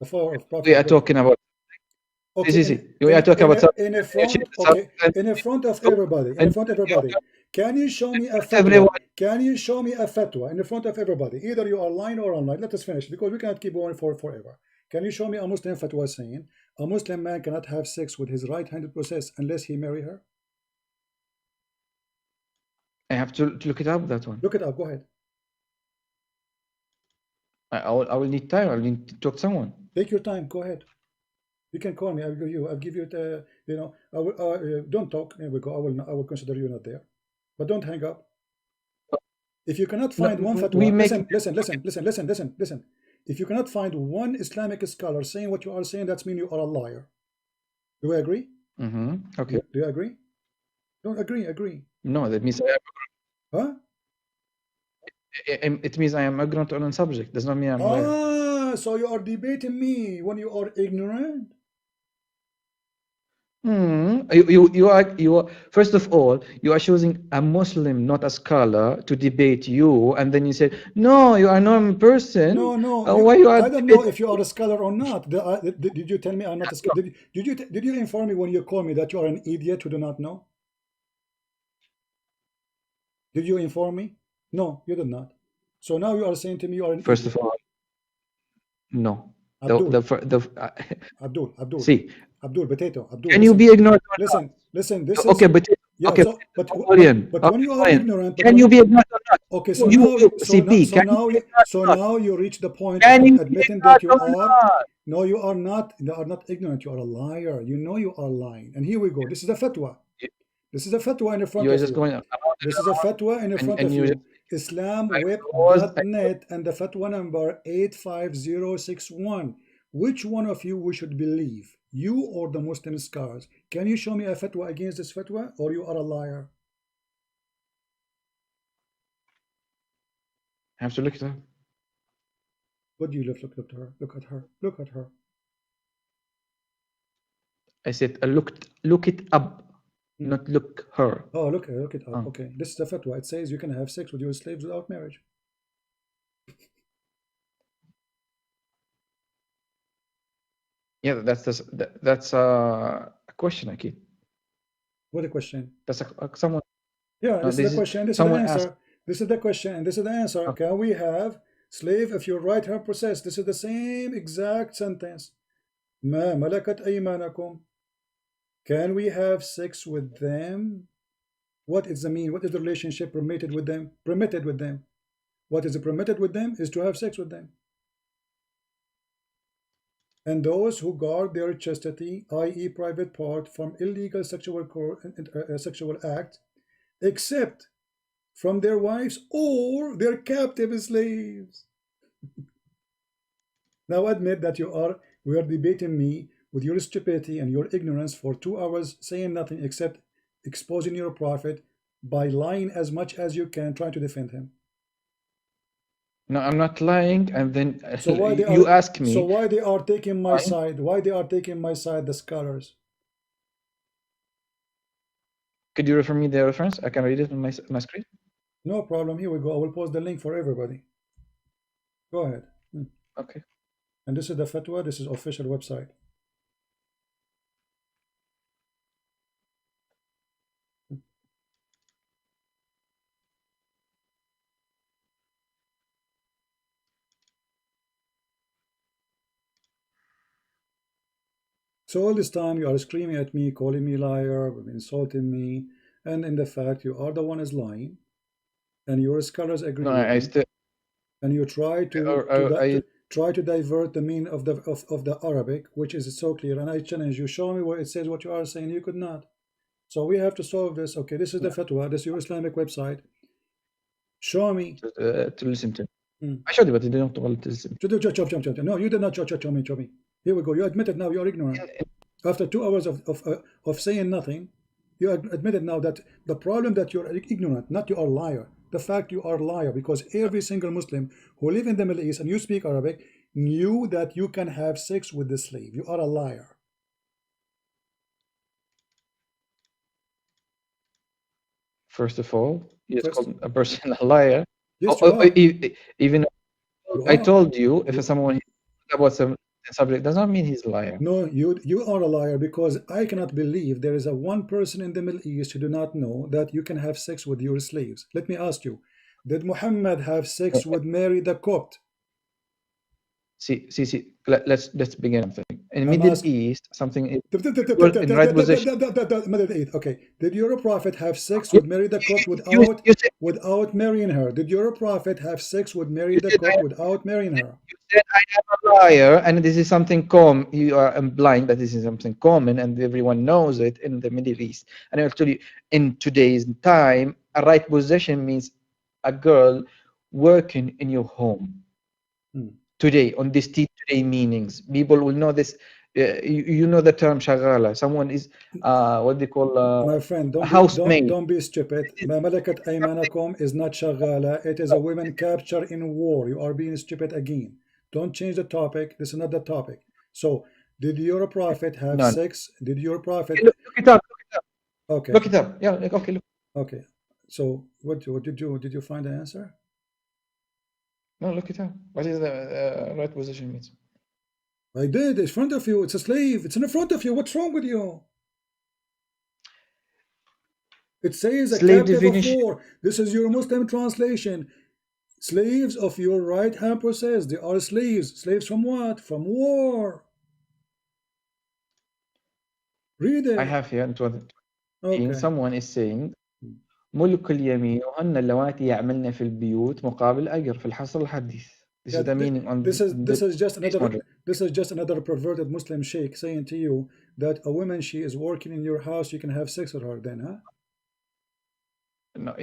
The follower of prophet. We are talking about. Okay, we are talking about in front. Okay, in front of everybody. In front of everybody. Can you show me a fatwa? Everyone. Can you show me a fatwa in front of everybody? Either you are lying or online. Let us finish because we cannot keep going for forever. Can you show me a Muslim fatwa saying a Muslim man cannot have sex with his right-handed process unless he marry her? I have to look it up. That one. Look it up. Go ahead. I will need time. I will need to talk to someone. Take your time. Go ahead. You can call me. I'll give you the. I will. Don't talk. Here we go. I will consider you not there, but don't hang up. If you cannot find one fatwa, listen. If you cannot find one Islamic scholar saying what you are saying, that means you are a liar. Do we agree? Okay. Do you agree? Don't agree. Agree. No, that means I am. Huh? It means I am ignorant on a subject. Does not mean I'm a liar. So you are debating me when you are ignorant. You are first of all, you are choosing a Muslim, not a scholar, to debate you, and then you say, no, you are not a person. No. Why you are? I don't know if you are a scholar or not. Did you tell me I'm not a scholar? Did you inform me when you called me that you are an idiot who do not know? Did you inform me? No, you did not. So now you are saying to me you are an First idiot. of all, no. Abdul. Abdul. See. Abdul, potato. Abdul. Can you be ignorant? Listen. This is okay, but yeah. Okay, but when you are ignorant, can you be ignorant or not? Okay, so now you reach the point of admitting that you are. No, you are not. You are not ignorant. You are a liar. You know you are lying. And here we go. This is a fatwa. This is a fatwa in front of you. This is a fatwa in front of you. IslamWeb.net and the fatwa number 85061. which one of you we should believe, you or the Muslim scholars? Can you show me a fatwa against this fatwa, or you are a liar? I have to look it up. What do you look at her? Look at her. Look at her. I said look it up, not look her. Oh, look it up. Oh. Okay, this is the fatwa. It says you can have sex with your slaves without marriage. Yeah, that's a question, Akid. What a question. That's someone. Yeah, No, this is the question. This is the someone answer. asked. This is the question, and this is the answer. Oh. Can we have slave if your right hand possessed? This is the same exact sentence. ما ملكت أيمانكم. Can we have sex with them? What is the mean? What is the relationship permitted with them? Permitted with them. What is permitted with them is to have sex with them. And those who guard their chastity, i.e. private part, from illegal sexual act, except from their wives or their captive slaves. Now admit that you are debating me with your stupidity and your ignorance for 2 hours, saying nothing except exposing your prophet by lying as much as you can, trying to defend him. No, I'm not lying. And then So why you ask me. So why they are taking my side? Why they are taking my side? The scholars. Could you refer me the reference? I can read it on my screen. No problem. Here we go. I will post the link for everybody. Go ahead. Okay. And this is the fatwa. This is official website. So all this time you are screaming at me, calling me liar, insulting me, and in the fact you are the one is lying, and your scholars agree. No, I still. And you try to try to divert the meaning of the Arabic, which is so clear. And I challenge you, show me where it says what you are saying. You could not. So we have to solve this. Okay, this is the fatwa. This is your Islamic website. Show me. To listen to. I showed you, but you didn't want to listen. No, you did not show me. Here we go. You admitted now you're ignorant. After 2 hours of saying nothing, you admitted now that the problem that you're ignorant, not you are liar. The fact you are liar, because every single Muslim who live in the Middle East and you speak Arabic knew that you can have sex with the slave. You are a liar. First of all, you just called a person a liar. Yes, even I told you, if someone about some subject does not mean he's a liar. No, you are a liar, because I cannot believe there is a one person in the Middle East who do not know that you can have sex with your slaves. Let me ask you, did Muhammad have sex with Mary the Copt? See. Let's begin something. In Middle East, something is in right position. Okay. Did your prophet have sex with Mary the Copt without marrying her? Did your prophet have sex with Mary the Copt without marrying her? You said I am a liar, and this is something common. You are implying that this is something common, and everyone knows it in the Middle East. And I'll tell you, in today's time, a right position means a girl working in your home. Today, on this today meanings, people will know this. You know the term shagala. Someone is what they call my friend. Don't be stupid. Ma malakat aymanakum is not shagala. It is a women captured in war. You are being stupid again. Don't change the topic. This is not the topic. So, did your prophet have sex? Did your prophet look it up? Okay. Look it up. Yeah. Okay. Look. Okay. So, what did you find the answer? No, look it up. What is the right position means? I did. It's in front of you. It's a slave. It's in front of you. What's wrong with you? It says a captive of war. This is your Muslim translation. Slaves of your right hand possessed. They are slaves. Slaves from what? From war. Read it. I have here. Okay. Someone is saying ملك اليمين وهن اللواتي يعملن في البيوت مقابل أجر في الحصر الحديث. This is the meaning on this is just another perverted Muslim sheikh saying to you that a woman, she is working in your house, you can have sex with her then, huh? No,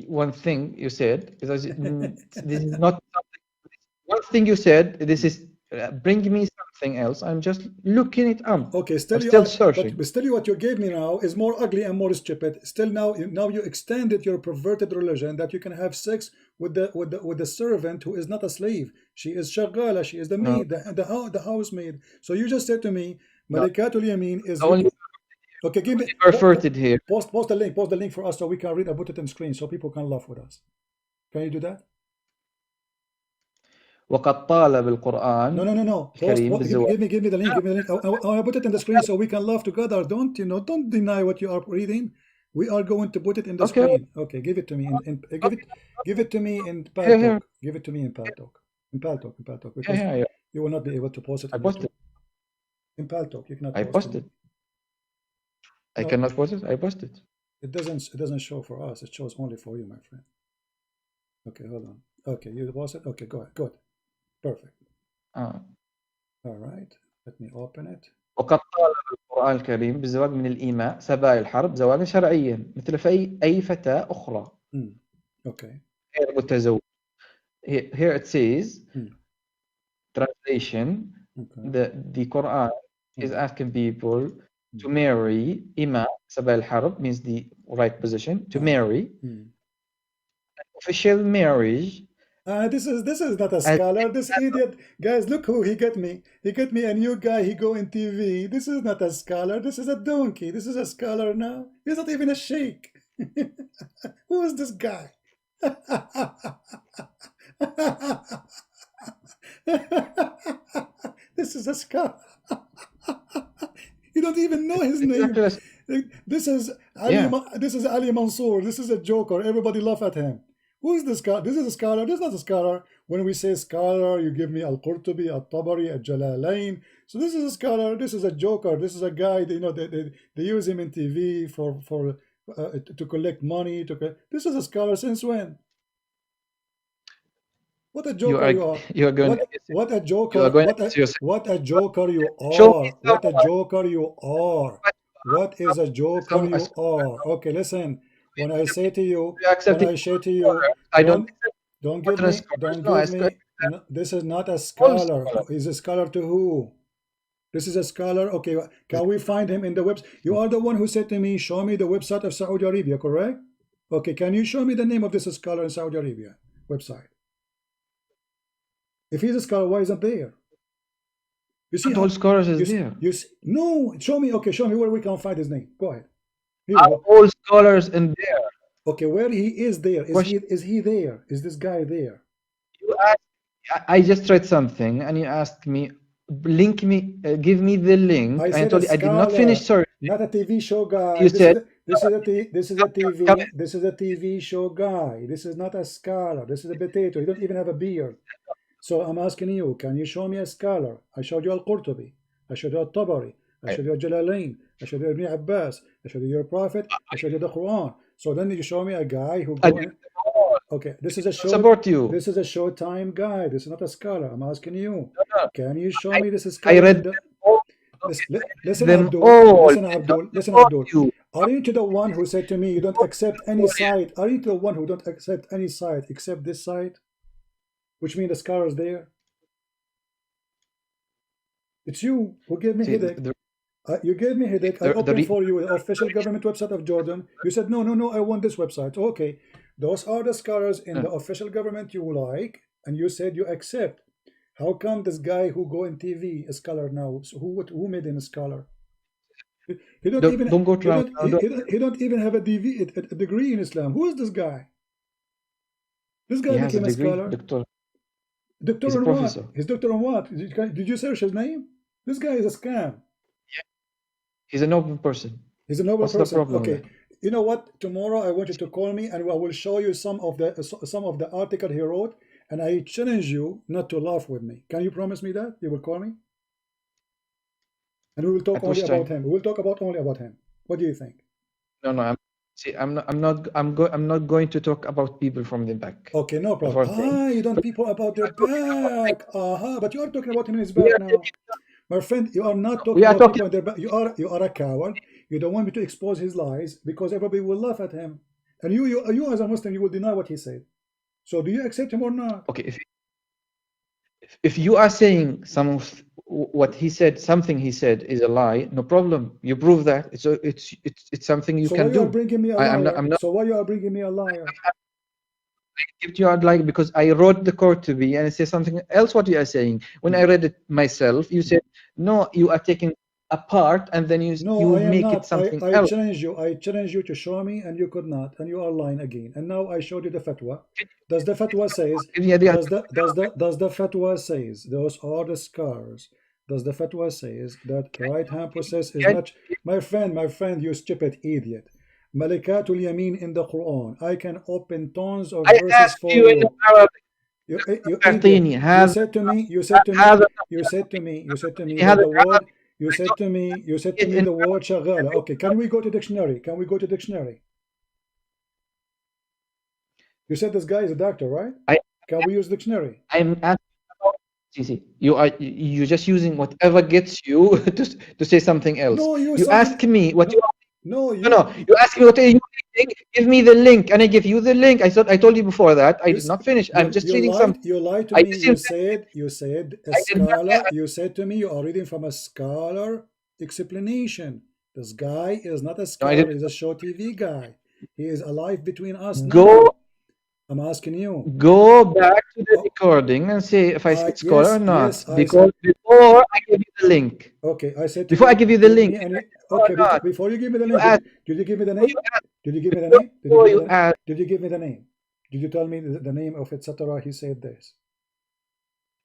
one thing you said is this is not something. One thing you said, this is bring me some something else. I'm just looking it up. Okay, I'm still still searching. but still what you gave me now is more ugly and more stupid. Still now you extended your perverted religion that you can have sex with the servant who is not a slave. She is shagala, she is the No, maid, the housemaid. So you just said to me, no. Malikatul Yamin is Only okay, give me perverted here. post the link for us so we can read and put it on screen so people can laugh with us. Can you do that? وقد طال بالقرآن No. الكريم بالزواج. Give me the link. Give me the link. I want to put it in the screen so we can laugh together. Don't deny what you are reading. We are going to put it in the screen. Okay, give it to me. Give it to me in Paltalk. Give it to me in Paltalk. In Paltalk. Because you will not be able to post it. I posted. In Paltalk, you cannot. I posted. I cannot post it. I posted. It doesn't show for us. It shows only for you, my friend. Okay, hold on. Okay, you post it. Okay, go ahead. Good. Perfect. All right. Let me open it. وقد طالب القرآن الكريم بالزواج من الإيماء سبايا الحرب زواجا شرعيا مثل في أي فتاة أخرى. Okay. غير متزوج. Here it says translation. The Quran is asking people to marry إماء سبايا الحرب means the right position to marry. Official marriage. This is not a scholar. This idiot, guys, look who he got me. He got me a new guy. He go in TV. This is not a scholar. This is a donkey. This is a scholar now. He's not even a sheikh. Who is this guy? This is a scholar. You don't even know his name. This is Ali Mansour. This is a joker. Everybody laugh at him. Who is this guy? This is a scholar. This is not a scholar. When we say scholar, you give me Al-Qurtubi, Al-Tabari, Al-Jalalain. So this is a scholar. This is a joker. This is a guy. They use him in TV to collect money. This is a scholar since when? What a joker you are! What a joker! What a joker you are! What a joker you are! What is a joker you are? Okay, listen. When I say to you, don't give me. No, this is not a scholar. Is a scholar to who? This is a scholar. Okay, can we find him in the website? You are the one who said to me, show me the website of Saudi Arabia, correct? Okay, can you show me the name of this scholar in Saudi Arabia website? If he's a scholar, why isn't there? You see, all scholars is there. No, show me. Okay, show me where we can find his name. Go ahead. Are all scholars in there? Okay, where he is there? Is he there? Is this guy there? You asked, I just read something, and you asked me, link me, give me the link. I told you I did not finish. Sorry, not a TV show guy. This is a TV show guy. This is not a scholar. This is a potato. He don't even have a beard. So I'm asking you, can you show me a scholar? I showed you Al-Qurtubi. I showed you Al-Tabari. I showed you Jalalain. I showed you Ibn Abbas. I showed you your prophet. I showed you the Quran. So then you show me a guy who okay, this is a show. Support you. This is a Showtime guy. This is not a scholar. I'm asking you. Can you show me this scholar? I read Listen, Abdul. Listen, Abdul. Aren't you the one who said to me you don't accept any site? Aren't you the one who don't accept any site except this site? Which means the scholar is there. It's you who gave me headache. You gave me headache. I opened for you the official government website of Jordan. You said, no, I want this website. Okay, those are the scholars in the official government you like, and you said you accept. How come this guy who go in TV a scholar now? So who made him a scholar? He don't even have a degree in Islam. Who is this guy? This guy became a scholar. Doctor on what? His doctor on what? Did you search his name? This guy is a scam. Yeah. He's a noble person. He's a noble person. Okay. You know what? Tomorrow I want you to call me and I will show you some of the article he wrote, and I challenge you not to laugh with me. Can you promise me that? You will call me? And we will talk only about him. We will talk only about him. What do you think? No. I'm not going to talk about people from the back. Okay, no problem. You don't people about their back. But you are talking about him in his back now. My friend, you are not talking about people in their back. You are a coward. You don't want me to expose his lies because everybody will laugh at him. And you as a Muslim, you will deny what he said. So do you accept him or not? Okay, if you are saying some of what he said, something he said is a lie, no problem. You prove that. It's something you So why can you are do. bringing me a I'm liar? not So why you are bringing me a liar? give you out like because I wrote the code to be and it says something else what you are saying. When I read it myself, you said no, you are taking a part and then No, you I am make it not. something I else. challenge you. I challenge you to show me, and you could not, and you are lying again. And now I showed you the fatwa. Does the fatwa says? Does the fatwa says? Those are the scars. Does the fatwa says that right hand process is Can, not? My friend, you stupid idiot. Malikatul Yamin in the Quran. I can open tons of I verses asked for you in you. Arabic, You idiot. أعطيني You هذا said to me, you said to me, هذا you said to me that هذا the word, العربي. I don't you said see to it me in the word shagala. Okay, can we go to dictionary? Can we go to dictionary? You said this guy is a doctor, right? I Can we use dictionary? I'm asking about see, you're just using whatever gets you to say something else. No, you You something. ask me what you No, no, no, you ask me what are you reading, give me the link, and I give you the link. I told you before that I you did not finish. I'm just reading some. you lied to I me. just invented, You said a I did not scholar. You said to me you are reading from a scholar explanation. This guy is not a no, I scholar. didn't He's a show TV guy. He is alive between us go now. I'm asking you. go back to the Oh, recording and say if I said scholar or yes, not. I said. Because before I give you the link. Okay, I said to Before I you, give you the give link, me any. or Okay, not. before you give me the You link, ask did you give me the before you name? ask Did you give me the before, name? Did you before give me you the? ask. Did you give me the name? Did you tell me the name of etc.? He said this.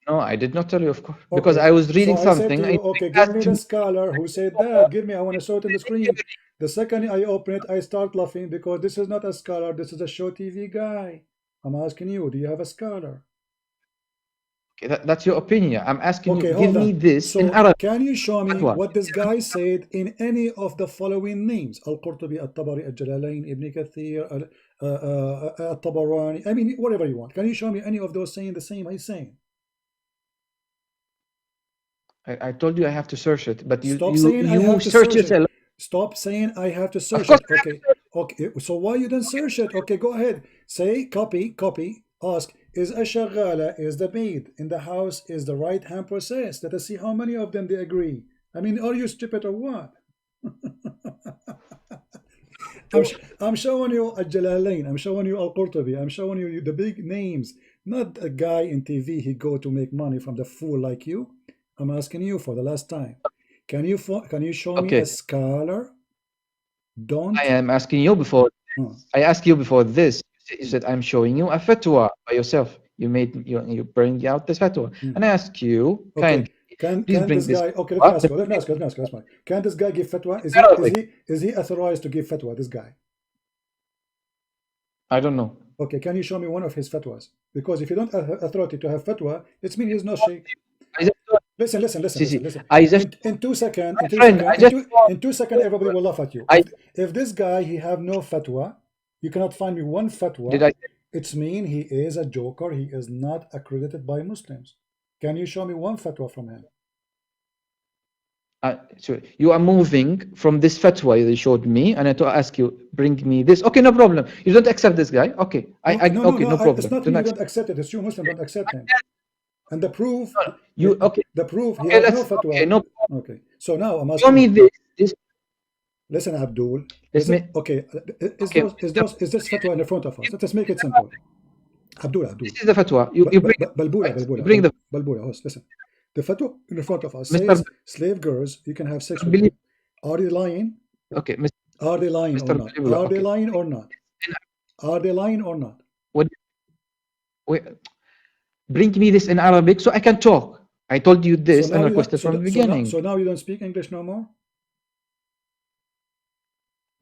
No, I did not tell you, of course, because Okay, I was so reading I said to something. you, I okay, give me asked the me scholar who said that. Give me. I want to show it in the screen. The second I open it, I start laughing because this is not a scholar. This is a show TV guy. I'm asking you, do you have a scholar? okay, that's your opinion. I'm asking you, Okay, give hold me on. this in So Arabic. can you show me Fatwa. what this guy said in any of the following names? Al-Qurtubi, Al-Tabari, Al-Jalalain, Ibn Kathir, Al-Tabarani. I mean, whatever you want. Can you show me any of those saying the same he's saying? I told you I have to search it, but Stop saying I you have to search search it. yourself. Stop saying I have to Of search course, it. Okay. Okay. So why you don't search it? Okay, go ahead. Say copy. Ask, is a shagala, is the maid in the house, is the right hand process? Let us see how many of them they agree. I mean, are you stupid or what? I'm showing you Al-Jalalain. I'm showing you Al-Qurtubi. I'm showing you the big names. Not a guy in TV he go to make money from the fool like you. I'm asking you for the last time. Can you show me a okay. scholar? I Don't. am asking you before. Huh. I asked you before this. You said I'm showing you a fatwa by yourself. You bring out this fatwa, Hmm. and I ask you Okay. kindly, please Can bring this this guy? Okay, let me fatwa. ask you. Let me ask you. Can this guy give fatwa? Arabic. Is he authorized to give fatwa? This guy. I don't know. Okay. Can you show me one of his fatwas? Because if you don't have authority to have fatwa, it means he's no sheikh. I just see, Listen. I just In 2 seconds, my friend. I just in 2 seconds, everybody will laugh at you. I If this guy he have no fatwa, you cannot find me one did fatwa. I It's mean he is a joker. He is not accredited by Muslims. Can you show me one fatwa from him? so you are moving from this fatwa they showed me, and I to ask you, bring me this. Okay, no problem. You don't accept this guy. Okay, okay, no It's problem. not me. Don't You don't accept. accept it. It's you Muslim don't accept him. And the proof, You okay? the proof he Okay, have no let's okay, fatwa. no problem. Okay. So now I'm Show asking me you. this. This Listen, Abdul. let me. Okay? Okay, Is this fatwa in the front of us? Let us make it simple. Abdul. this is the fatwa. You bring it, right? You bring the Balbula, host, listen. The fatwa in the front of us Mr. says slave girls, you can have sex with Believe. them. Are they lying? Okay, Are they lying or Mr. not? Believe. Are they Okay. lying or not? Are they lying or not? What? Wait, bring me this in Arabic so I can talk. I told you So this and now you don't, requested from the beginning. so now you don't speak English no more?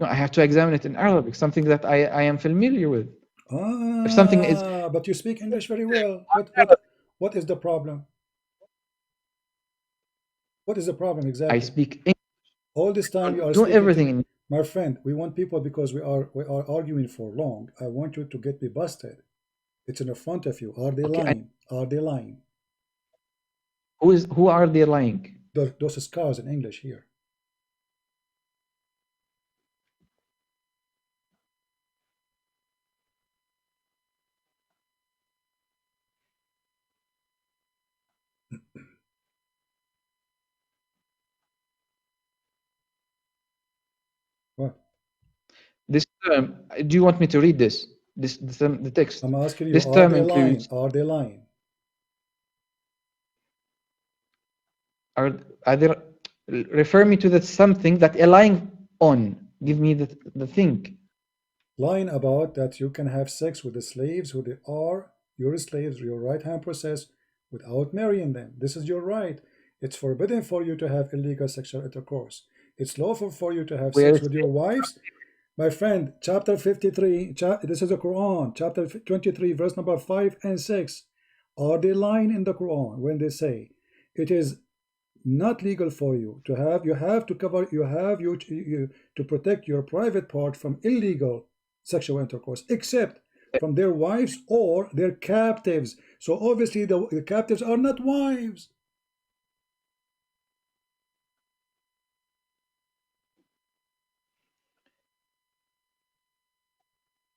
No, I have to examine it in Arabic, something that I am familiar with. If something is But you speak English very well. What is the problem? What is the problem I exactly? speak English, All this time you are do speaking to everything me. in My friend, we want people because we are arguing for long. I want you to get me busted. It's in the front of you. Are they okay. lying? Are they lying? Who are they lying? Those scars in English here. term, do you want me to read this? The text. I'm asking you, This are term they lying? includes. Are they lying? Are there? Refer me to the something that a lying on. Give me the thing. Lying about that you can have sex with the slaves who they are your slaves, your right hand process, without marrying them. This is your right. It's forbidden for you to have illegal sexual intercourse. It's lawful for you to have Where sex is with your wives. My friend, chapter 53, this is the Quran, chapter 23, verse number 5 and 6. Are they lying in the Quran when they say it is not legal for you to have, you have to cover, to protect your private part from illegal sexual intercourse, except from their wives or their captives. So obviously the captives are not wives.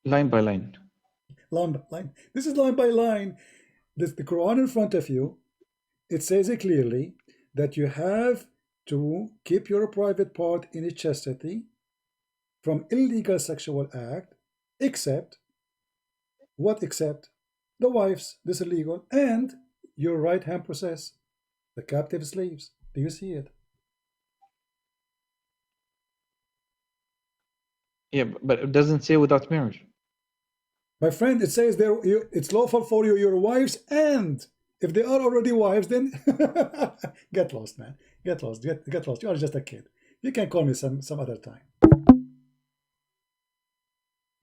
line by line? Line by line. This is line by line. The Quran in front of you, it says it clearly that you have to keep your private part in chastity from illegal sexual act, except what? Except the wives, this is illegal, and your right hand process, the captive slaves. Do you see it? Yeah, but it doesn't say without marriage. My friend, it says there it's lawful for you, your wives, and if they are already wives, then get lost, man. Get lost. Get lost. You are just a kid. You can call me some other time.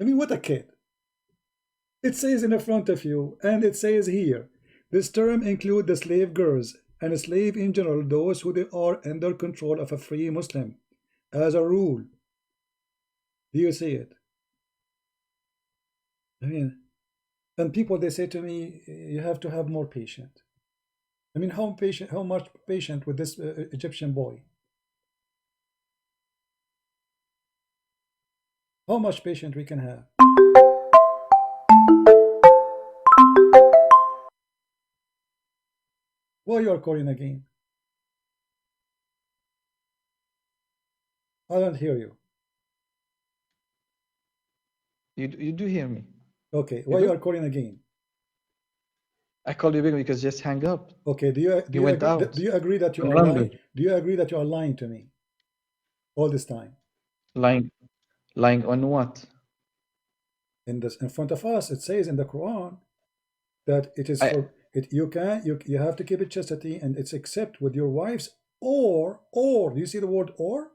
I mean, what a kid. It says in the front of you, and it says here, this term includes the slave girls and slave in general, those who they are under control of a free Muslim, as a rule. Do you see it? I mean, and people, they say to me, you have to have more patience. I mean, how much patient with this Egyptian boy? How much patient we can have? Why you are calling again? I don't hear you. You do hear me. Okay, why you are calling again? I called you back because just hang up. Okay, do you agree that you are lying? Do you agree that you are lying to me all this time? Lying on what? In front of us, it says in the Quran that it is you have to keep it chastity, and it's except with your wives or do you see the word or?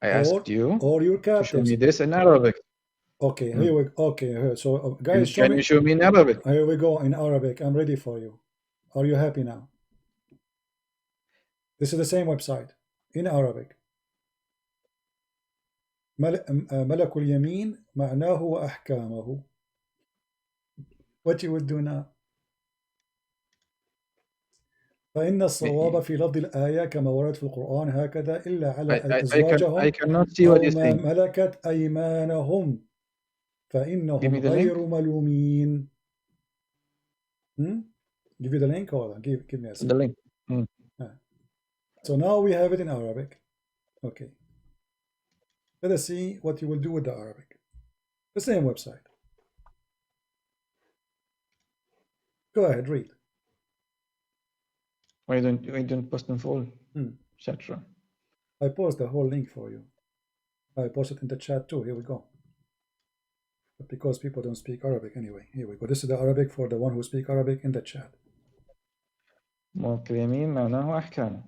I asked you or your to show captives. me this in Arabic. Okay, here we okay. So guys, Can you show me in Arabic? Here we go in Arabic. I'm ready for you. Are you happy now? This is the same website in Arabic. ملك اليمين معناه وأحكامه. What you would do now? فإن الصواب في لفظ الآية كما ورد في القرآن هكذا إلا على أزواجهم I cannot see what أو you ما think. ملكت أيمانهم فإنهم غير ملومين. Give you the link or give me a second. The link. So now we have it in Arabic. Okay. Let us see what you will do with the Arabic. The same website. Go ahead, read. Why don't post them full? Etc. I post the whole link for you. I post it in the chat too. Here we go. But because people don't speak Arabic anyway. Here we go. This is the Arabic for the one who speak Arabic in the chat. ملك اليمين معناه أحكامه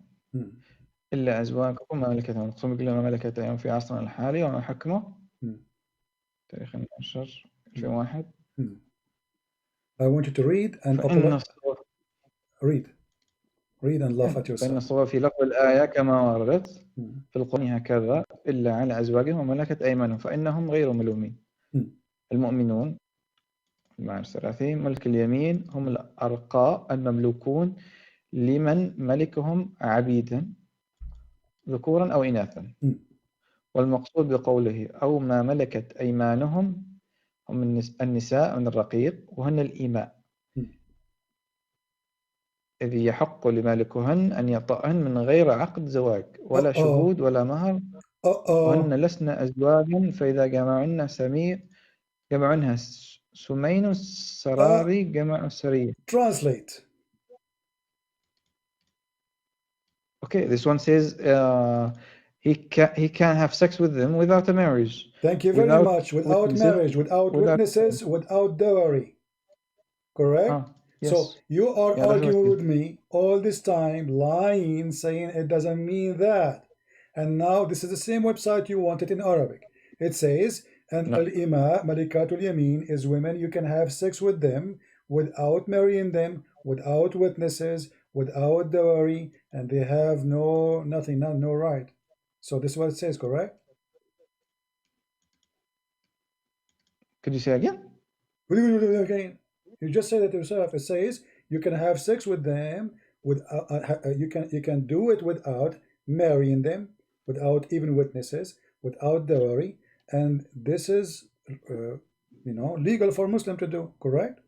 إلا أزواجكم ما ملكت أيمانكم بكل ما ملكت أيمانكم في عصرنا الحالي وما حكمه تاريخ 12 2001. I want you to read and read and laugh at yourself. فإن الصواب في لفظ الآية كما وردت في القرآن هكذا إلا على أزواجهم وملكت أيمانهم فإنهم غير ملومين. المؤمنون المعنى الثلاثي ملك اليمين هم الأرقاء المملوكون لمن ملكهم عبيدا ذكورا أو إناثا. والمقصود بقوله أو ما ملكت أيمانهم هم النساء من الرقيق وهن الإماء إذ يحق لمالكهن أن يطأهن من غير عقد زواج ولا شهود ولا مهر وهن لسن أزواجا فإذا جمعنها سمين السراري جمع السرية. Translate. Okay, this one says he can have sex with them without a marriage. Thank you very much. Without marriage, without witnesses, without dowry. Correct? Yes. So you are Yeah, that's arguing right. with me all this time, lying, saying it doesn't mean that. And now this is the same website you wanted in Arabic. It says, and No. al-ima, malikatul yamin, is women, you can have sex with them without marrying them, without witnesses, without dowry, and they have no right. So this is what it says, correct? Could you say again? Again, you just said it yourself. It says you can have sex with them you can do it without marrying them, without even witnesses, without dowry, and this is legal for Muslim to do. Correct?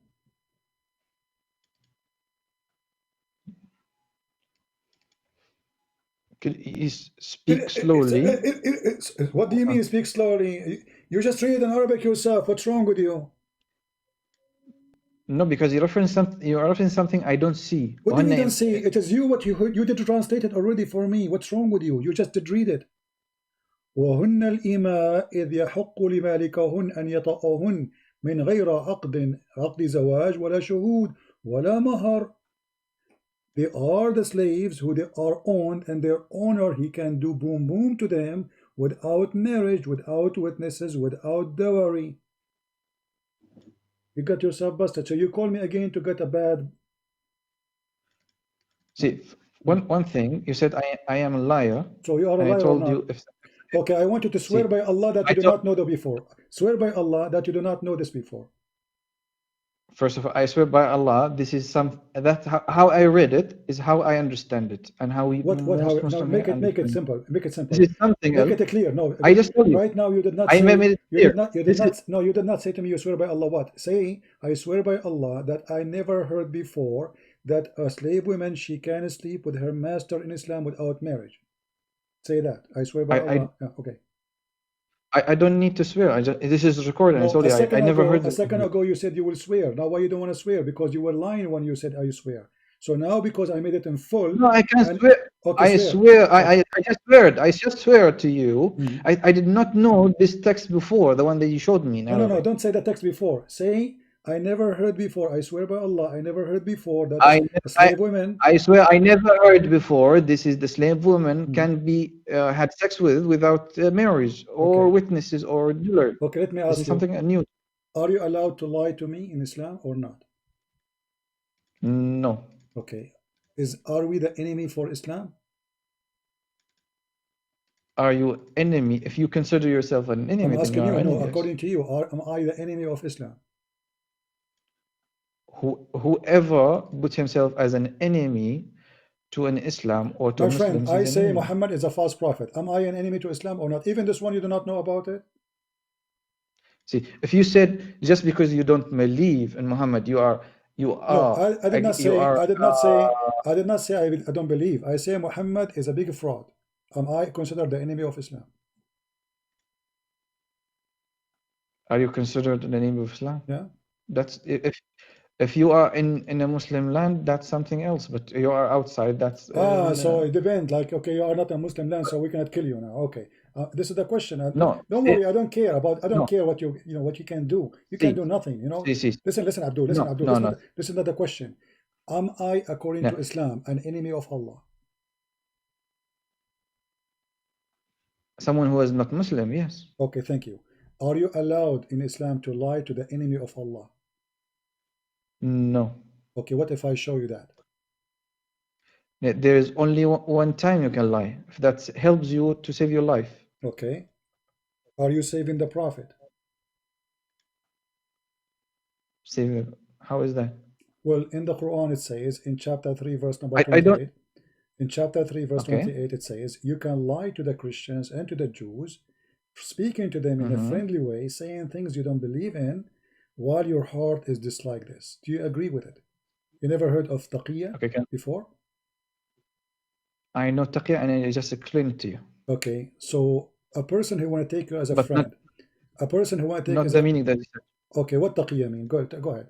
Could you speak slowly? What do you mean speak slowly? You just read in Arabic yourself. What's wrong with you? No, because you reference something I don't see. What do you don't see? It is you. What you did translate it already for me. What's wrong with you? You just did read it. وهن الإماء إذ يحق لمالكهن أن يطأهن من غير عقد زواج ولا شهود ولا مهر. They are the slaves who they are owned, and their owner, he can do boom boom to them without marriage, without witnesses, without dowry. You got yourself busted. So you call me again to get a bad. See, one thing you said, I am a liar. So you are a liar. I told you. Okay, I want you to swear by Allah that you do not know that before. Swear by Allah that you do not know this before. First of all, I swear by Allah, this is how I read it is how I understand it, and how we how no, make it simple. Make it simple. This is something make else. it clear. No, I just told you. Right now you did not. I made it clear. You did not say to me you swear by Allah. What? Say I swear by Allah that I never heard before that a slave woman, she can sleep with her master in Islam without marriage. Say that. I swear by Allah. Yeah, okay. I don't need to swear. This is recorded. No, I never heard. A second ago you said you will swear. Now why you don't want to swear? Because you were lying when you said I swear. So now because I made it in full. No, I can't swear. Okay, I swear. I just swear. I just swear to you. I did not know this text before, the one that you showed me. No. Don't say the text before. Say I never heard before. I swear by Allah, I never heard before that a slave woman. I swear I never heard before. This is the slave woman can be had sex without marriage or witnesses or dealer. Okay, let me ask you something new. Are you allowed to lie to me in Islam or not? No. Okay. Are we the enemy for Islam? Are you enemy? If you consider yourself an enemy, I'm asking you. No, according to you, am I the enemy of Islam? Whoever puts himself as an enemy to an Islam or to Muslims. My friend, I say Muhammad is a false prophet. Am I an enemy to Islam or not? Even this one you do not know about it? See, if you said just because you don't believe in Muhammad, you are. No, I did not say. I did not say I don't believe. I say Muhammad is a big fraud. Am I considered the enemy of Islam? Are you considered an enemy of Islam? Yeah. That's if you are in a Muslim land, that's something else. But you are outside. That's so it depends. Like, okay, you are not a Muslim land, so we cannot kill you now. Okay, this is the question. No, don't worry. I don't care about. I don't care what what you can do. You can do nothing. Listen, Abdul. Listen, Abdul. Listen to the question. Am I, according to Islam, an enemy of Allah? Someone who is not Muslim, yes. Okay, thank you. Are you allowed in Islam to lie to the enemy of Allah? No. Okay, what if I show you that? There is only one time you can lie. If that helps you to save your life. Okay. Are you saving the Prophet? Save? How is that? Well, in the Quran it says, in chapter 3, verse number 28, in chapter 3, verse 28, it says, you can lie to the Christians and to the Jews, speaking to them in a friendly way, saying things you don't believe in, while your heart is dislike this. Do you agree with it? You never heard of taqiyya before? I know taqiyya and I just explained it to you. Okay, so A person who want to take you as a but friend. A person who want to take not as the a... meaning that you said. Okay, what taqiyya mean? Go ahead.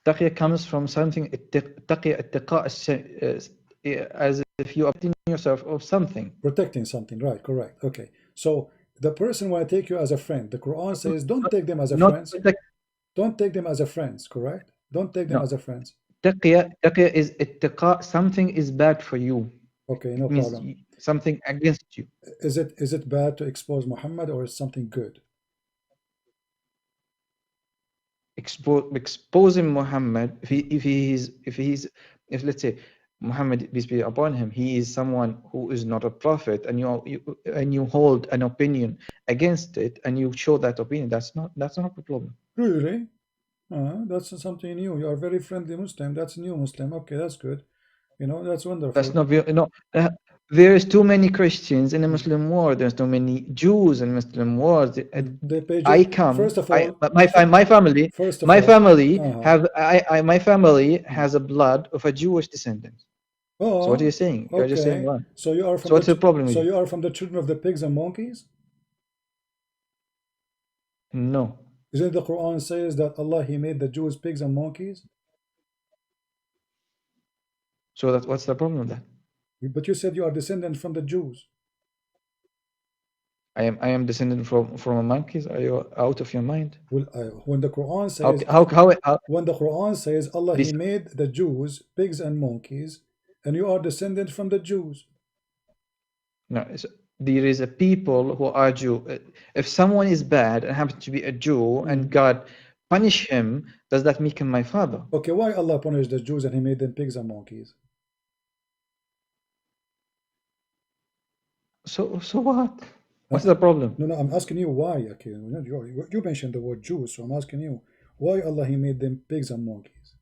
Taqiyya comes from something, taqiyya اتقاء as if you are protecting yourself of something. Protecting something, right, correct. Okay. So the person want to take you as a friend. The Quran says don't take them as a Not friends. protect, Don't take them as a friends, correct? Don't take them no. as a friends. Taqiyya is اتقاء, something is bad for you. Okay, no It means problem. something against you. Is it bad to expose Muhammad, or is something good? Exposing Muhammad, if let's say Muhammad, peace be upon him, he is someone who is not a prophet, and you hold an opinion against it, and you show that opinion, that's not a problem. Really? That's something new. You are very friendly Muslim. That's new Muslim. Okay, that's good. That's wonderful. That's not there is too many Christians in the Muslim world. There's too many Jews in Muslim world. They pay I Jew. come. First of all, My family. first of My all, family my family mm. has a blood of a Jewish descendant. So what are you Oh, saying? You're just saying okay. one. So you are So from what's the problem with so you? you are from the children of the pigs and monkeys? No. Isn't the Quran says that Allah He made the Jews pigs and monkeys? So what's the problem with that? But you said you are descendant from the Jews. I am descendant from a monkeys. Are you out of your mind? Well, when the Quran says when the Quran says Allah this? He made the Jews pigs and monkeys, and you are descendant from the Jews. No, there is a people who are Jew. If someone is bad and happens to be a Jew, and God punish him, does that make him my father? Okay, why Allah punished the Jews and He made them pigs and monkeys? So what? What's the problem? No, I'm asking you why. Okay, you mentioned the word Jews, so I'm asking you why Allah He made them pigs and monkeys.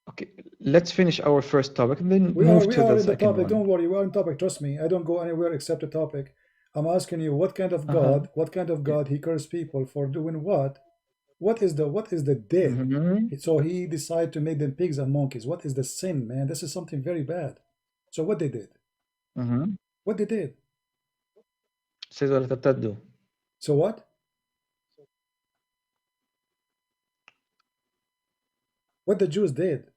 Okay, let's finish our first topic and then We move are to the in the second topic. one. Don't worry, we are in topic. Trust me, I don't go anywhere except the topic. I'm asking you what kind of God, He cursed people for doing what? What is the deed? So He decided to make them pigs and monkeys. What is the sin, man? This is something very bad. So what they did? What they did? Says ولا ترتدوا. So what? What the Jews did?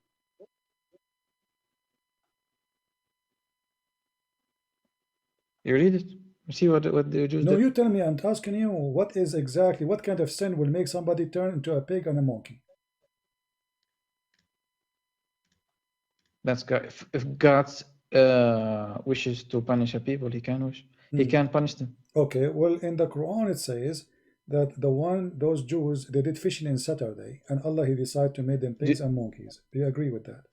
You read it. See what the Jews No, did. you tell me. I'm asking you what kind of sin will make somebody turn into a pig and a monkey? That's God. If God wishes to punish a people, He can punish them. Okay, well, in the Quran it says that those Jews, they did fishing in Saturday, and Allah He decided to make them pigs and monkeys. Do you agree with that?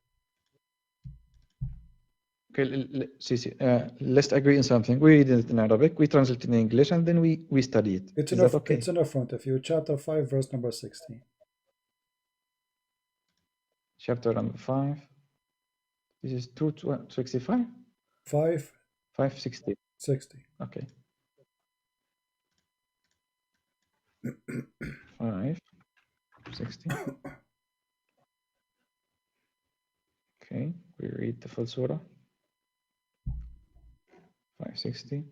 Okay, let's agree on something. We read it in Arabic, we translate it in English, and then we study it. Is that okay? It's in the front of you, chapter 5, verse number 16. Chapter number 5. This is 265? 560. 60. Okay. 560. Okay, we read the full surah. 560.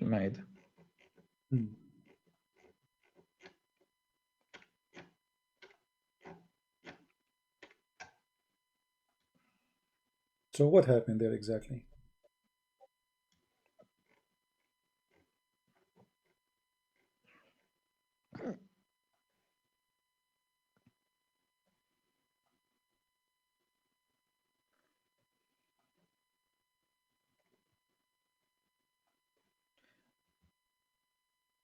المائدة. So what happened there exactly?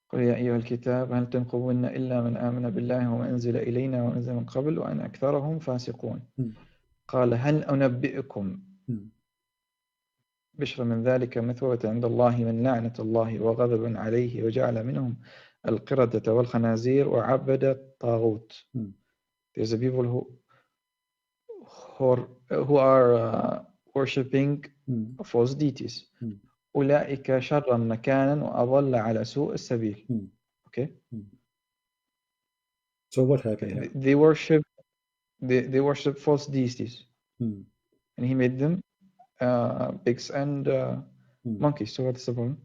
قل يا أيها الكتاب هل تنقمون إلا من آمن بالله وما أنزل إلينا وأنزل من قبل وأن أكثرهم فاسقون. قال هل أنبئكم بشر من ذلك مثوبة عند الله من لعنة الله وغضب عليه وجعل منهم القردة والخنازير وعبد الطاغوت. There's a people who are worshipping false deities. أولئك شر مكانا وأضل على سوء السبيل. Okay. So what happened? They worship false deities. Hmm. and he made them pigs and monkeys. So what's the problem?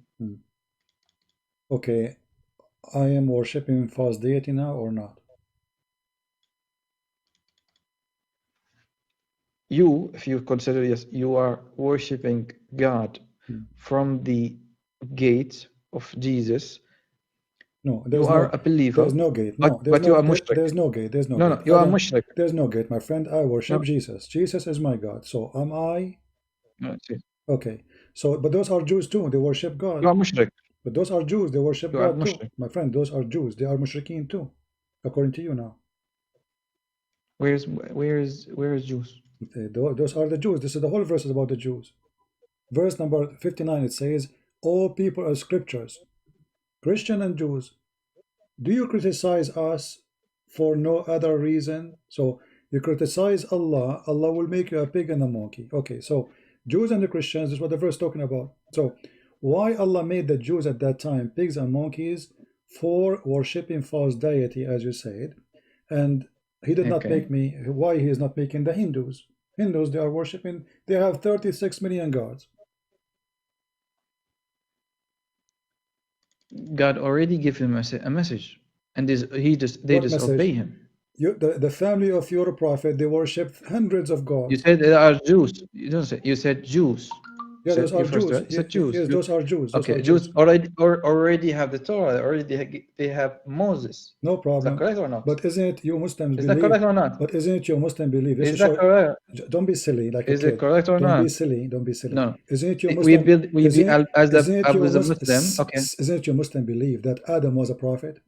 Okay, I am worshipping false deity now or not? You, if you consider, yes, you are worshipping God from the gate of Jesus. No, You are a believer, there's no gate. No, but you are mushrik. there's no gate. There's no No, gate. no, you are Adam, mushrik. there's no gate, my friend. I worship No, Jesus. Jesus is my God. So am I? no, see, Okay. So, but those are Jews too. They worship you God. are mushrik. But those are Jews. They worship You are God too. mushrik. My friend, those are Jews. They are mushrikeen too, according to you now. Where is Jews? Those are the Jews. This is the whole verse is about the Jews. Verse number 59, it says, all people are scriptures, Christian and Jews. Do you criticize us for no other reason? So you criticize Allah, Allah will make you a pig and a monkey. Okay, so Jews and the Christians, this is what the verse is talking about. So why Allah made the Jews at that time pigs and monkeys? For worshipping false deity, as you said. And he did not make me, why he is not making the Hindus? Hindus, they are worshipping, they have 36 million gods. God already gave him a message, and they just obey him. The family of your prophet, they worship hundreds of gods. You said there are Jews. You don't say. You said Jews. Yeah, those are Jews. You said Jews. Yes, those are Jews. Okay, Jews already have the Torah. They have Moses. No problem. Is that correct or not? But isn't it you Muslims believe? Is that correct or not? But isn't it your Muslim belief? Is that correct? Don't be silly like a kid. Is it correct or not? Don't be silly. Don't be silly. No. Isn't it your Muslim? As a Muslim. Okay. Isn't it your Muslim belief that Adam was a prophet?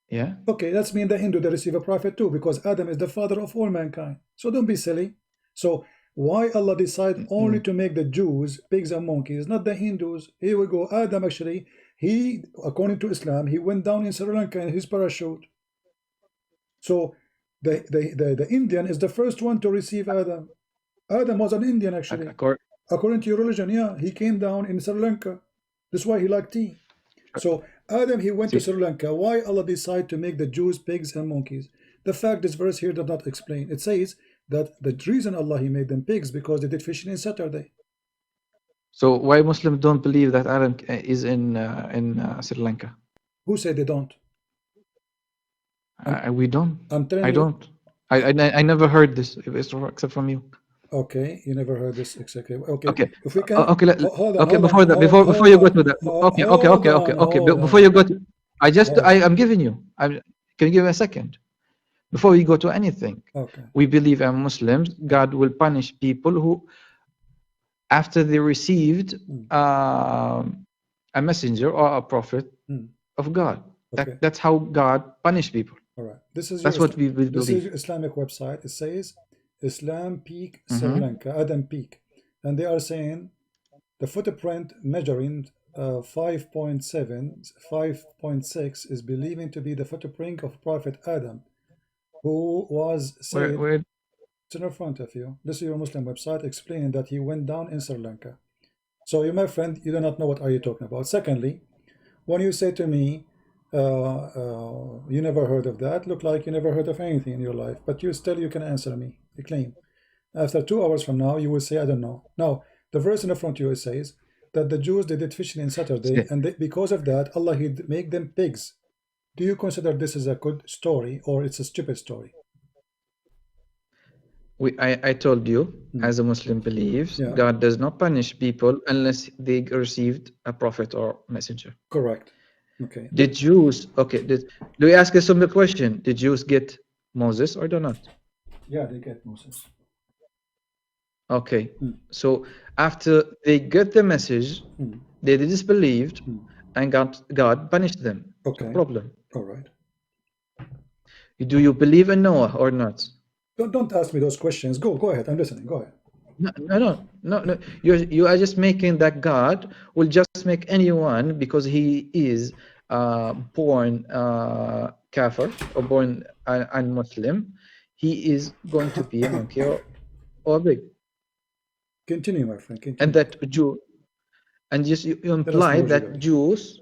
Yeah. Okay, that's mean the Hindu they receive a prophet too, because Adam is the father of all mankind. So don't be silly. So why Allah decide only to make the Jews pigs and monkeys, not the Hindus? Here we go. Adam actually, he, according to Islam, he went down in Sri Lanka in his parachute. So the Indian is the first one to receive Adam. Adam was an Indian actually. According to your religion, yeah, he came down in Sri Lanka. That's why he liked tea. So Adam, he went to Sri Lanka. Why Allah decide to make the Jews pigs and monkeys? The fact this verse here does not explain. It says that the reason Allah he made them pigs because they did fishing in Saturday. So why Muslims don't believe that Adam is in Sri Lanka? Who said they don't? We don't. I'm telling I don't. I never heard this except from you. Okay, you never heard this exactly. Okay. Okay. If we can. Okay. Before you go to that. Okay. Before you go to, I'm giving you. Can you give me a second? Before we go to anything, we believe as Muslims, God will punish people who, after they received a messenger or a prophet of God. That's how God punish people. All right. That's what we believe. This is your Islamic website. It says Islam Peak Sri Lanka, Adam Peak. And they are saying the footprint measuring 5.7, 5.6 is believing to be the footprint of Prophet Adam, who was said, it's in front of you. This is your Muslim website explaining that he went down in Sri Lanka. So you, my friend, you do not know what are you talking about. Secondly, when you say to me, you never heard of that, look like you never heard of anything in your life, but you can answer me. You claim. After 2 hours from now, you will say, I don't know. Now, the verse in the front of you says that the Jews, they did fishing in Saturday, and because of that, Allah, he'd make them pigs. Do you consider this as a good story, or it's a stupid story? I told you, as a Muslim believes, God does not punish people unless they received a prophet or messenger. Correct. Okay. Did Jews, do we ask a simple question? Did Jews get Moses or do not? Yeah, they get Moses. Okay. So after they get the message, they disbelieved, and God punished them. Okay. No problem. All right. Do you believe in Noah or not? Don't ask me those questions. Go ahead. I'm listening. Go ahead. No. You are just making that God will just make anyone because he is born kafir or born un-Muslim. He is going to be a monkey or a pig. Continue, my friend. Continue. And that Jew, and just you imply that Jews.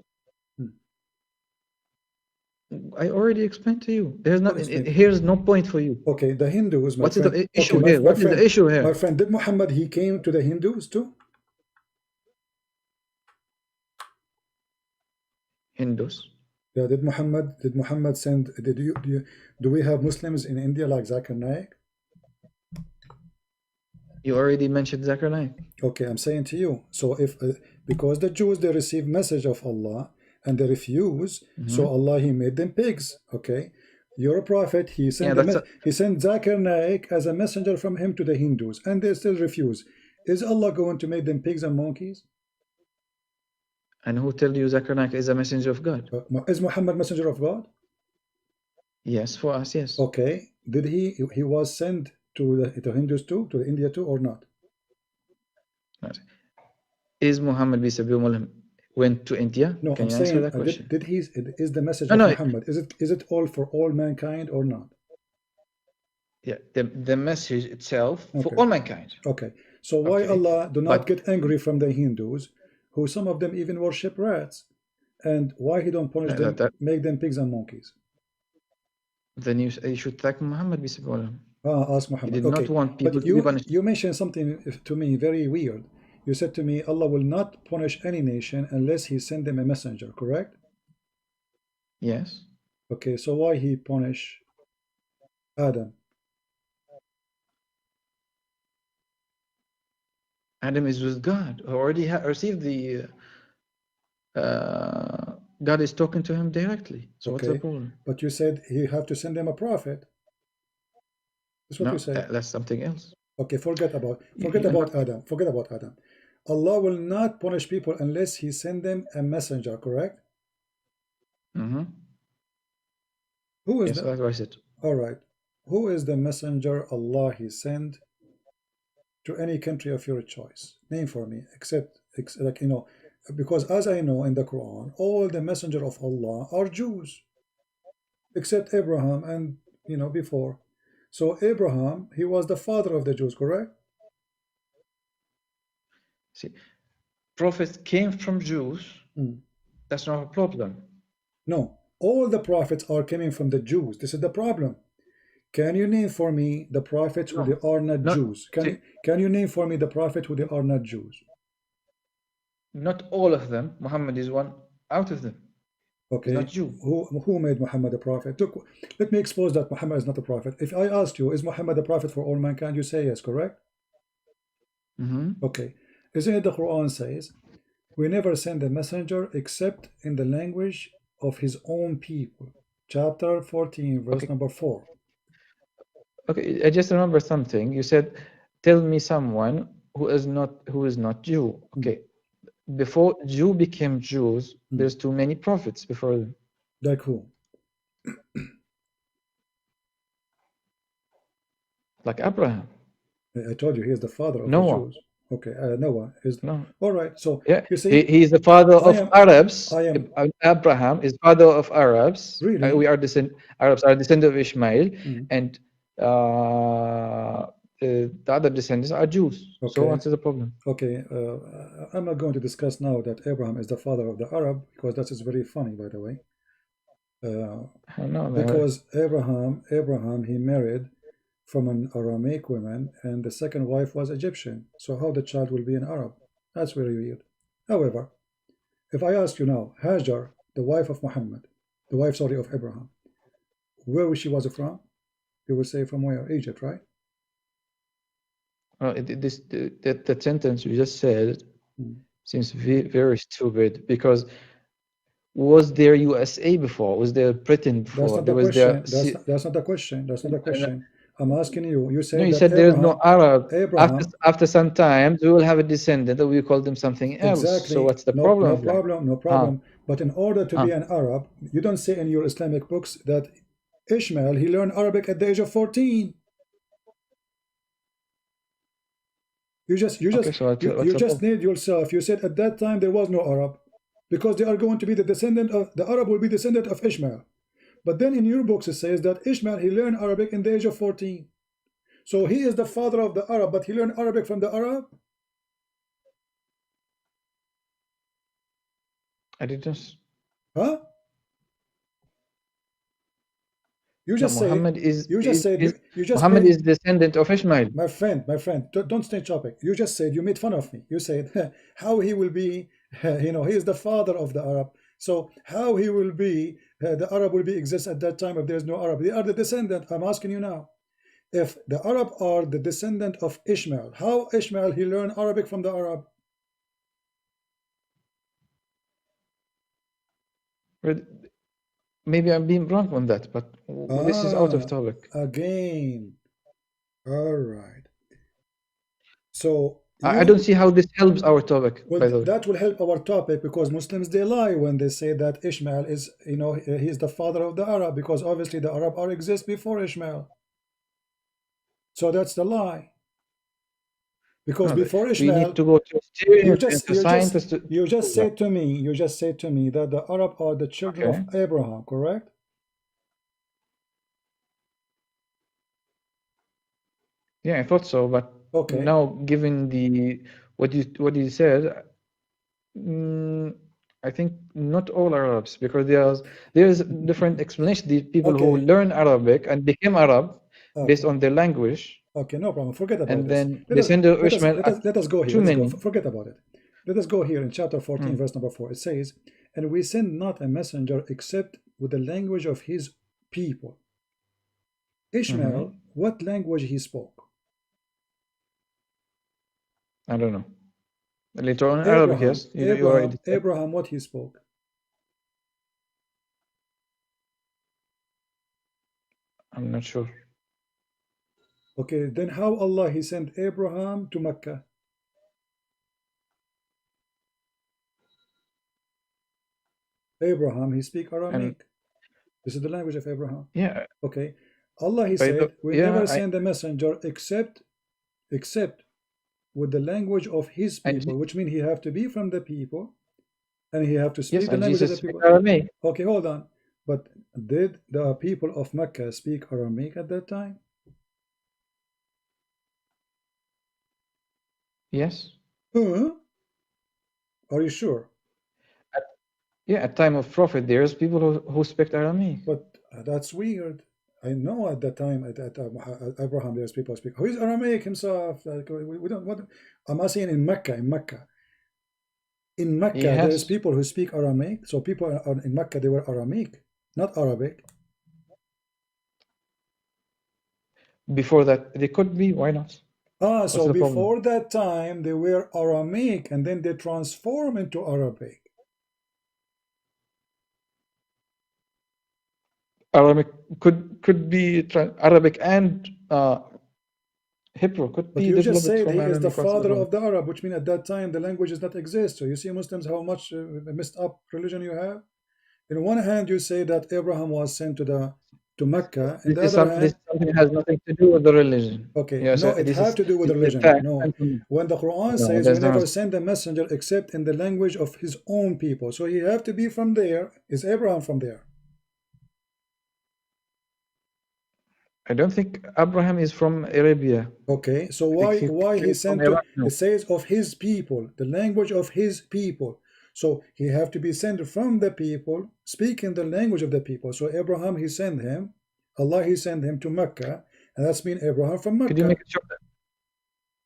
I already explained to you. There's not. What explain? Here's no point for you. Okay, the Hindus, my What's friend. the issue Okay, here? What is the issue here? my friend, did Muhammad, he came to the Hindus too? Hindus. Yeah, did Muhammad send, do we have Muslims in India like Zakir Naik? You already mentioned Zakir Naik. Okay, I'm saying to you, so if because the Jews, they receive message of Allah and they refuse, so Allah, he made them pigs. Okay, you're a prophet, he sent he sent Zakir Naik as a messenger from him to the Hindus, and they still refuse. Is Allah going to make them pigs and monkeys? And who tell you Zakir Naik is a messenger of God? Is Muhammad messenger of God? Yes, for us, yes. Okay, did he was sent to the Hindus too, to India too, or not? Is Muhammad went to India? No, Can I'm you saying, answer that question? Is the message of Muhammad, is it all for all mankind or not? Yeah, the message itself for all mankind. Okay, so why Allah do not get angry from the Hindus, who some of them even worship rats, and why he don't punish them, make them pigs and monkeys? Then you should thank Muhammad. Ask Muhammad. He did not want people to be punished. You mentioned something to me very weird. You said to me, Allah will not punish any nation unless he send them a messenger, correct? Yes. Okay, so why he punish Adam? Adam is with God. Already received the God is talking to him directly. So what's the problem? But you said he have to send them a prophet. That's what you said. That's something else. Okay, forget about Adam. Forget about Adam. Allah will not punish people unless he send them a messenger, correct? Who is that's what I said. All right. Who is the messenger Allah he sent to any country of your choice? Name for me, except like, you know, because as I know in the Quran, all the messenger of Allah are Jews, except Abraham and, you know, before. So Abraham, he was the father of the Jews, correct? See, prophets came from Jews. That's not a problem. No, all the prophets are coming from the Jews. This is the problem. Can you name for me the prophets who they are not Jews? Can you name for me the prophet who they are not Jews? Not all of them. Muhammad is one out of them. Okay. He's not Jew. Who made Muhammad a prophet? Look, let me expose that Muhammad is not a prophet. If I asked you, is Muhammad a prophet for all mankind? You say yes, correct? Okay. Isn't it the Quran says, we never send a messenger except in the language of his own people. Chapter 14, verse number 4. Okay, I just remember something. You said, tell me someone who is not Jew. Okay. Before Jew became Jews, there's too many prophets before them. Like who? Like Abraham. I told you he is the father of Noah. the Jews. Okay, Noah is no. All right. So yeah, you see, he is the father of Arabs. Abraham is father of Arabs. Really? We are Arabs are descendants of Ishmael, and the other descendants are Jews. Okay. So what's the problem? Okay, I'm not going to discuss now that Abraham is the father of the Arab, because that is very funny, by the way. Because Abraham, he married from an Aramaic woman, and the second wife was Egyptian. So how the child will be an Arab? That's very weird. However, if I ask you now, Hajar, the wife of Muhammad, the wife, sorry, of Abraham, where she was from? You will say from where? Egypt, right? That sentence you just said seems very stupid, because was there USA before? Was there Britain before? That's not the question. That's not the question. I'm asking you. You said, no, you said there's no Arab. Abraham, after some time, we will have a descendant that we call them something else. Exactly. So what's the problem? No problem. But in order to be an Arab, you don't say in your Islamic books that Ishmael, he learned Arabic at the age of 14. You just nailed yourself. You said at that time there was no Arab, because they are going to be the descendant of the Arab will be descendant of Ishmael. But then in your books it says that Ishmael, he learned Arabic in the age of 14. So he is the father of the Arab, but he learned Arabic from the Arab? I didn't. Huh? You No, just say Muhammad is you just said you just Muhammad made, is descendant of Ishmael. my friend, don't change topic. You just said, you made fun of me. You said how he will be, he is the father of the Arab. So how he will be, the Arab will be exist at that time if there's no Arab. They are the descendant. I'm asking you now. If the Arab are the descendant of Ishmael, how Ishmael he learned Arabic from the Arab? Maybe I'm being wrong on that, but this is out of topic. Again. All right. So I don't see how this helps our topic, well, by the way. that will help our topic, because Muslims, they lie when they say that Ishmael is, he is the father of the Arab, because obviously the Arab are exist before Ishmael. So that's the lie. Because before we Ishmael, need to go to historians and to scientists. You just said to me that the Arab are the children of Abraham, correct? Yeah, I thought so, but Okay. now given what you said, I think not all Arabs, because there's different explanation. The people who learn Arabic and became Arab based on their language. Okay, no problem. Forget about and this. then descendant of Ishmael. Let us go here. Too Let's many. go. Forget about it. Let us go here in chapter 14, verse number 4. It says, "And we send not a messenger except with the language of his people." Ishmael, what language he spoke? I don't know. Later on Arabic, yes. Abraham, what he spoke? I'm not sure. Okay, then how Allah he sent Abraham to Mecca? Abraham, he speak Aramaic. This is the language of Abraham. Yeah. Okay. Allah he said, we never send a messenger except with the language of his people, which means he have to be from the people, and he have to speak the language of the people. Aramaic. Okay, hold on. But did the people of Mecca speak Aramaic at that time? Yes. Are you sure? At time of Prophet, there's people who speak Aramaic. But that's weird. I know at that time at Abraham, there's people who speak. Who is Aramaic himself? Like, we don't. What I'm saying in Mecca. In Mecca, there's people who speak Aramaic. So people in Mecca, they were Aramaic, not Arabic. Before that, they could be. Why not? So before that time, they were Aramaic, and then they transform into Arabic. Arabic could be Arabic and Hebrew could be. But you just said he is the father of the Arab, which means at that time the language does not exist. So you see, Muslims, how much messed up religion you have. In one hand, you say that Abraham was sent to Mecca, and the other hand, this something has nothing to do with the religion. Okay, no, it has to do with religion. No, when the Quran says we never send a messenger except in the language of his own people, so he have to be from there. Is Abraham from there? I don't think Abraham is from Arabia. Okay, so why he sent to, it says of his people, the language of his people. So he have to be sent from the people, speaking the language of the people. So Abraham, he sent him, Allah, he sent him to Mecca, and that's been Abraham from Mecca. Could you make it short?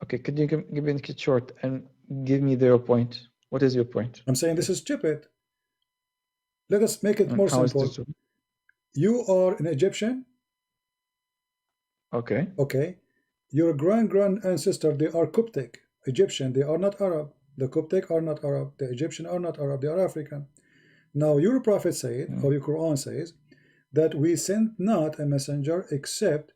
Okay, could you give it short and give me your point? What is your point? I'm saying this is stupid. Let us make it more simple. You are an Egyptian. Okay. Okay. Your grand ancestor, they are Coptic, Egyptian. They are not Arab. The Coptic are not Arab. The Egyptian are not Arab. They are African. Now your prophet said, or your Quran says, that we sent not a messenger except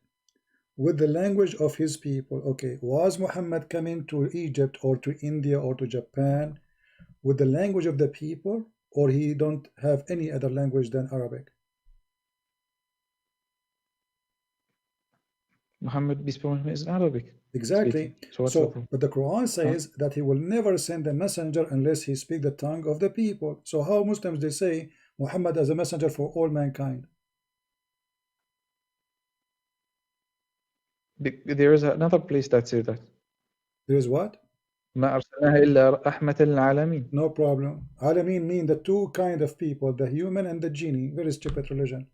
with the language of his people. Okay, was Muhammad coming to Egypt or to India or to Japan with the language of the people, or he don't have any other language than Arabic? Muhammad, peace be upon him, is Arabic. Exactly. So, but the Quran says that he will never send a messenger unless he speak the tongue of the people. So how Muslims, they say Muhammad as a messenger for all mankind? There is another place that says that. There is what? ما أرسلناه إلا رحمة للعالمين. No problem. Alamin mean the two kind of people, the human and the genie. Very stupid religion.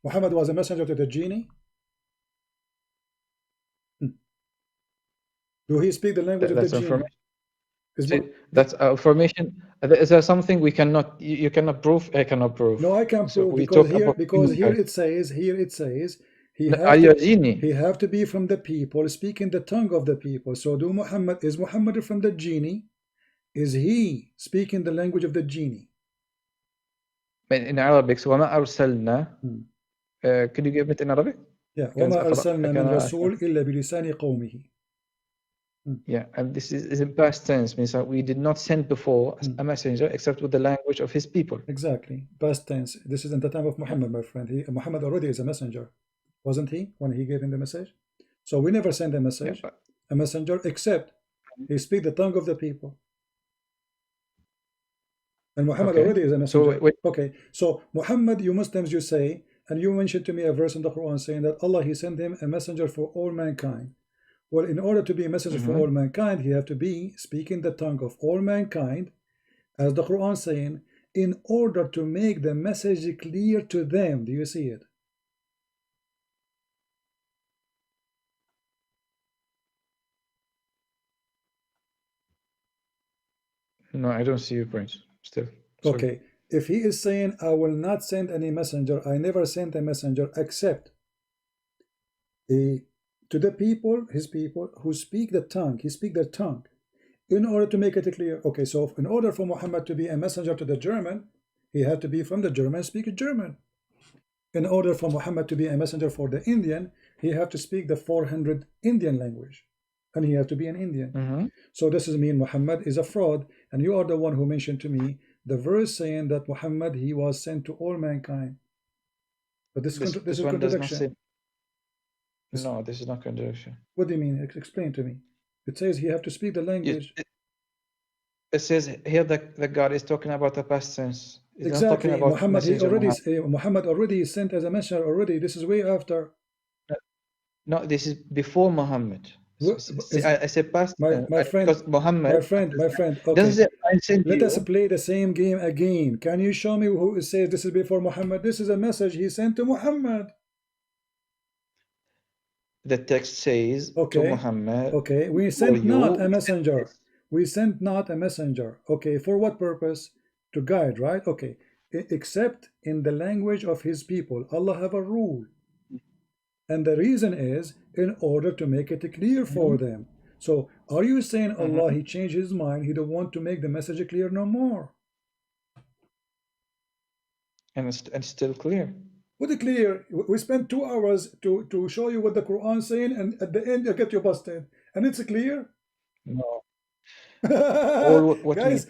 Muhammad was a messenger to the genie? Do he speak the language of the That's genie? information. See, that's information. Is there something we cannot? You cannot prove. I cannot prove. No, I can So prove we because talk here, about it says he are you a genie? he have to be from the people, speaking the tongue of the people. So is Muhammad from the genie? Is he speaking the language of the genie? In Arabic, so وما أرسلنا. Could you give it in Arabic? Yeah. وما أرسلنا من رسول إلا بلسان قومه. Yeah, and this is in past tense, means that we did not send before a messenger except with the language of his people. Exactly, past tense. This is in the time of Muhammad, my friend. Muhammad already is a messenger, wasn't he, when he gave him the message? So we never send a message, a messenger, except he speak the tongue of the people. And Muhammad already is a messenger. Okay, so Muhammad, you Muslims, you say, and you mentioned to me a verse in the Quran saying that Allah, he sent him a messenger for all mankind. Well, in order to be a messenger for all mankind, he have to be speaking the tongue of all mankind, as the Quran saying, in order to make the message clear to them. Do you see it? No, I don't see your point still. Sorry. Okay, if he is saying, I will not send any messenger, I never sent a messenger except to the people, his people, who speak the tongue, he speak their tongue, in order to make it clear. Okay, so in order for Muhammad to be a messenger to the German, he had to be from the German, speak German. In order for Muhammad to be a messenger for the Indian, he had to speak the 400 Indian language, and he had to be an Indian. So this is mean Muhammad is a fraud, and you are the one who mentioned to me the verse saying that Muhammad, he was sent to all mankind. But this is contradiction. No, this is not contradiction. What do you mean? Explain to me. It says he have to speak the language. It says here that God is talking about the past tense. It's exactly. Not about Muhammad already sent as a messenger already. This is way after. No, this is before Muhammad. I said past. My friend. Because Muhammad. My friend. Okay. Let us play the same game again. Can you show me who says this is before Muhammad? This is a message he sent to Muhammad. The text says to Muhammad. Okay, we sent not a messenger. We sent not a messenger. Okay, for what purpose? To guide, right? Okay, except in the language of his people. Allah have a rule. And the reason is in order to make it clear for them. So are you saying Allah, he changed his mind, he don't want to make the message clear no more? And it's still clear. What clear? We spent 2 hours to show you what the Quran is saying, and at the end you get you busted. And it's clear? No. Guys,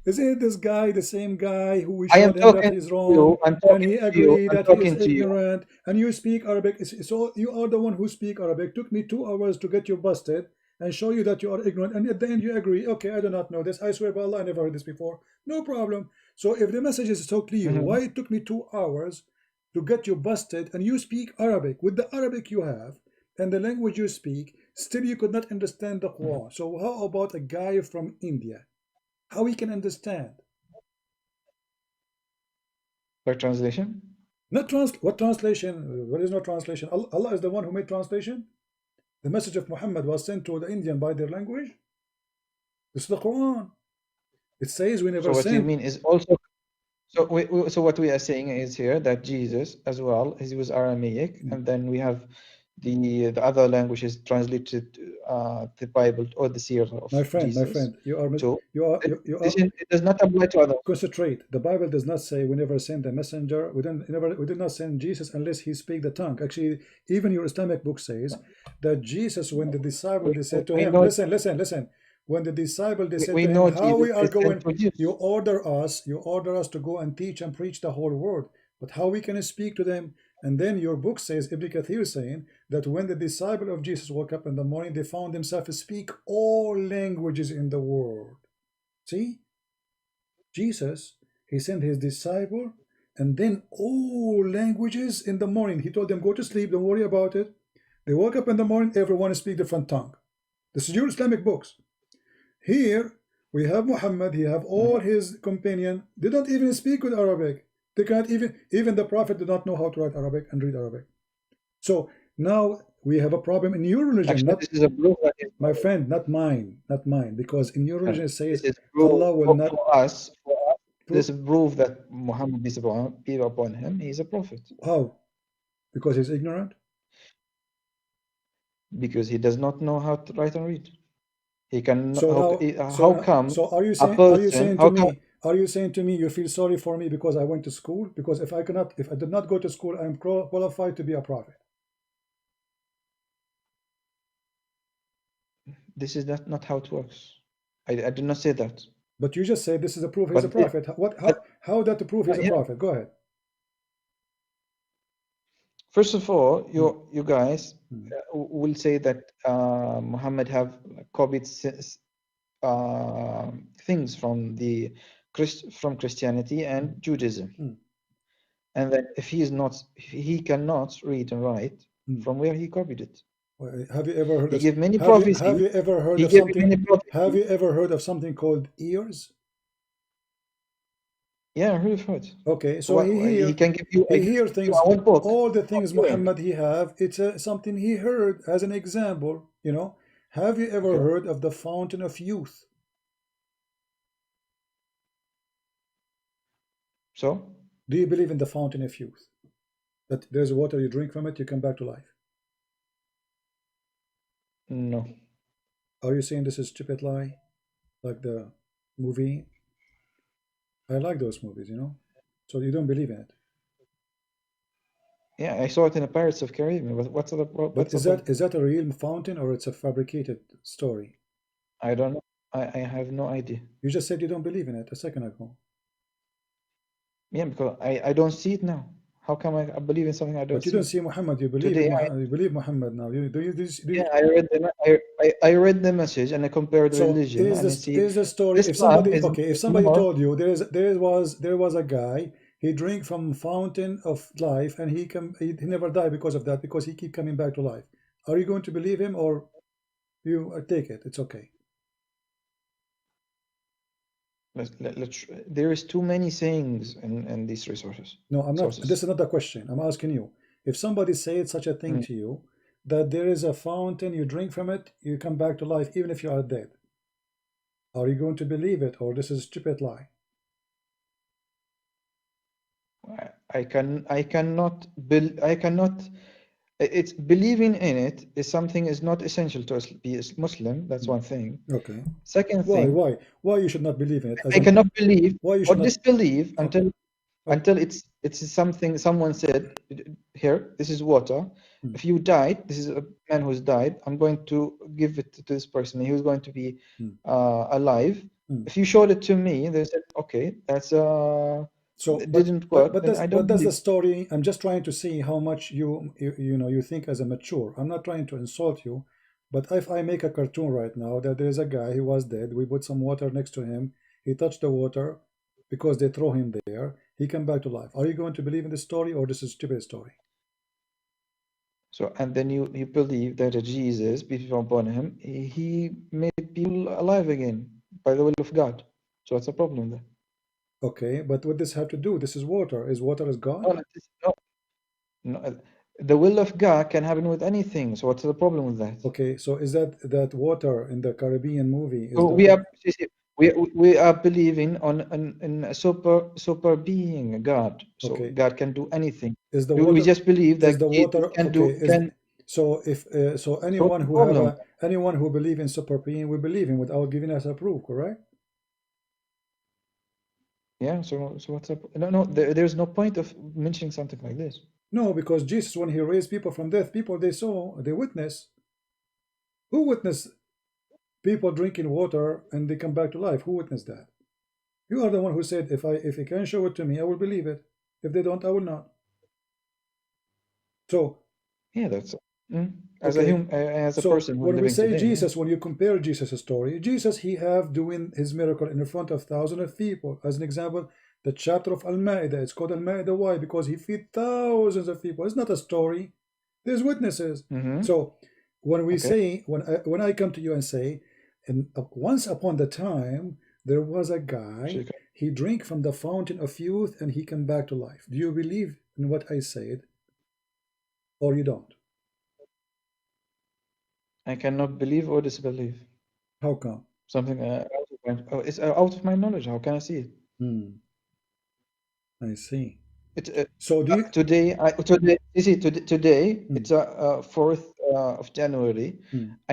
isn't this guy the same guy who we showed him that he's wrong, and he agreed that he is ignorant, and you speak Arabic? So you are the one who speak Arabic. Took me 2 hours to get you busted and show you that you are ignorant, and at the end you agree, okay, I do not know this, I swear by Allah I never heard this before. No problem. So if the message is so clear, why it took me 2 hours to get you busted, and you speak Arabic with the Arabic you have and the language you speak, still you could not understand the Quran. So how about a guy from India? How he can understand? By translation? Not what translation? There is no translation. Allah is the one who made translation. The message of Muhammad was sent to the Indian by their language. This is the Quran. It says we never sent. So what you mean is also. So what we are saying is here that Jesus as well, he was Aramaic, and then we have the other languages translated the Bible or the Seer of Jesus. My friend, it does not apply to others. Concentrate. The Bible does not say we never send a messenger. We did not send Jesus unless he speak the tongue. Actually, even your Islamic book says that Jesus, when the disciple they said to him, listen. When the disciple they said to him, how we are going, you order us to go and teach and preach the whole world. But how we can speak to them? And then your book says, Ibn Kathir saying that when the disciple of Jesus woke up in the morning, they found themselves speak all languages in the world. See? Jesus, he sent his disciple, and then all languages in the morning. He told them, go to sleep, don't worry about it. They woke up in the morning, everyone speak different tongue. This is your Islamic books. Here, we have Muhammad, he have all his companions. They don't even speak with Arabic. They cannot even the Prophet did not know how to write Arabic and read Arabic. So now we have a problem in your religion. Actually, Not this is a proof that my friend, not mine, because in your religion it says this is proof Allah will not. for us. This is proof that Muhammad, peace be upon him, he is a prophet. How? Because he's ignorant? Because he does not know how to write and read. He can. So how come? So are you saying to me you feel sorry for me because I went to school? Because if I did not go to school, I'm qualified to be a prophet. This is not how it works. I did not say that. But you just said this is a proof he's a prophet. How that to prove he's a prophet? Go ahead. First of all, you guys will say that Muhammad have copied things from Christianity and Judaism, and that if he cannot read and write, from where he copied it. Have you ever heard? He gave many prophecies. Have you ever heard of something? Have you ever heard of something called ears? Yeah, I heard of it. Okay, so he can give you. He hears things. All the things Muhammad he have, it's something he heard as an example. You know, have you ever heard of the fountain of youth? So, do you believe in the fountain of youth? That there's water, you drink from it, you come back to life. No. Are you saying this is stupid lie? Like the movie? I like those movies, you know? So you don't believe in it? Yeah, I saw it in the Pirates of Caribbean. What's the problem? But is that a real fountain or it's a fabricated story? I don't know. I have no idea. You just said you don't believe in it a second ago. Yeah, because I don't see it now. How come I believe in something I don't see? But you don't see Muhammad. You believe you believe Muhammad now. Yeah, I read the message and I compared the religion. Is the story? If somebody told you there was a guy, he drank from fountain of life and he never died because of that, because he keep coming back to life. Are you going to believe him or you take it? It's okay. There is too many sayings in these resources. No, I'm not. This is not the question. I'm asking you. If somebody said such a thing to you, that there is a fountain, you drink from it, you come back to life, even if you are dead, are you going to believe it, or this is a stupid lie? I cannot. It's believing in it is something is not essential to us be a Muslim. That's one thing. Okay. Second thing. Why you should not believe in it? I cannot believe or disbelieve until it's something someone said. Here, this is water. If you died, this is a man who's died. I'm going to give it to this person. He was going to be alive. If you showed it to me, they said, okay, that's it didn't work. But that's the story. I'm just trying to see how much you think as a mature. I'm not trying to insult you, but if I make a cartoon right now that there is a guy, he was dead, we put some water next to him, he touched the water because they throw him there, he came back to life. Are you going to believe in this story, or this is a stupid story? So, and then you believe that Jesus, peace be upon him, he made people alive again by the will of God. So what's the problem there? Okay, but what does this have to do? This is water. Is water God? No, the will of God can happen with anything. So what's the problem with that? Okay, so is that water in the Caribbean movie? So we are believing in a super being, God. So God can do anything. Is the water, we just believe that the water can do. So if anyone who believes in super being, we believe in without giving us a proof, correct? Yeah, so what's up? No, there's no point of mentioning something like this. No, because Jesus, when he raised people from death, people they witnessed. Who witnessed people drinking water and they come back to life? Who witnessed that? You are the one who said, if you can show it to me, I will believe it. If they don't, I will not. So yeah, that's as a person. When we say Jesus, when you compare Jesus' story, Jesus, he have doing his miracle in front of thousands of people. As an example, the chapter of Al-Ma'idah, it's called Al-Ma'idah. Why? Because he feed thousands of people. It's not a story. There's witnesses. So when we say, when I come to you and say, and once upon the time, there was a guy, he drank from the fountain of youth and he came back to life. Do you believe in what I said, or you don't? I cannot believe or disbelieve. How come? Something it's out of my knowledge. How can I see it? I see. It's So do you? today. You see, today Hmm. it's 4th of January.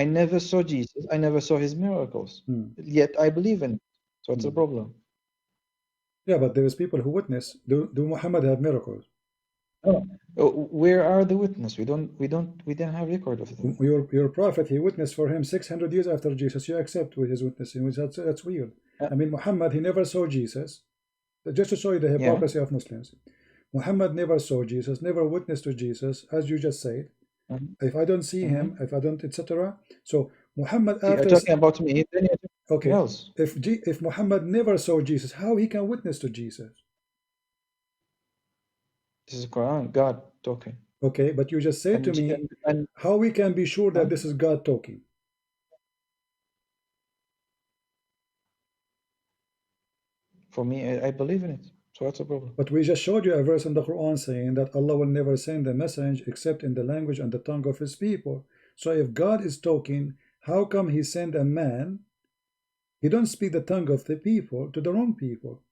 I never saw Jesus. I never saw his miracles. Yet I believe in it. So it's a problem. Yeah, but there is people who witness. Do Muhammad have miracles? Where are the witnesses? We didn't have record of them. Your prophet, he witnessed for him 600 years after Jesus. You accept with his witnessing. That's weird. I mean, Muhammad, he never saw Jesus. Just to show you the hypocrisy of Muslims. Muhammad never saw Jesus, never witnessed to Jesus, as you just said. If I don't see him, if I don't, etc. So Muhammad You're after talking about me, then you're okay, else. if Muhammad never saw Jesus, how he can witness to Jesus? This is Quran, God talking. Okay, but you just said to me how we can be sure that this is God talking. For me, I believe in it. So what's the problem? But we just showed you a verse in the Quran saying that Allah will never send a message except in the language and the tongue of his people. So if God is talking, how come he sent a man? He don't speak the tongue of the people to the wrong people.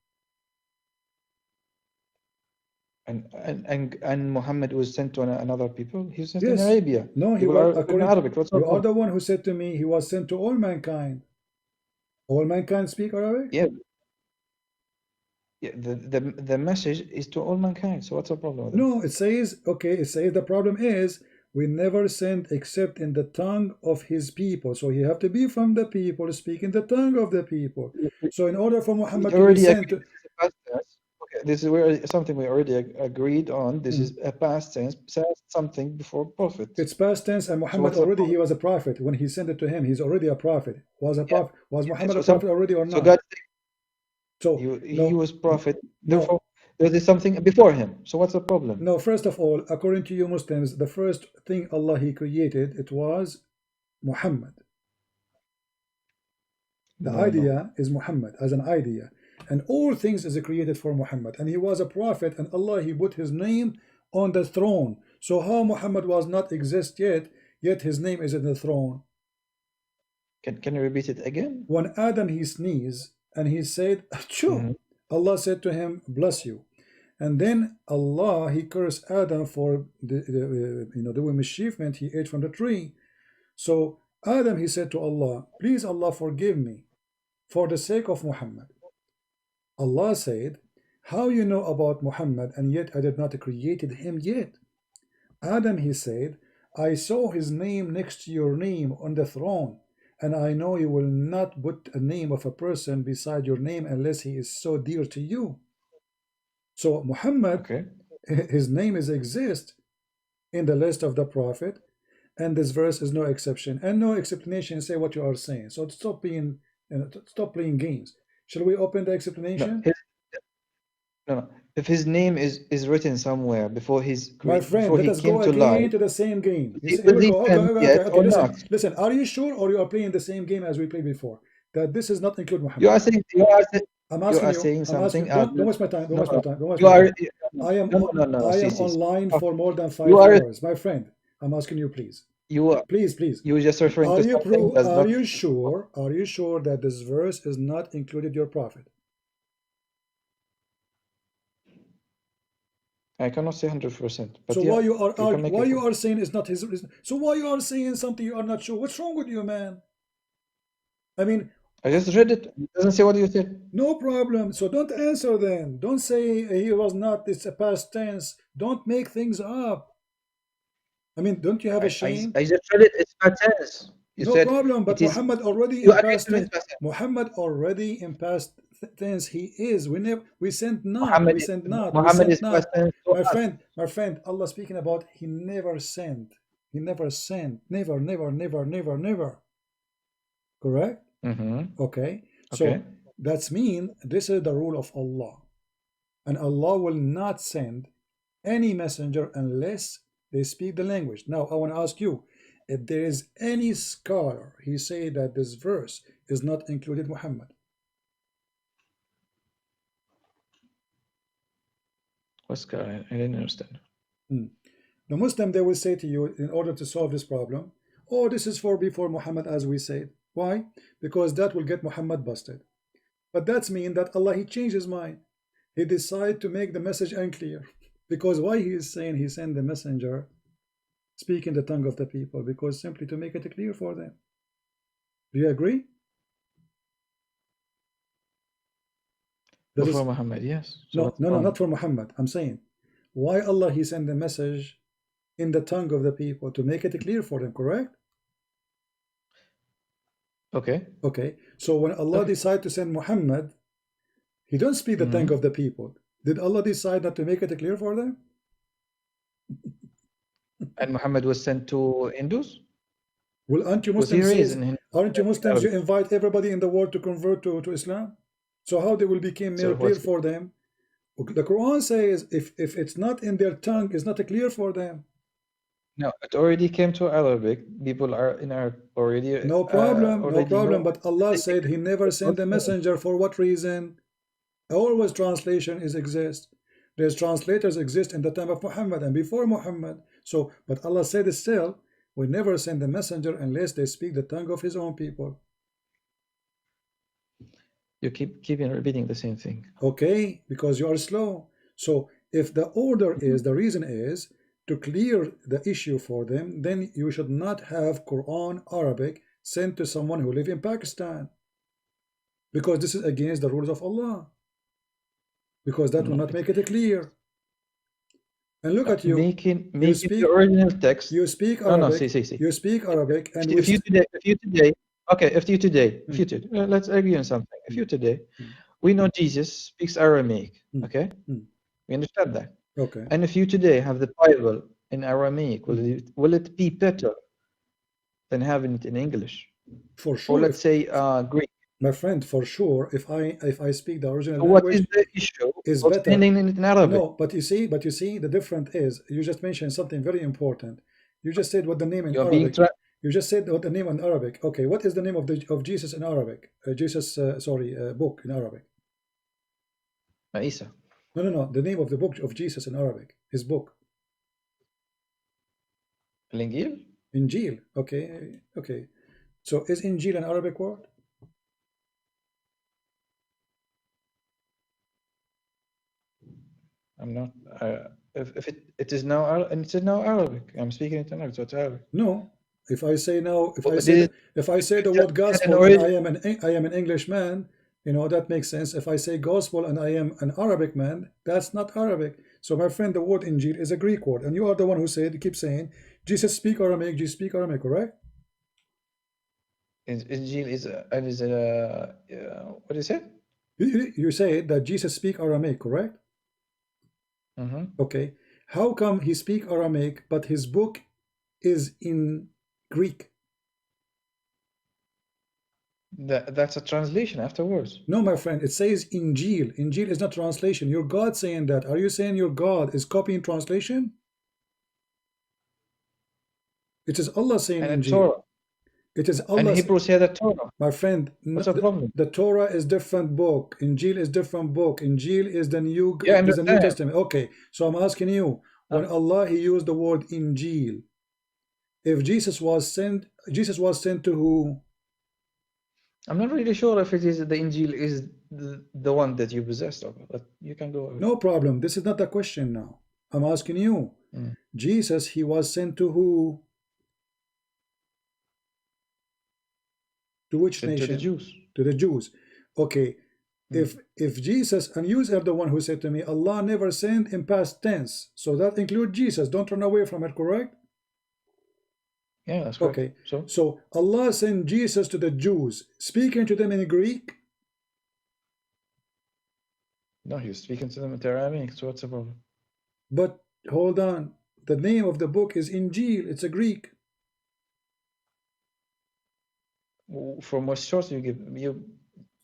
And Muhammad was sent to another people. He was sent Yes. in Arabia. No, he People was are in Arabic. What's you wrong? are the one who said to me he was sent to all mankind. All mankind speak Arabic? Yeah. Yeah, the message is to all mankind. So what's the problem with it? No, it says, okay, it says the problem is we never send except in the tongue of his people. So he have to be from the people, speaking the tongue of the people. So in order for Muhammad to be sent to... Okay, this is where something we already agreed on. This is a past tense, something before prophet. It's past tense, and Muhammad already, he was a prophet. When he sent it to him, he's already a prophet. Was Muhammad a prophet already or not? So God, so he was prophet. Therefore, there is something before him. So what's the problem? No, first of all, according to you Muslims, the first thing Allah he created, it was Muhammad. The idea is Muhammad as an idea, and all things is created for Muhammad, and he was a prophet, and Allah he put his name on the throne. So how Muhammad was not exist yet his name is in the throne? Can you repeat it again? When Adam he sneezed and he said, Achoo, Allah said to him, bless you. And then Allah he cursed Adam for doing mischievement. He ate from the tree. So Adam he said to Allah, please Allah forgive me for the sake of Muhammad. Allah said, how you know about Muhammad and yet I did not created him yet? Adam he said, I saw his name next to your name on the throne, and I know you will not put a name of a person beside your name unless he is so dear to you. So Muhammad, his name is exist in the list of the prophet, and this verse is no exception and no explanation. Say what you are saying. So stop playing games. Shall we open the explanation? No. If his name is written somewhere before my friend, let us go again to the same game. Here we go. Okay. Listen. Are you sure, or you are playing the same game as we played before? That this is not include Muhammad. I'm asking you. Don't waste my time. Don't waste my time. I am online for more than 5 hours, my friend. I'm asking you, please. Please. You just referring to something. Are you sure? Are you sure that this verse is not included your prophet? I cannot say 100%. So why you are saying it's not his? So why you are saying something you are not sure? What's wrong with you, man? I mean, I just read it. It doesn't say what you said. No problem. So don't answer then. Don't say he was not. It's a past tense. Don't make things up. I mean, don't you have a shame? I just read it. It's past tense. No problem. But Muhammad already in past tense. Muhammad already in past tense. He is. We sent not. We sent not. Muhammad is past tense. My friend. Allah speaking about he never sent. He never sent. Never. Correct? Okay. So that's mean this is the rule of Allah. And Allah will not send any messenger unless they speak the language. Now I want to ask you, if there is any scholar, he say that this verse is not included Muhammad. What's Koran? I didn't understand. The Muslim, they will say to you, in order to solve this problem, oh, this is for before Muhammad, as we said. Why? Because that will get Muhammad busted. But that's mean that Allah, he changed his mind. He decided to make the message unclear. Because why he is saying he sent the messenger speaking the tongue of the people? Because simply to make it clear for them. Do you agree? Before Muhammad, yes. So no, not for Muhammad. I'm saying, why Allah he sent the message in the tongue of the people? To make it clear for them, correct? Okay. Okay. So when Allah decided to send Muhammad, he don't speak the tongue of the people. Did Allah decide not to make it clear for them? And Muhammad was sent to Hindus? Well, aren't you Muslims? Aren't you Muslims? You invite everybody in the world to convert to Islam. So how they will become more clear for them? The Quran says if it's not in their tongue, it's not clear for them. No, it already came to Arabic. People are in Arab already. No problem, no problem. But Allah said He never sent a messenger. For what reason? Always translation exists. There's translators exist in the time of Muhammad and before Muhammad. So, but Allah said still, we never send a messenger unless they speak the tongue of His own people. You keep repeating the same thing. Okay, because you are slow. So if the order is, the reason is to clear the issue for them, then you should not have Quran Arabic sent to someone who live in Pakistan, because this is against the rules of Allah, because that will not make it clear. And look at you. Making the original text. You speak Arabic. See. You speak Arabic, and if you today, let's agree on something. If you today, we know Jesus speaks Aramaic. Okay, we understand that. Okay. And if you today have the Bible in Aramaic, will it be better than having it in English? For sure. Or let's say Greek. My friend, for sure, if I speak the original language, what is the issue is of better. Sending it in Arabic? No, but you see, the difference is you just mentioned something very important. You just said what the name in Arabic. You just said what the name in Arabic. Okay, what is the name of Jesus in Arabic? Book in Arabic. Isa. No. The name of the book of Jesus in Arabic. His book. Injil. Injil. Okay. So is Injil an Arabic word? I'm not. If it is now, and it is now Arabic. I'm speaking it in Arabic, so it's Arabic. No. If I say now, if I say the word gospel, and I am an Englishman, that makes sense. If I say gospel and I am an Arabic man, that's not Arabic. So my friend, the word Injil is a Greek word, and you are the one who keep saying Jesus speak Aramaic. Jesus speak Aramaic, correct? Injil is what is it? You say that Jesus speak Aramaic, correct? Okay. How come he speak Aramaic, but his book is in Greek? That's a translation afterwards. No, my friend, it says Injil. Injil is not translation. Your God saying that. Are you saying your God is copying translation? It is Allah saying and Injil. Torah. It is Allah. And Hebrew say the Torah. My friend, what's the problem? The Torah is different book. Injil is different book. Injil is the New Testament. Okay, so I'm asking you, when Allah he used the word Injil, if Jesus was sent to who? I'm not really sure if it is the Injil is the one that you possessed of, but you can go ahead. No problem. This is not the question now. I'm asking you. Jesus, he was sent to who? To which nation? To the Jews. To the Jews. Okay. If Jesus, and you are the one who said to me, Allah never sent in past tense. So that includes Jesus. Don't run away from it, correct? Yeah, that's correct. Okay. So Allah sent Jesus to the Jews, speaking to them in Greek? No, he was speaking to them in Aramaic, so what's the problem? But hold on. The name of the book is Injil. It's a Greek. From what source you give you?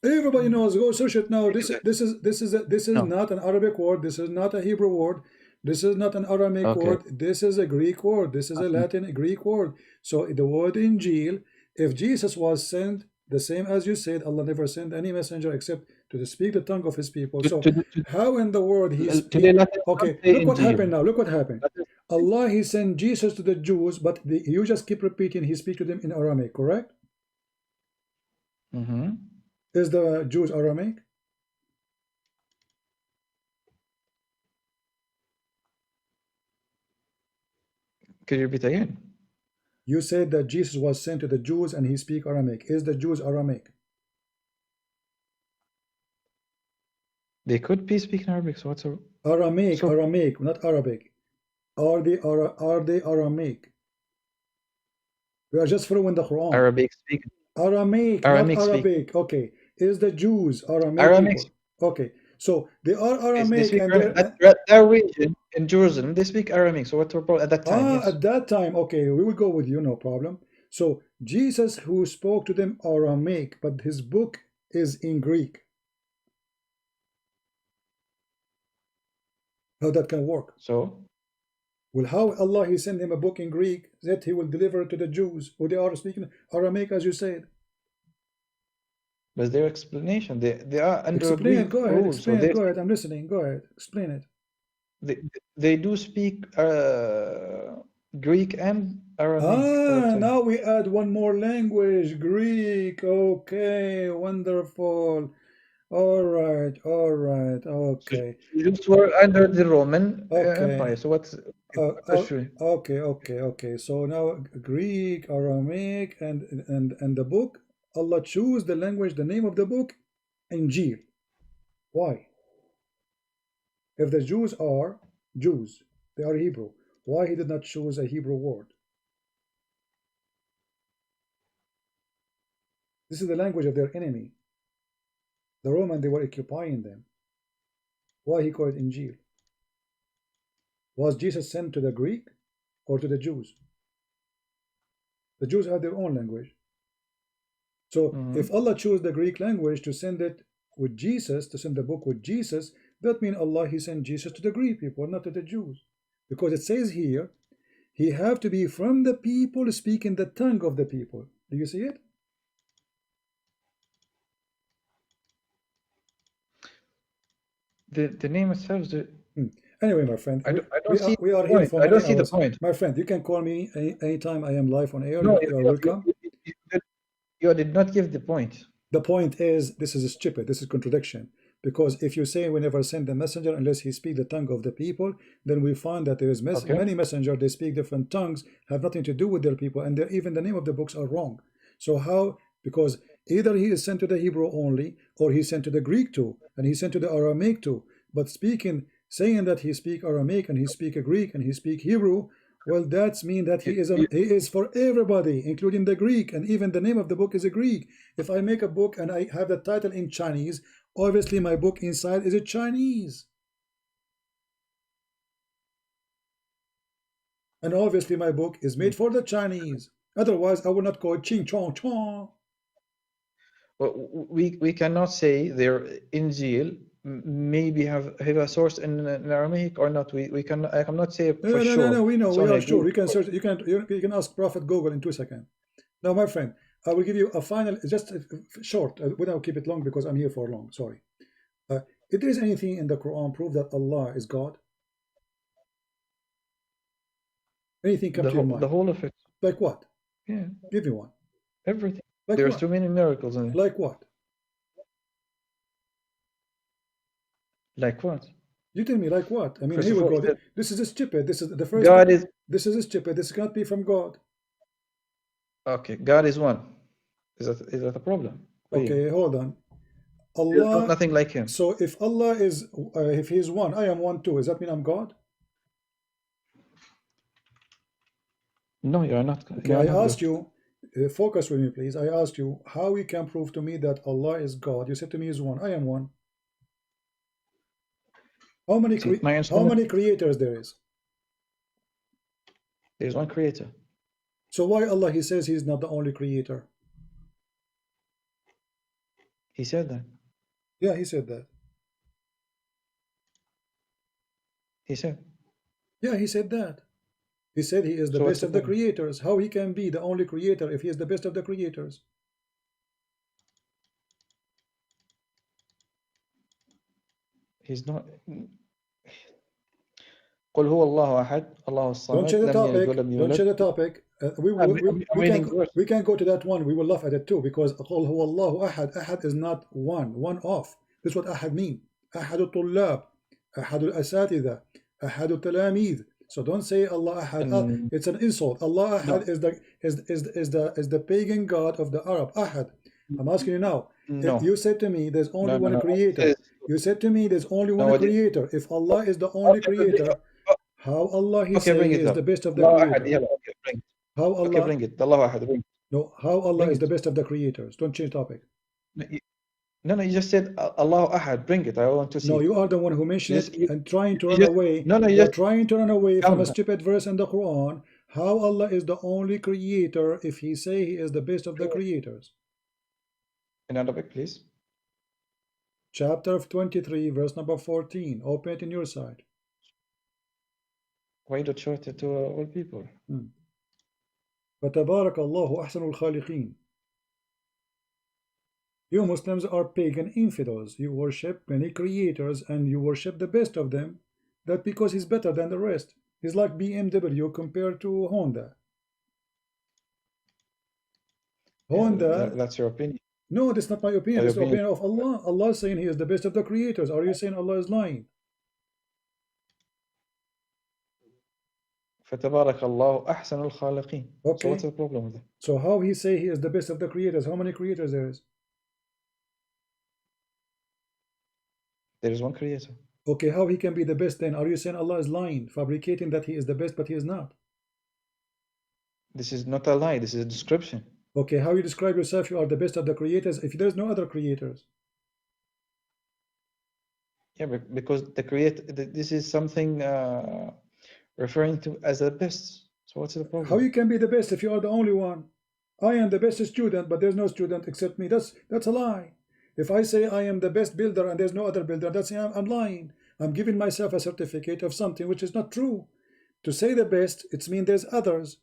Everybody knows. Go search it now. This is not an Arabic word. This is not a Hebrew word. This is not an Aramaic word. This is a Greek word. This is a Latin Greek word. So the word Injil, if Jesus was sent the same as you said, Allah never sent any messenger except to speak the tongue of his people. To, So to, to, how in the world today, let us not okay, say look what Injil. happened now. Look what happened. Let us- Allah, he sent Jesus to the Jews, but you just keep repeating he speak to them in Aramaic, correct? Mhm. Is the Jews Aramaic? Could you repeat again? You said that Jesus was sent to the Jews and he speak Aramaic. Is the Jews Aramaic? They could be speaking Arabic, so what's a... Aramaic, So- Aramaic, not Arabic. Are they Aramaic? We are just following the Quran. Arabic speaking. Aramaic, Aramaic not speak. Arabic. Okay. Is the Jews Aramaic Aramaic people? Okay. So they are They Aramaic speak and Aramaic. they're That region in Jerusalem, they speak Aramaic. So what's the problem at that time? Yes. at that time, okay, we will go with you, no problem. So Jesus who spoke to them Aramaic, but his book is in Greek. How that can work? So Well, how Allah he sent him a book in Greek that he will deliver to the Jews who they are speaking Aramaic as you said. but their explanation, they are under Explain it, Greek go ahead, rules. So explain it, go ahead. I'm listening. Go ahead, explain it. they do speak Greek and Aramaic at that time. Now we add one more language, Greek. Okay, wonderful. All right, okay. Jews were under the Roman Okay. Empire. So what's true? Okay. So now Greek, Aramaic, and the book. Allah choose the language, the name of the book, Injil. Why? If the Jews are Jews, they are Hebrew. Why he did not choose a Hebrew word? This is the language of their enemy. The Roman, they were occupying them. Why he called it Injil? Was Jesus sent to the Greek or to the Jews? The Jews had their own language. So if Allah chose the Greek language to send it with Jesus, to send the book with Jesus, that means Allah he sent Jesus to the Greek people, not to the Jews. Because it says here, he have to be from the people speaking the tongue of the people. Do you see it? The name itself. Anyway, my friend, we are here for I don't many see the hours. point. My friend, you can call me anytime I am live on air. No, You are welcome. you did not give the point. The point is, this is stupid. This is contradiction. Because if you say we never send the messenger unless he speak the tongue of the people, then we find that there is many messengers, they speak different tongues, have nothing to do with their people, and even the name of the books are wrong. So how? Because either he is sent to the Hebrew only, or he sent to the Greek too, and he sent to the Aramaic too. But saying that he speak Aramaic and he speak Greek and he speak Hebrew, well, that's mean that he is for everybody, including the Greek, and even the name of the book is a Greek. If I make a book and I have the title in Chinese, obviously my book inside is a Chinese. And obviously my book is made for the Chinese. Otherwise, I would not call it Ching Chong Chong. Well, we cannot say their Injil maybe have a source in Aramaic or not. I cannot say for sure. No, we know, we are sure. We can search. You can ask Prophet Google in 2 seconds. Now, my friend, I will give you a final, just short. We don't keep it long because I'm here for long. Sorry. If there is anything in the Quran prove that Allah is God, anything come to your mind? The whole of it. Like what? Yeah. Give me one. Everything. Like There's what? too many miracles in it. Like what? Like what? You tell me, like what? I mean, First here of we all, go. This is stupid. This is the first. God is This is stupid. This cannot be from God. okay. God is one. Is that a problem? Okay, hold on. There's Allah. nothing like him. So if Allah is, if He is one, I am one too. Does that mean I'm God? No, you are not. Okay, I asked you. Focus with me, please. I asked you how you can prove to me that Allah is God. You said to me is one. I am one. How many creators there is? There's one creator. So why Allah he says he's not the only creator? He said that. Yeah, he said that. He said. Yeah, he said that. He said he is the best of the creators. How he can be the only creator if he is the best of the creators? He's not. قل هو الله أحد الله Don't الصمد change the لم يلد topic. ولم Don't يولد. change the topic. I'm reading the verse. We can go to that one. We will laugh at it too because قل هو الله أحد. أحد is not one off. This is what أحد mean. أحد الطلاب, أحد الأساتذة, أحد التلاميذ. So don't say Allah Ahad. It's an insult. Allah Ahad is the pagan god of the Arab. Ahad. I'm asking you now. No. If you said to me there's only one creator. You said to me there's only one creator. If Allah is the only creator, how Allah he say he is the best of the creators? How Allah? Okay, bring it. Allah Ahad. Bring it. No, how Allah is the best of the creators? Don't change topic. No, you just said Allah Ahad. Bring it. I want to see. No, you are the one who mentioned it and trying to run away. No, you're trying to run away from a stupid verse in the Quran. How Allah is the only creator if he say he is the best of the creators? In Arabic, please. Chapter 23, verse number 14. Open it in your side. Why not short it to all people? فَتَبَارَكَ اللَّهُ أَحْسَنُ الْخَالِقِينَ. You Muslims are pagan infidels. You worship many creators and you worship the best of them. That because he's better than the rest. He's like BMW compared to Honda. Honda. That's your opinion. No, that's not my opinion. It's the opinion of Allah. Allah is saying he is the best of the creators. Are you saying Allah is lying? فَتَبَارَكَ اللَّهُ أَحْسَنُ الْخَالِقِينَ. Okay. So what's the problem with that? So how he say he is the best of the creators? How many creators there is? There is one creator. Okay, how he can be the best then? Are you saying Allah is lying, fabricating that he is the best but he is not? This is not a lie, this is a description. Okay, how you describe yourself you are the best of the creators if there is no other creators? Yeah, because this is something referring to as the best. So what's the problem? How you can be the best if you are the only one? I am the best student, but there's no student except me. That's a lie. If I say I am the best builder and there's no other builder, that's I'm lying. I'm giving myself a certificate of something which is not true. To say the best, it means there's others.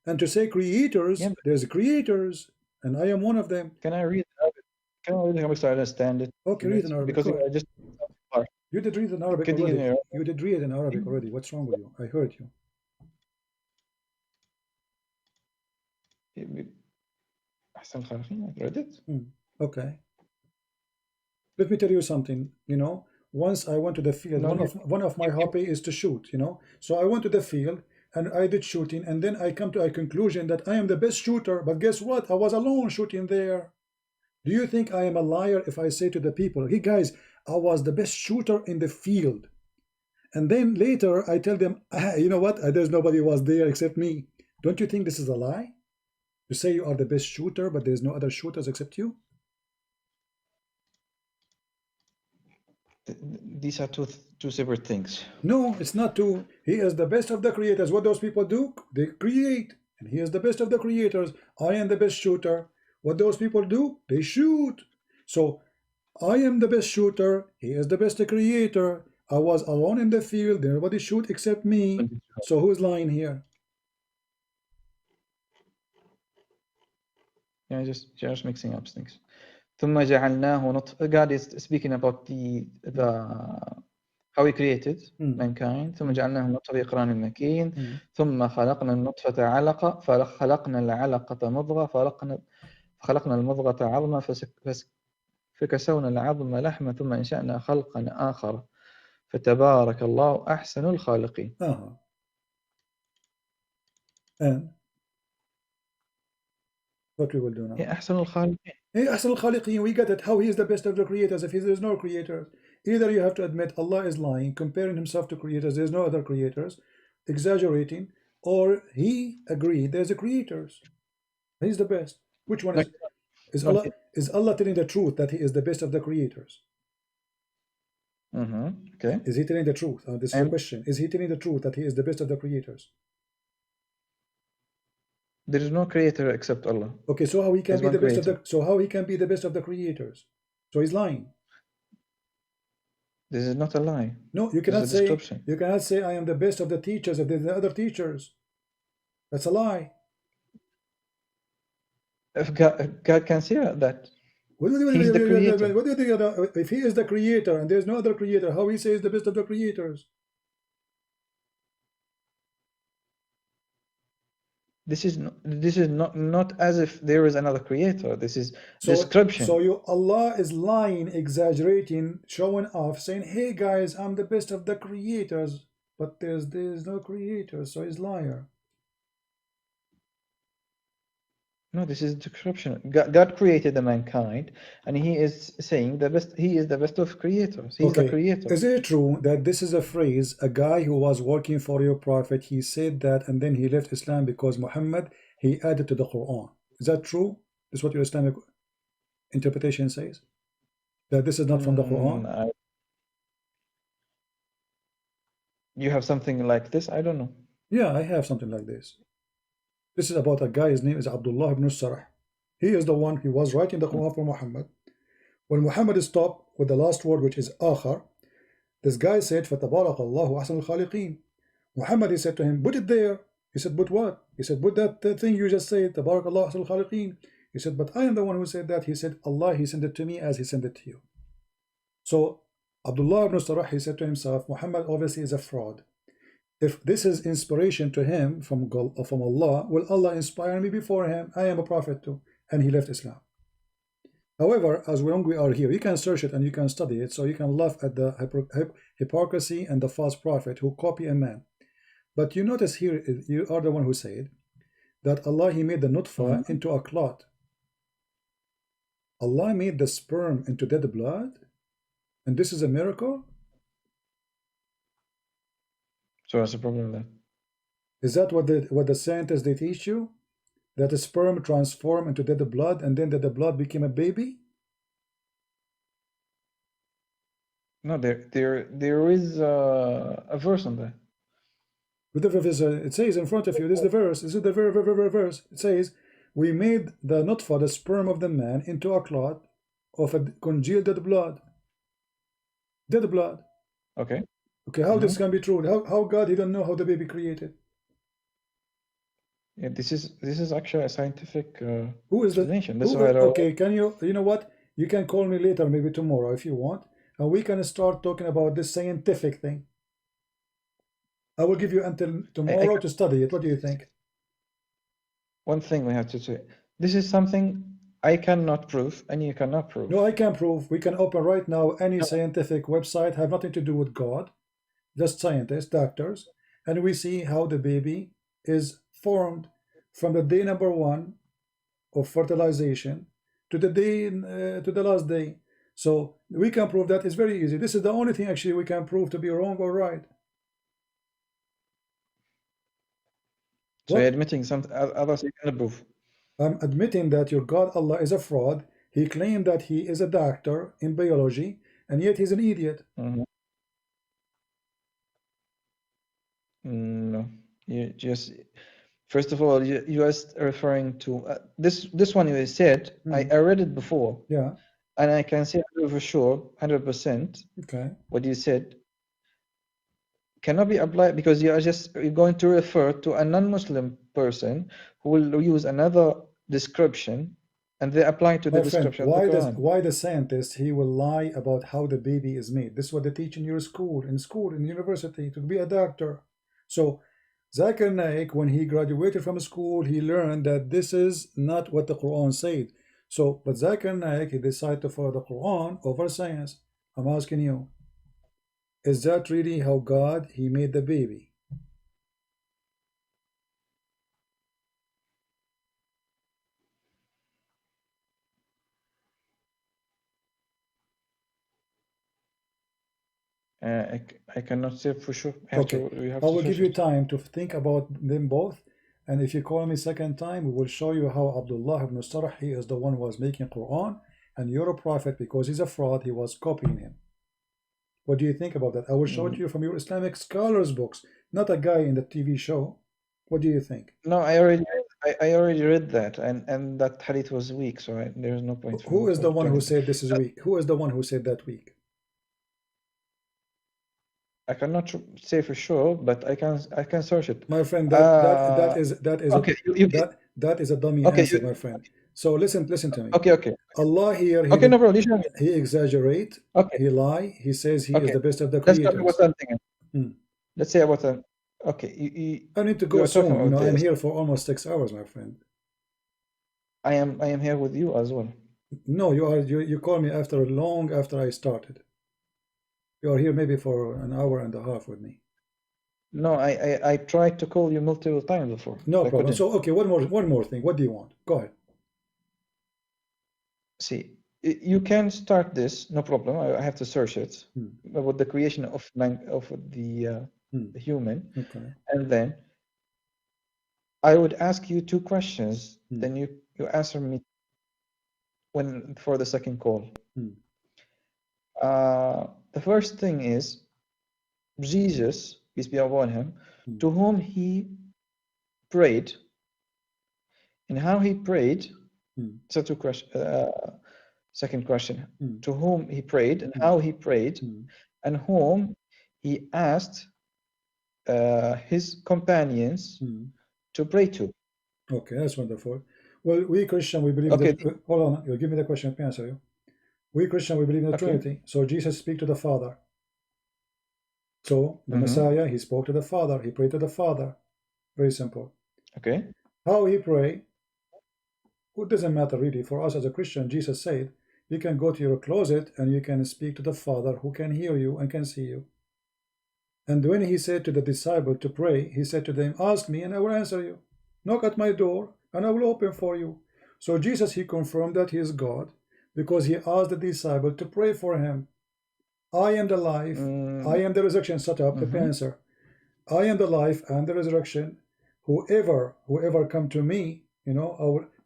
And to say creators, yeah, there's creators, and I am one of them. Can I read Arabic? Can I read Arabic so I understand it? Okay, read in Arabic. Because I just you did read in Arabic already. You did read in Arabic already. What's wrong with you? I heard you. أحسن الخالقين. I read it. Okay. Let me tell you something. You know, once I went to the field. One of my hobby is to shoot. You know, so I went to the field. And I did shooting, and then I come to a conclusion that I am the best shooter, but guess what? I was alone shooting there. Do you think I am a liar if I say to the people, hey guys, I was the best shooter in the field? And then later I tell them, you know what? There's nobody was there except me. Don't you think this is a lie? You say you are the best shooter, but there's no other shooters except you? These are two separate things. No, it's not two. He is the best of the creators. What those people do, they create. And he is the best of the creators. I am the best shooter. What those people do, they shoot. So I am the best shooter. He is the best creator. I was alone in the field. Nobody shoot except me. So who's lying here? Yeah, just mixing up things. ثم جعلناه نطفة. God is speaking about the how he created mankind. ثم جعلناه نطفة في قرار مكين. ثم خلقنا النطفة علقة فخلقنا العلقة مضغة فخلقنا المضغة عظما فكسونا العظم لحما ثم أنشأنا خلقا آخر فتبارك الله أحسن الخالقين. And what we will do now? أحسن الخالقين. أحسن الخالقين, we get it. How he is the best of the creators if there is no creators. Either you have to admit Allah is lying, comparing himself to creators, there's no other creators, exaggerating, or he agreed there's a creators. He's the best. Which one is Allah telling the truth that he is the best of the creators? Okay. Is he telling the truth? This is the question. Is he telling the truth that he is the best of the creators? There is no creator except Allah. Okay, so how he can be the best of the how he can be the best of the creators? So he's lying. This is not a lie. No, you cannot say I am the best of the teachers if there's the other teachers. That's a lie. If God can say that. He's the creator. What do you think? If he is the creator and there's no other creator, how he says the best of the creators? This is not as if there is another creator. This is description. So Allah is lying, exaggerating, showing off, saying, "Hey guys, I'm the best of the creators," but there's no creator, so he's liar. No, this is description. God created the mankind, and He is saying the best. He is the best of creators. He's the creator. Is it true that this is a phrase? A guy who was working for your prophet, he said that, and then he left Islam because Muhammad he added to the Quran. Is that true? Is what your Islamic interpretation says? That this is not from the Quran? You have something like this? I don't know. Yeah, I have something like this. This is about a guy, his name is Abdullah ibn Sarah. He is the one who was writing the Quran for Muhammad. When Muhammad stopped with the last word, which is آخر, this guy said, فَتَبَارَكَ اللَّهُ أَحْسَنُ الْخَالِقِينَ. Muhammad, he said to him, put it there. He said, put what? He said, put that thing you just said, تَبَارَكَ اللَّهُ أَحْسَنُ الْخَالِقِينَ. He said, but I am the one who said that. He said, Allah, he sent it to me as he sent it to you. So Abdullah ibn Sarah, he said to himself, Muhammad obviously is a fraud. If this is inspiration to him from Allah, will Allah inspire me before him? I am a prophet too. And he left Islam. However, as long we are here, you can search it and you can study it, so you can laugh at the hypocrisy and the false prophet who copy a man. But you notice here, you are the one who said that Allah, he made the nutfa into a clot. Allah made the sperm into dead blood? And this is a miracle? So what's the problem then? Is that what the scientists they teach you? That the sperm transformed into dead blood and then that the blood became a baby? No, there is a verse on that. It says in front of you, this is the verse. This is the verse. It says, we made the nutfa, the sperm of the man, into a clot of a congealed dead blood. Dead blood. Okay. Okay, how this can be true? How God, he don't know how the baby created? Yeah, this is actually a scientific who is explanation. Okay, can you know what? You can call me later, maybe tomorrow if you want, and we can start talking about this scientific thing. I will give you until tomorrow to study it. What do you think? One thing we have to say. This is something I cannot prove, and you cannot prove. No, I can prove. We can open right now any scientific website, have nothing to do with God, just scientists, doctors, and we see how the baby is formed from the day number 1 of fertilization to the day to the last day. So we can prove that. It's very easy. This is the only thing actually we can prove to be wrong or right. So you're admitting something others you cannot prove. I'm admitting that your God Allah is a fraud. He claimed that he is a doctor in biology, and yet he's an idiot. No, you just first of all you just referring to this one you said. I read it before. Yeah, and I can say for sure 100%. Okay. What you said cannot be applied because you're going to refer to a non-Muslim person who will use another description and they apply to the description. Why the scientist he will lie about how the baby is made? This is what they teach in your school, in university, to be a doctor. So Zakir Naik, when he graduated from school, he learned that this is not what the Quran said. So, but Zakir Naik, he decided to follow the Quran over science. I'm asking you, is that really how God, he made the baby? I cannot say for sure. I will give you time to think about them both. And if you call me second time, we will show you how Abdullah ibn Sarah, he is the one who was making Quran, and you're a prophet because he's a fraud, he was copying him. What do you think about that? I will show it to you from your Islamic scholars books, not a guy in the TV show. What do you think? No, I already read that, and that hadith was weak, so there's no point. Who is the one who said this is weak? Who is the one who said that weak? I cannot say for sure, but I can search it. My friend, that is okay, that is a dummy answer, my friend. So listen to me. Okay. Allah here, Okay, no problem. You show me. he exaggerate, Okay. he lie, he says he is Okay. the best of the Let's talk about creators. something. Hmm. Let's say about that. Okay. I need to you go are talking soon. You about know, I'm this. here for almost 6 hours, my friend. I am here with you as well. No, you call me after long after I started. You are here maybe for an hour and a half with me. No, I tried to call you multiple times before. No I problem. couldn't. So okay, one more thing. What do you want? Go ahead. See, you can start this, no problem. I have to search it about the creation of the human, Okay. and then I would ask you two questions. Then you answer me for the second call. The first thing is Jesus, peace be upon him, to whom he prayed, and how he prayed. So two questions. Second question: to whom he prayed, and how he prayed, and whom he asked his companions to pray to. Okay, that's wonderful. Well, we Christian, we believe Okay. that. Hold on, you'll give me the question. Let me answer you. We Christian, we believe in the Trinity. So Jesus speak to the Father. So the Messiah, he spoke to the Father. He prayed to the Father. Very simple. Okay. How he pray? It doesn't matter really. For us as a Christian, Jesus said, you can go to your closet and you can speak to the Father who can hear you and can see you. And when he said to the disciple to pray, he said to them, ask me and I will answer you. Knock at my door and I will open for you. So Jesus, he confirmed that he is God because he asked the disciple to pray for him. I am the life, I am the resurrection. Shut up, let me answer. I am the life and the resurrection. Whoever come to me, you know,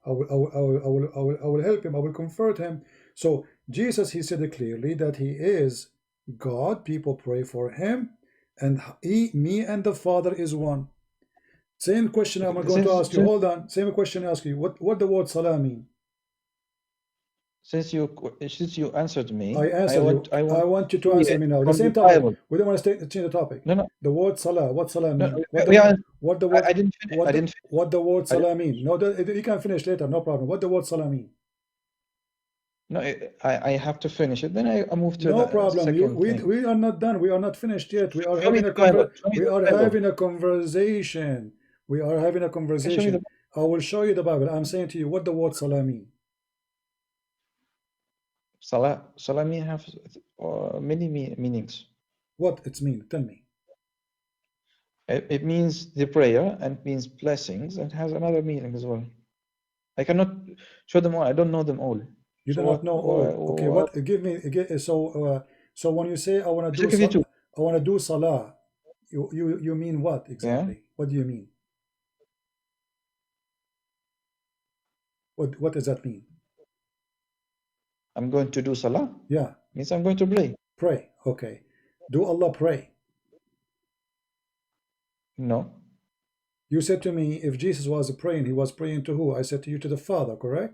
I will help him, I will comfort him. So Jesus, he said clearly that he is God. People pray for him, and me and the Father is one. Same question I'm going to ask you. Hold on. Same question I ask you. What the word salah mean? Since you answered me, I answered you. I want you to answer me now. The same the topic. Bible. We don't want to change the topic. No. The word salah. What salah mean? No, what the word? I didn't finish. What the word salah mean? No, you can finish later. No problem. What the word salah mean? No, I have to finish it. Then I move to no the problem. second thing. We are not done. We are not finished yet. We are Show me having the a conversation. We are having a conversation. I will show you the Bible. I'm saying to you what the word salah mean. Salah mean have many meanings. What it mean? Tell me. It means the prayer and means blessings and has another meaning as well. I cannot show them all. I don't know them all. You do not know all. Okay, what? Give me. So when you say I want to do salah, you mean what exactly? Yeah. What do you mean? What does that mean? I'm going to do salah. Yeah. Means I'm going to pray. Pray. Okay. Do Allah pray? No. You said to me, if Jesus was praying, he was praying to who? I said to you, to the Father, correct?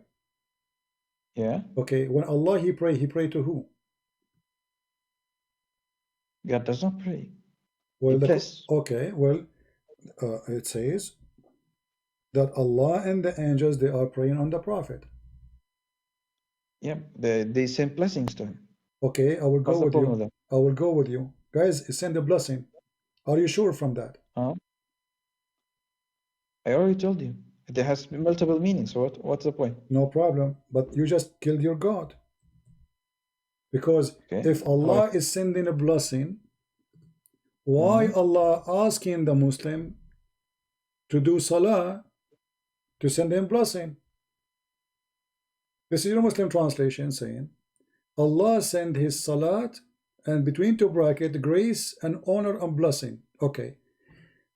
Yeah. Okay. When Allah he prayed to who? God does not pray. Well, okay. Well, it says that Allah and the angels, they are praying on the Prophet. Yeah, they send blessings to him. Okay, I will go with you. I will go with you. Guys, send a blessing. Are you sure from that? I already told you. It has multiple meanings. So what's the point? No problem. But you just killed your God. Because if Allah is sending a blessing, why Allah asking the Muslim to do salah to send him blessing? This is your Muslim translation saying Allah send his salat and between two brackets grace and honor and blessing. Okay.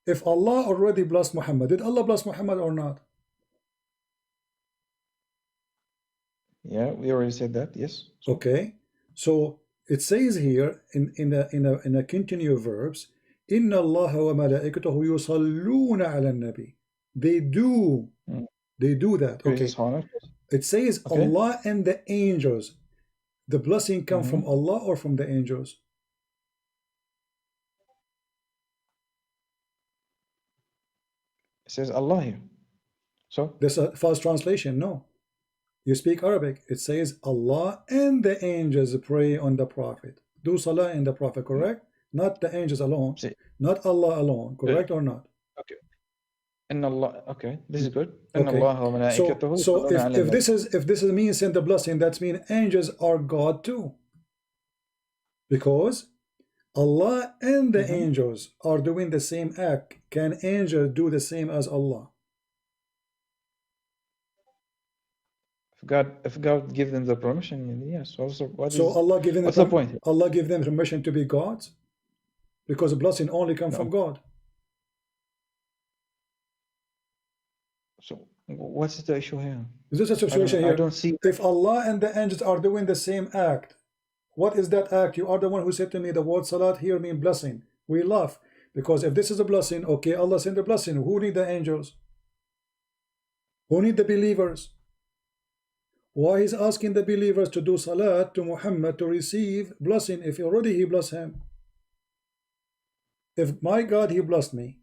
If Allah already blessed Muhammad, did Allah bless Muhammad or not? Yeah, we already said that. Yes. Okay. So it says here in a continuous verbs, Inna Allah wa malaikatahu yusalluna ala nabi. They do that. Okay. It says Allah and the angels. The blessing come from Allah or from the angels? It says Allah here. So there's a false translation. No. You speak Arabic. It says Allah and the angels pray on the Prophet. Do salah in the Prophet, correct? Not the angels alone. See, Not Allah alone, correct or not? okay. إن الله. Okay, this is good. إن Okay. الله وملائكته So يصلون على النبي. if this is means send the blessing, that means angels are God too. Because Allah and the angels are doing the same act. Can angels do the same as Allah? If God give them the permission, yes. Also, Allah giving what's the point? Allah give them permission to be gods? Because the blessing only comes from God. So what's the issue here? Is this a situation here? I don't see. If Allah and the angels are doing the same act, what is that act? You are the one who said to me the word salat here means blessing. We laugh because if this is a blessing, okay, Allah sent the blessing. Who need the angels? Who need the believers? Why he's asking the believers to do salat to Muhammad to receive blessing if already he blessed him? If my God, he blessed me,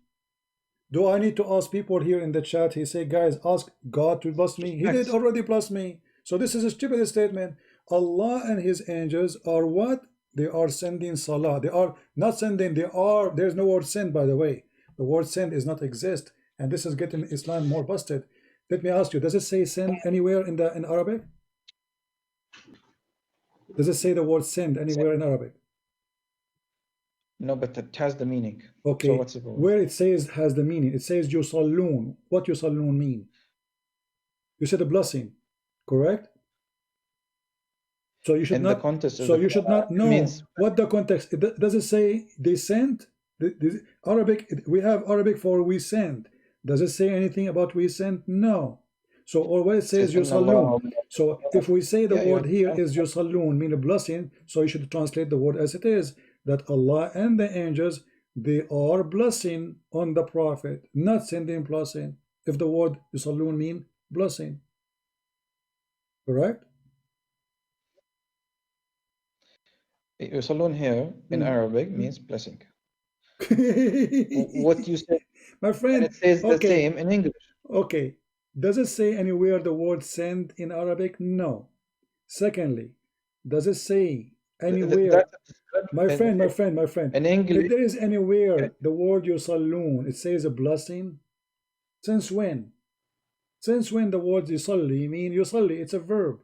do I need to ask people here in the chat? He say, guys, ask God to bless me. He did already bless me. So this is a stupid statement. Allah and his angels are what? They are sending salah. They are not sending, they are, there's no word send, by the way. The word send is not exist. And this is getting Islam more busted. Let me ask you, does it say send anywhere in Arabic? Does it say the word send anywhere in Arabic? No, but it has the meaning. Okay, so what's the problem? Where it says has the meaning, it says yusallun. What yusallun mean? You said a blessing, correct? So you should not. So you should not know what the context. Does it say they sent? The Arabic. We have Arabic for we sent. Does it say anything about we sent? No. So or what it says yusallun. So if we say the word here is yusallun, mean a blessing, so you should translate the word as it is. That Allah and the angels, they are blessing on the Prophet, not sending blessing. If the word yusallun mean blessing, correct? Yusallun here in Arabic means blessing. What you said, my friend, it says the same in English. Okay, does it say anywhere the word send in Arabic? No. Secondly, does it say anywhere? My friend. In English, if there is anywhere the word yusallun, it says a blessing. Since when? Since when the word yusalli mean yusalli? It's a verb.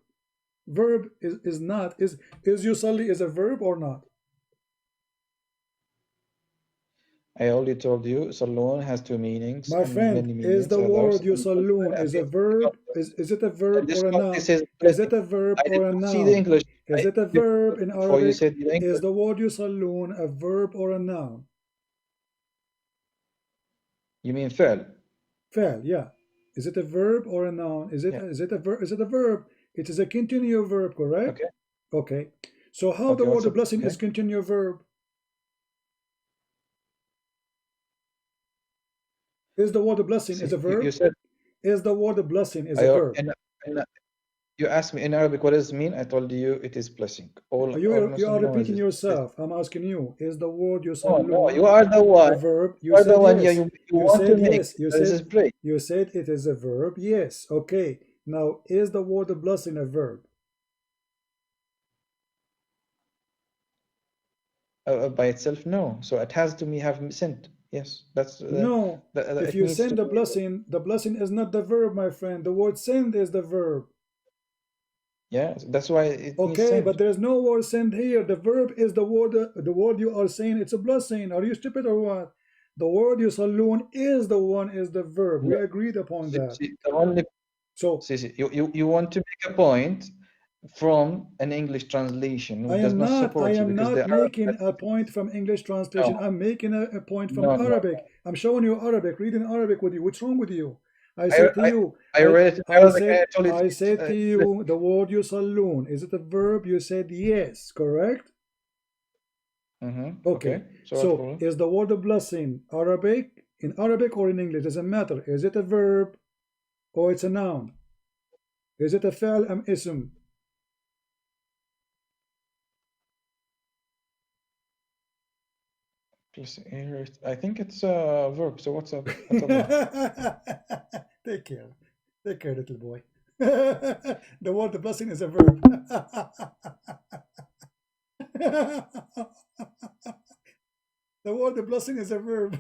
Verb is not is yusalli is a verb or not? I already told you Sallun has two meanings. My friend, is the word yusallun is a verb? Is it a verb or a noun? Is it a verb or a noun? See the English. Is it a verb in Arabic? Is the word yusallun a verb or a noun? You mean فعل? فعل, yeah. Is it a verb or a noun? Is it a verb? Is it a verb? It is a continuous verb, correct? Okay. Okay. So how the word blessing is continuous verb? Is the word blessing is a verb? You said, is the word blessing is a verb? You asked me in Arabic what does it mean. I told you it is blessing. You are repeating yourself. I'm asking you. Is the word yusallun? No, you are the one. A verb. You are the one. Yes. Yeah, you want said to make. Yes. You said it is a verb. Yes. Okay. Now, is the word blessing a verb? By itself, no. So it has to have sent. Yes, that's no. If you send the blessing is not the verb, my friend. The word send is the verb. Yeah, that's why it okay, but there's no word send here. The verb is the word you are saying it's a blessing. Are you stupid or what? The word yusallun is the verb. We agreed upon that. You want to make a point from an English translation. I am not making a point from English translation. I'm making a point from Arabic. I'm showing you Arabic, reading Arabic with you. What's wrong with you? I said to you, I said to you, the word yusallun, is it a verb? You said yes, correct? Okay. So is the word blessing Arabic, in Arabic or in English? Doesn't matter. Is it a verb or it's a noun? Is it a fi'l am ism? I think it's a verb. So what's a Take care, little boy. The word blessing is a verb. The word blessing is a verb.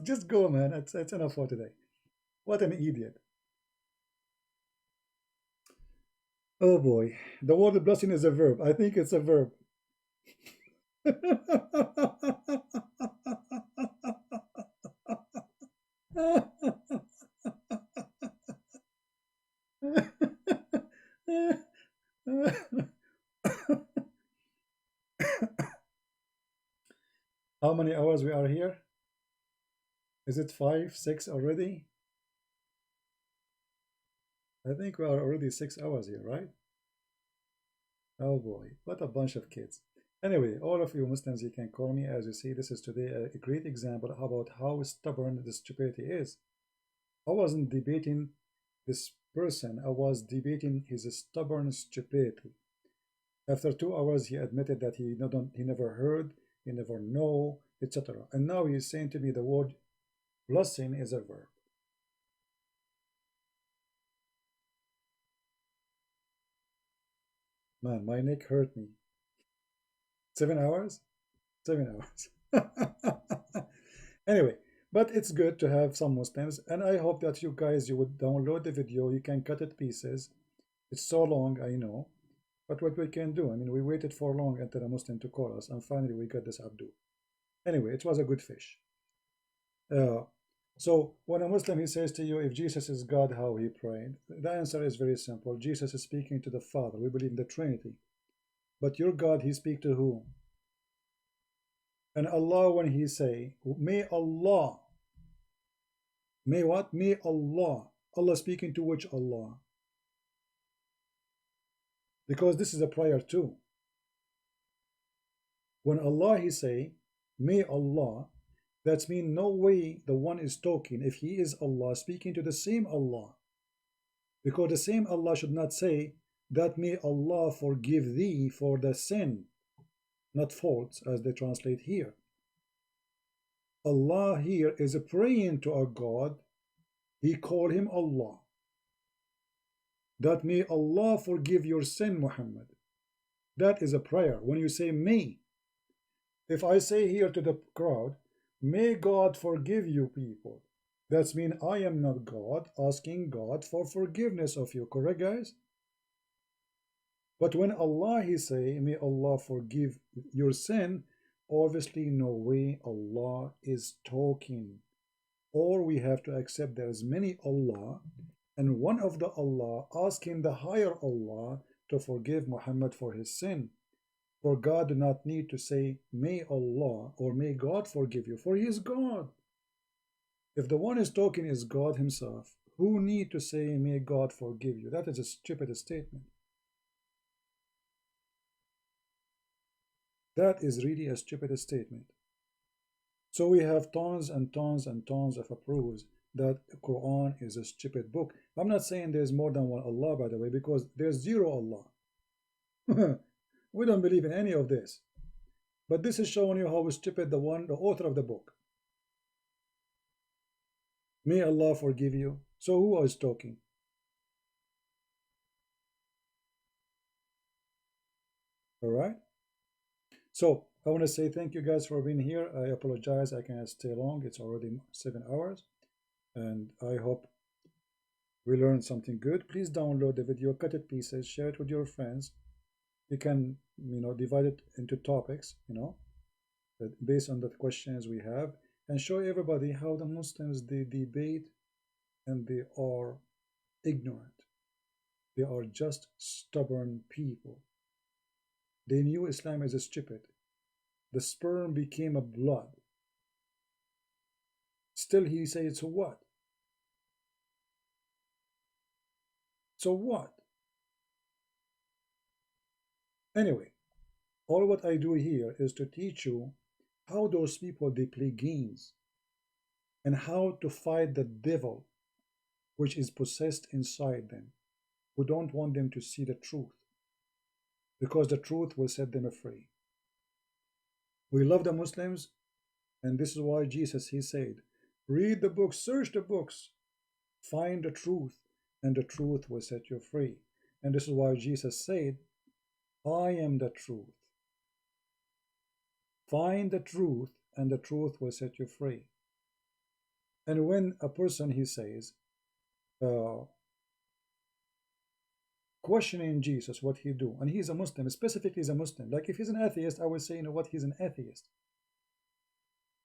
Just go, man. It's enough for today. What an idiot. Oh boy. The word blessing is a verb. I think it's a verb. How many hours we are here? Is it 5, 6 already? I think we are already 6 hours here, right? Oh boy, what a bunch of kids. Anyway, all of you Muslims, you can call me. As you see, this is today a great example about how stubborn the stupidity is. I wasn't debating this person, I was debating his stubborn stupidity. After 2 hours, he admitted that he never heard, he never know, etc. And now he's saying to me the word blessing is a verb. Man, my neck hurt me. 7 hours? 7 hours. Anyway, but it's good to have some Muslims, and I hope that you guys you would download the video. You can cut it pieces. It's so long, I know, but what we can do, I mean, we waited for long until a Muslim to call us, and finally we got this Abdul. Anyway, it was a good fish. Uh, so when a Muslim he says to you, if Jesus is God, how he prayed? The answer is very simple. Jesus is speaking to the Father. We believe in the Trinity. But your God, he speak to who? And Allah, when he say, may Allah, may what? May Allah. Allah speaking to which Allah? Because this is a prayer too. When Allah he say, may Allah, that means no way the one is talking if he is Allah speaking to the same Allah. Because the same Allah should not say that may Allah forgive thee for the sin, not faults as they translate here. Allah here is praying to a God. He called him Allah. That may Allah forgive your sin, Muhammad. That is a prayer. When you say may, if I say here to the crowd, may God forgive you people, that means I am not God asking God for forgiveness of you, correct guys? But when Allah he say, may Allah forgive your sin, obviously no way Allah is talking. Or we have to accept there is many Allah, and one of the Allah asking the higher Allah to forgive Muhammad for his sin. For God do not need to say, may Allah or may God forgive you, for he is God. If the one is talking is God himself, who need to say, may God forgive you? That is a stupid statement. That is really a stupid statement. So we have tons and tons and tons of proofs that the Quran is a stupid book. I'm not saying there's more than one Allah, by the way, because there's zero Allah. We don't believe in any of this. But this is showing you how stupid the author of the book. May Allah forgive you. So who is talking? All right. So I want to say thank you guys for being here. I apologize I can't stay long. It's already 7 hours. And I hope we learned something good. Please download the video, cut it pieces, share it with your friends. You can, divide it into topics, based on the questions we have, and show everybody how the Muslims, they debate and they are ignorant. They are just stubborn people. They knew Islam is stupid. The sperm became a blood. Still he says, so what? So what? Anyway, all what I do here is to teach you how those people, they play games and how to fight the devil which is possessed inside them, who don't want them to see the truth, because the truth will set them free. We love the Muslims, and this is why Jesus, he said, read the books, search the books, find the truth, and the truth will set you free. And this is why Jesus said, I am the truth. Find the truth, and the truth will set you free. And when a person, he says, questioning Jesus, what he do, and he's a Muslim, specifically he's a Muslim. Like if he's an atheist, I would say, you know what, he's an atheist.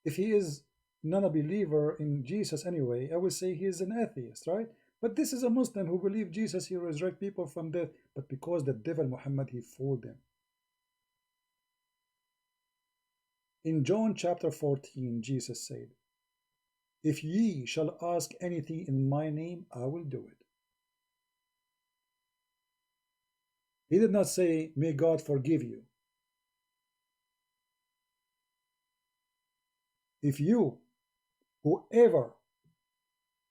If he is not a believer in Jesus anyway, I would say he is an atheist, right? But this is a Muslim who believes Jesus, he resurrect people from death, but because the devil Muhammad, he fooled them. In John chapter 14, Jesus said, if ye shall ask anything in my name, I will do it. He did not say, may God forgive you. If you, whoever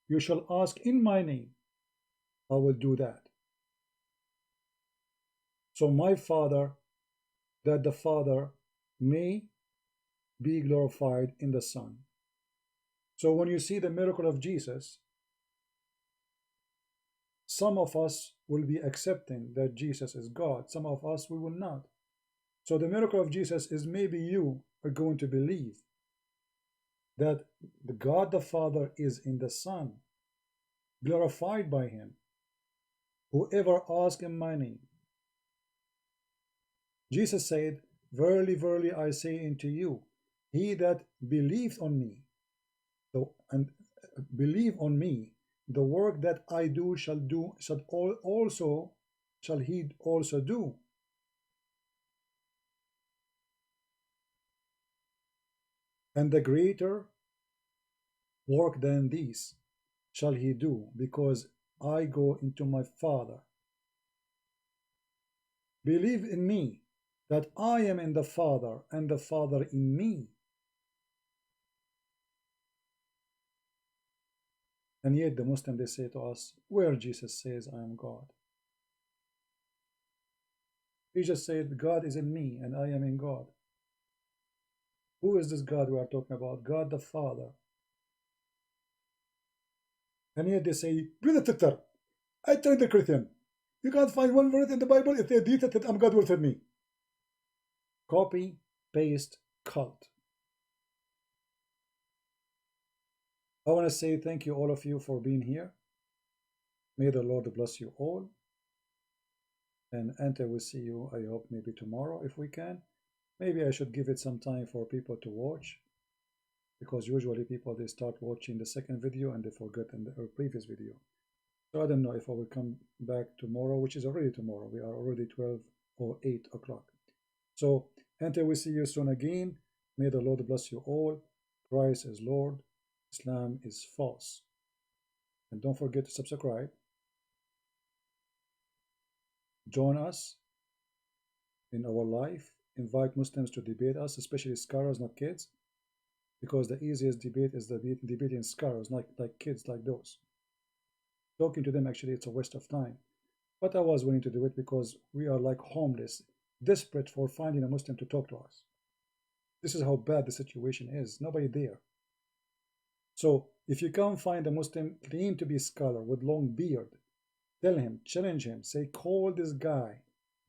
you shall ask in my name, I will do that. So my Father, that the Father may be glorified in the Son. So when you see the miracle of Jesus, some of us will be accepting that Jesus is God. Some of us, we will not. So the miracle of Jesus is maybe you are going to believe that the God the Father is in the Son, glorified by him. Whoever asks in my name. Jesus said, verily, verily, I say unto you, he that believes on me, and believe on me, the work that I do shall he also do. And the greater work than these shall he do, because I go into my Father. Believe in me, that I am in the Father, and the Father in me. And yet the Muslims, they say to us, where Jesus says, I am God. He just said, God is in me, and I am in God. Who is this God we are talking about? God the Father. And yet they say, Brother Titter, I tried the Christian. You can't find one word in the Bible. If they did it, I'm God will tell me. Copy, paste, cult. I want to say thank you, all of you, for being here. May the Lord bless you all. And Ante will see you, I hope, maybe tomorrow if we can. Maybe I should give it some time for people to watch, because usually people, they start watching the second video and they forget in the previous video. So I don't know if I will come back tomorrow, which is already tomorrow. We are already 12 or 8 o'clock. So until we see you soon again, may the Lord bless you all. Christ is Lord. Islam is false. And don't forget to subscribe. Join us in our life. Invite Muslims to debate us, especially scholars, not kids, because the easiest debate is the debating scholars, like kids like those. Talking to them, actually, it's a waste of time. But I was willing to do it because we are like homeless, desperate for finding a Muslim to talk to us. This is how bad the situation is. Nobody there. So if you can't find a Muslim claim to be a scholar with long beard, tell him, challenge him, say, call this guy,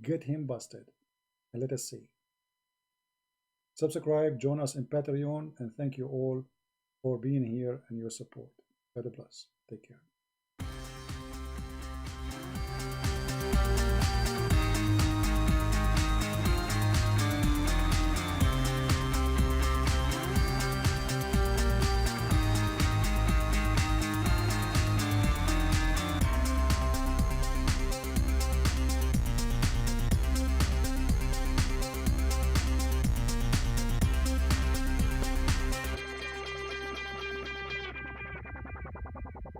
get him busted, and let us see. Subscribe, join us in Patreon, and thank you all for being here and your support. God bless. Take care.